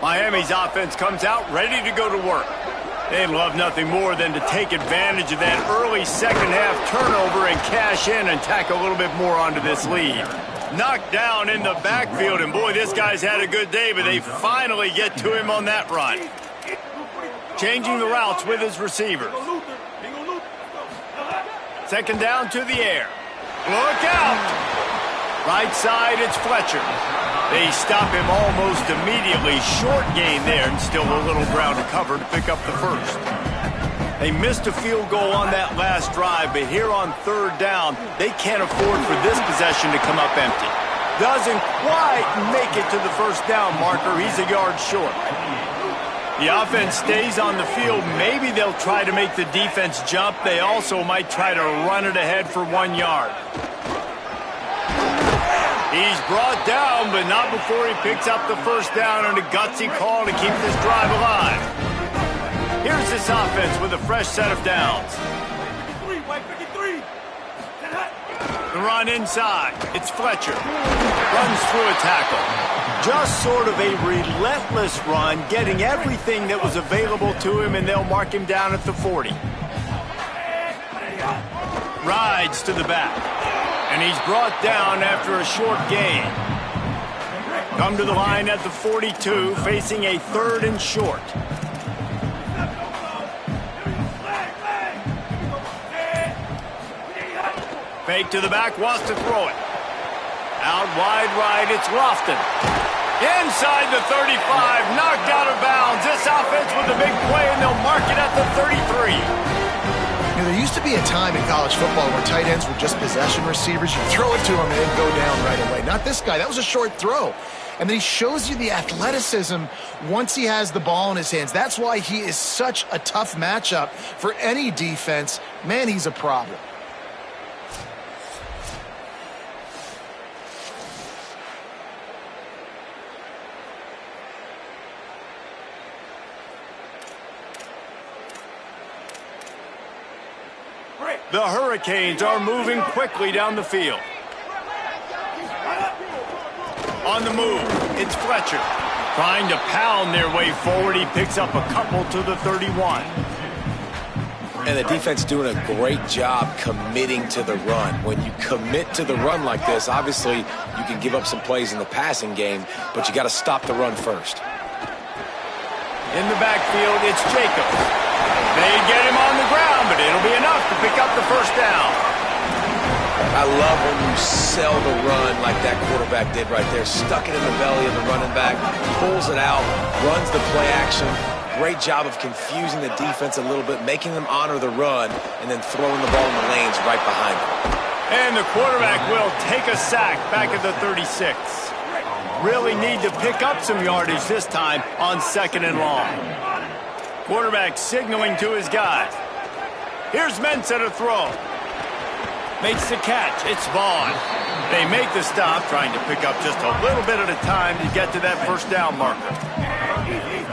Miami's offense comes out ready to go to work. They'd love nothing more than to take advantage of that early second-half turnover and cash in and tack a little bit more onto this lead. Knocked down in the backfield, and boy, this guy's had a good day, but they finally get to him on that run. Changing the routes with his receivers. 2nd down to the air. Look out! Right side, it's Fletcher. They stop him almost immediately. Short gain there, and still a little ground to cover to pick up the first. They missed a field goal on that last drive, but here on 3rd down, they can't afford for this possession to come up empty. Doesn't quite make it to the first down marker. He's a yard short. The offense stays on the field. Maybe they'll try to make the defense jump. They also might try to run it ahead for 1 yard. He's brought down, but not before he picks up the first down and a gutsy call to keep this drive alive. Here's this offense with a fresh set of downs. The run inside. It's Fletcher. Runs through a tackle. Just sort of a relentless run, getting everything that was available to him, and they'll mark him down at the 40. Rides to the back. And he's brought down after a short gain. Come to the line at the 42, facing a 3rd and short. Fake to the back, wants to throw it. Out wide right, it's Lofton. Inside the 35, knocked out of bounds. This offense with a big play, and they'll mark it at the 33.
You know, there used to be a time in college football where tight ends were just possession receivers. You throw it to them and they'd go down right away. Not this guy. That was a short throw. And then he shows you the athleticism once he has the ball in his hands. That's why he is such a tough matchup for any defense. Man, he's a problem.
The Hurricanes are moving quickly down the field. On the move, it's Fletcher. Trying to pound their way forward. He picks up a couple to the 31.
And the defense doing a great job committing to the run. When you commit to the run like this, obviously you can give up some plays in the passing game, but you got to stop the run first.
In the backfield, it's Jacobs. They get him on the ground, but it'll be enough to pick up the first down.
I love when you sell the run like that quarterback did right there. Stuck it in the belly of the running back, pulls it out, runs the play action. Great job of confusing the defense a little bit, making them honor the run, and then throwing the ball in the lanes right behind them.
And the quarterback will take a sack back at the 36. Really need to pick up some yardage this time on 2nd and long. Quarterback signaling to his guys. Here's Mensah to throw. Makes the catch. It's Vaughn. They make the stop, trying to pick up just a little bit at a time to get to that first down marker.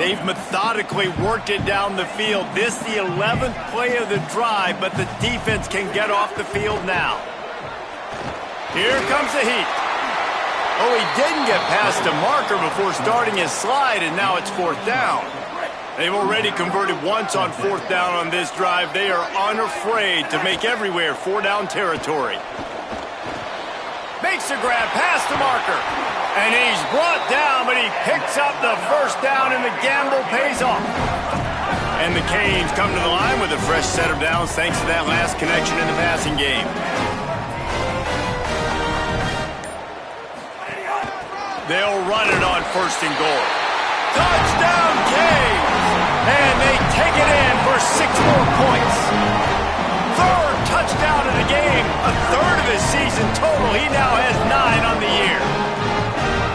They've methodically worked it down the field. This the 11th play of the drive, but the defense can get off the field now. Here comes the heat. Oh, he didn't get past a marker before starting his slide, and now it's 4th down. They've already converted once on 4th down on this drive. They are unafraid to make everywhere 4-down territory. Makes a grab past the marker. And he's brought down, but he picks up the first down, and the gamble pays off. And the Canes come to the line with a fresh set of downs thanks to that last connection in the passing game. They'll run it on 1st and goal. Touchdown, Canes! And they take it in for 6 more points. 3rd touchdown of the game, a 3rd of his season total. He now has 9 on the year.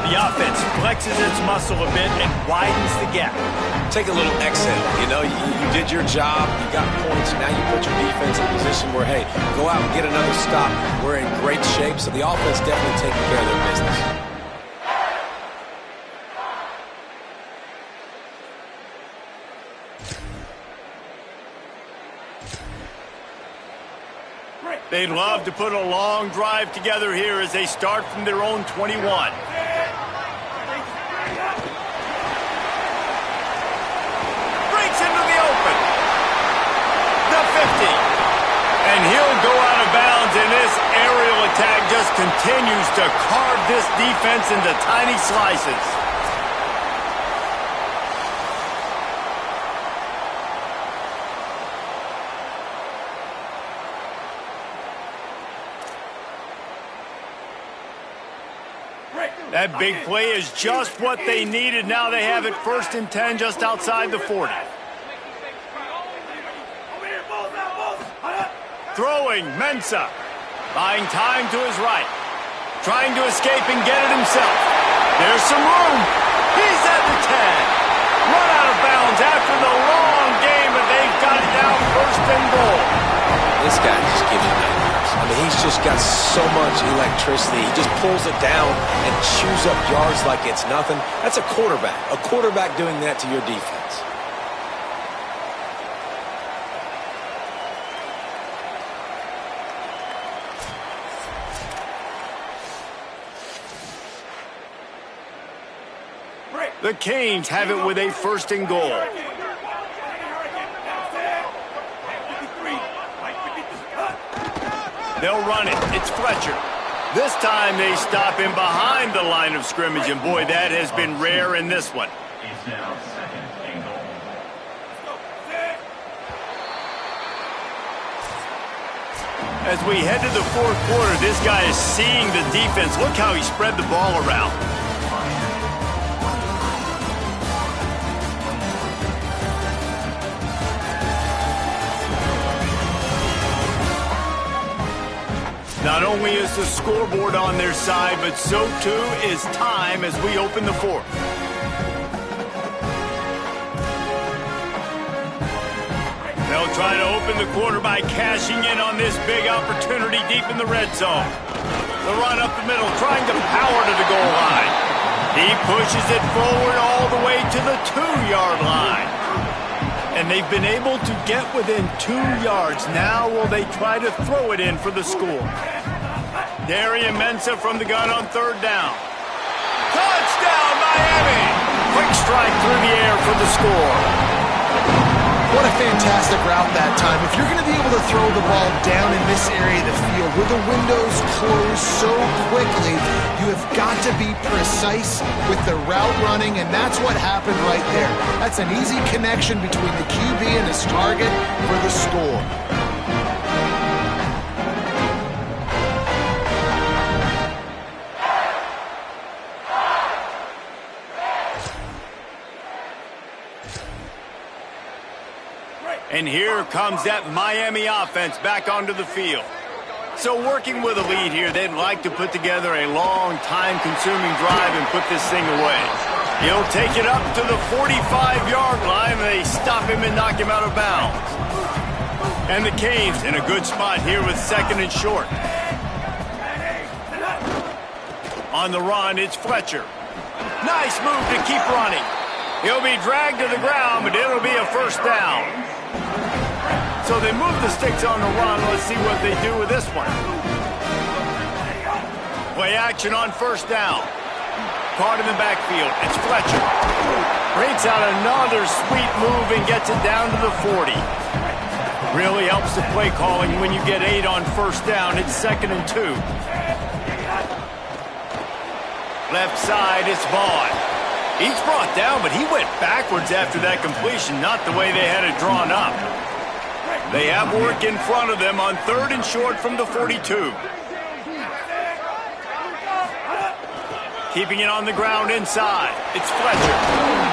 The offense flexes its muscle a bit and widens the gap.
Take a little exhale. You know, you did your job. You got points. Now you put your defense in a position where, hey, go out and get another stop. We're in great shape, so the offense definitely taking care of their business.
They'd love to put a long drive together here as they start from their own 21. Breaks into the open. The 50. And he'll go out of bounds, and this aerial attack just continues to carve this defense into tiny slices. That big play is just what they needed. Now they have it 1st and 10 just outside the 40. Throwing, Mensah. Buying time to his right. Trying to escape and get it himself. There's some room. He's at the 10. Run out of bounds after the long game, but they've got it now 1st and goal.
This guy just gives you nightmares. I mean, he's just got so much electricity. He just pulls it down and chews up yards like it's nothing. That's a quarterback. A quarterback doing that to your defense.
The Canes have it with a 1st and goal. They'll run it. It's Fletcher. This time they stop him behind the line of scrimmage, and boy, that has been rare in this one.
It's now 2nd and goal.
As we head to the 4th quarter, this guy is seeing the defense. Look how he spread the ball around. Not only is the scoreboard on their side, but so too is time as we open the 4th. They'll try to open the quarter by cashing in on this big opportunity deep in the red zone. The run up the middle, trying to power to the goal line. He pushes it forward all the way to the 2-yard line. And they've been able to get within 2 yards. Now will they try to throw it in for the score? Darian Mensah from the gun on 3rd down. Touchdown, Miami! Quick strike through the air for the score.
What a fantastic route that time. If you're going to be able to throw the ball down in this area of the field where the windows close so quickly, you have got to be precise with the route running, and that's what happened right there. That's an easy connection between the QB and his target for the score.
And here comes that Miami offense back onto the field. So working with a lead here, they'd like to put together a long, time-consuming drive and put this thing away. He'll take it up to the 45-yard line, and they stop him and knock him out of bounds. And the Canes in a good spot here with 2nd and short. On the run, it's Fletcher. Nice move to keep running. He'll be dragged to the ground, but it'll be a 1st down. So they move the sticks on the run. Let's see what they do with this one. Play action on 1st down. Caught in the backfield. It's Fletcher. Breaks out another sweet move and gets it down to the 40. Really helps the play calling when you get 8 on 1st down. It's 2nd and 2. Left side, it's Vaughn. He's brought down, but he went backwards after that completion, not the way they had it drawn up. They have work in front of them on 3rd and short from the 42. Keeping it on the ground inside. It's Fletcher.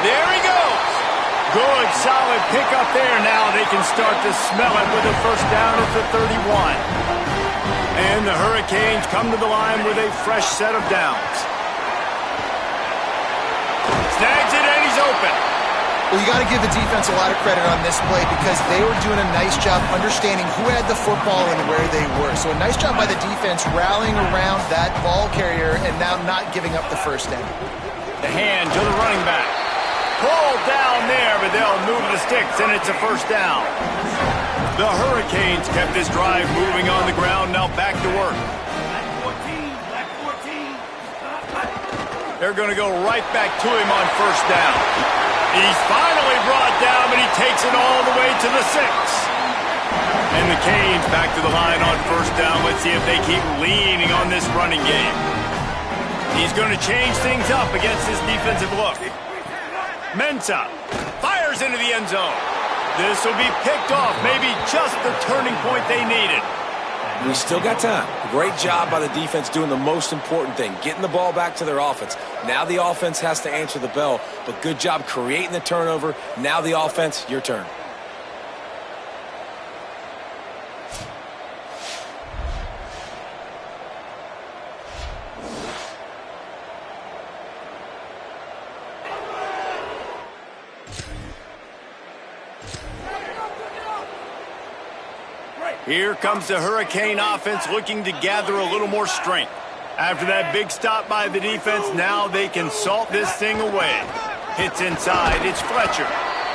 There he goes. Good, solid pickup there. Now they can start to smell it with a 1st down at the 31. And the Hurricanes come to the line with a fresh set of downs. Snags it, and he's open.
Well, you got to give the defense a lot of credit on this play because they were doing a nice job understanding who had the football and where they were. So a nice job by the defense rallying around that ball carrier and now not giving up the 1st down.
The hand to the running back. Pulled down there, but they'll move the sticks, and it's a 1st down. The Hurricanes kept this drive moving on the ground, now back to work. They're going to go right back to him on 1st down. He's finally brought down, but he takes it all the way to the 6. And the Canes back to the line on 1st down. Let's see if they keep leaning on this running game. He's going to change things up against this defensive look. Mensah fires into the end zone. This will be picked off, maybe just the turning point they needed.
We still got time. Great job by the defense doing the most important thing, getting the ball back to their offense. Now the offense has to answer the bell, but good job creating the turnover. Now the offense, your turn.
Here comes the Hurricane offense looking to gather a little more strength. After that big stop by the defense, now they can salt this thing away. Hits inside, it's Fletcher.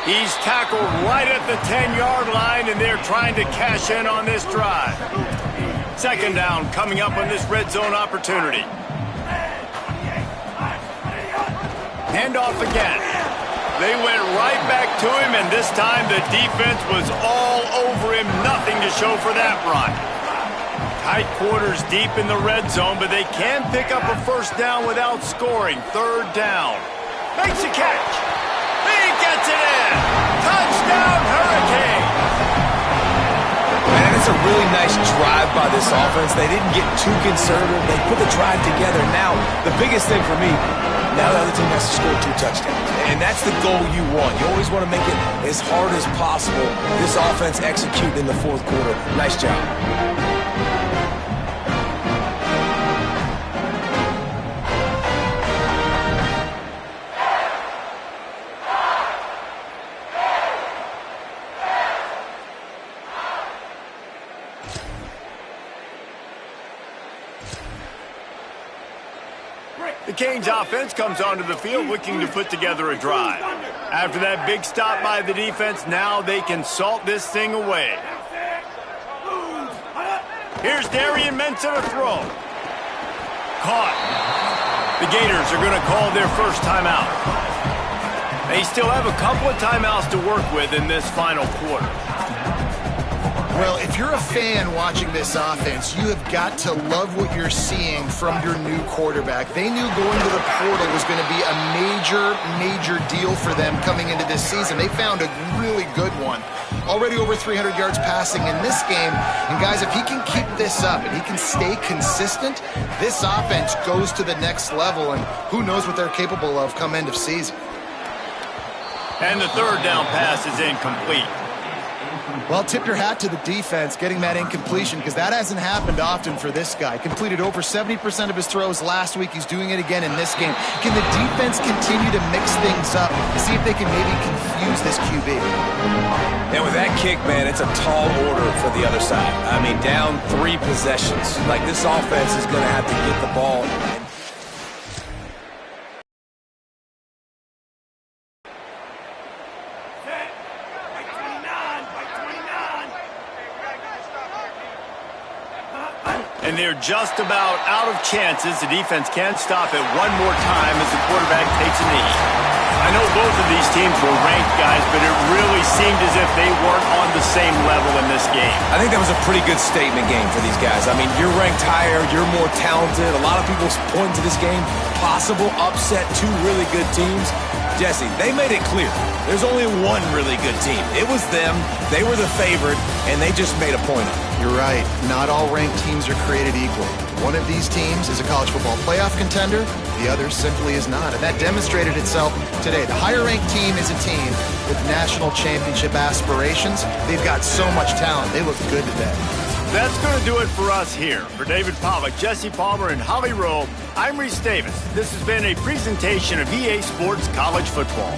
He's tackled right at the 10-yard line, and they're trying to cash in on this drive. 2nd down coming up on this red zone opportunity. Handoff again. They went right back to him, and this time the defense was all over him. Nothing to show for that run. Tight quarters deep in the red zone, but they can pick up a first down without scoring. Third down. Makes a catch. He gets it in. Touchdown, Hurricane.
Man, it's a really nice drive by this offense. They didn't get too conservative. They put the drive together. Now, the biggest thing for me, now the other team has to score 2 touchdowns. And that's the goal you want. You always want to make it as hard as possible. This offense executed in the fourth quarter. Nice job.
The Canes offense comes onto the field looking to put together a drive. After that big stop by the defense, now they can salt this thing away. Here's Darian Mensah to throw. Caught. The Gators are going to call their first timeout. They still have a couple of timeouts to work with in this final quarter.
Well, if you're a fan watching this offense, you have got to love what you're seeing from your new quarterback. They knew going to the portal was going to be a major deal for them coming into this season. They found a really good one. Already over 300 yards passing in this game. And guys, if he can keep this up and he can stay consistent, this offense goes to the next level, and who knows what they're capable of come end of season.
And the third down pass is incomplete.
Well, tip your hat to the defense getting that incompletion, because that hasn't happened often for this guy. Completed over 70% of his throws last week. He's doing it again in this game. Can the defense continue to mix things up and see if they can maybe confuse this QB?
And with that kick, man, it's a tall order for the other side. I mean, down 3 possessions. Like, this offense is going to have to get the ball.
And they're just about out of chances. The defense can't stop it one more time as the quarterback takes a knee. I know both of these teams were ranked, guys, but it really seemed as if they weren't on the same level in this game.
I think that was a pretty good statement game for these guys. I mean, you're ranked higher, you're more talented. A lot of people point to this game, possible upset, 2 really good teams. Jesse, they made it clear. There's only one really good team. It was them. They were the favorite, and they just made a point of it.
You're right. Not all ranked teams are created equal. One of these teams is a college football playoff contender. The other simply is not. And that demonstrated itself today. The higher-ranked team is a team with national championship aspirations. They've got so much talent. They look good today.
That's going to do it for us here. For David Pollack, Jesse Palmer, and Holly Rowe, I'm Reese Davis. This has been a presentation of EA Sports College Football.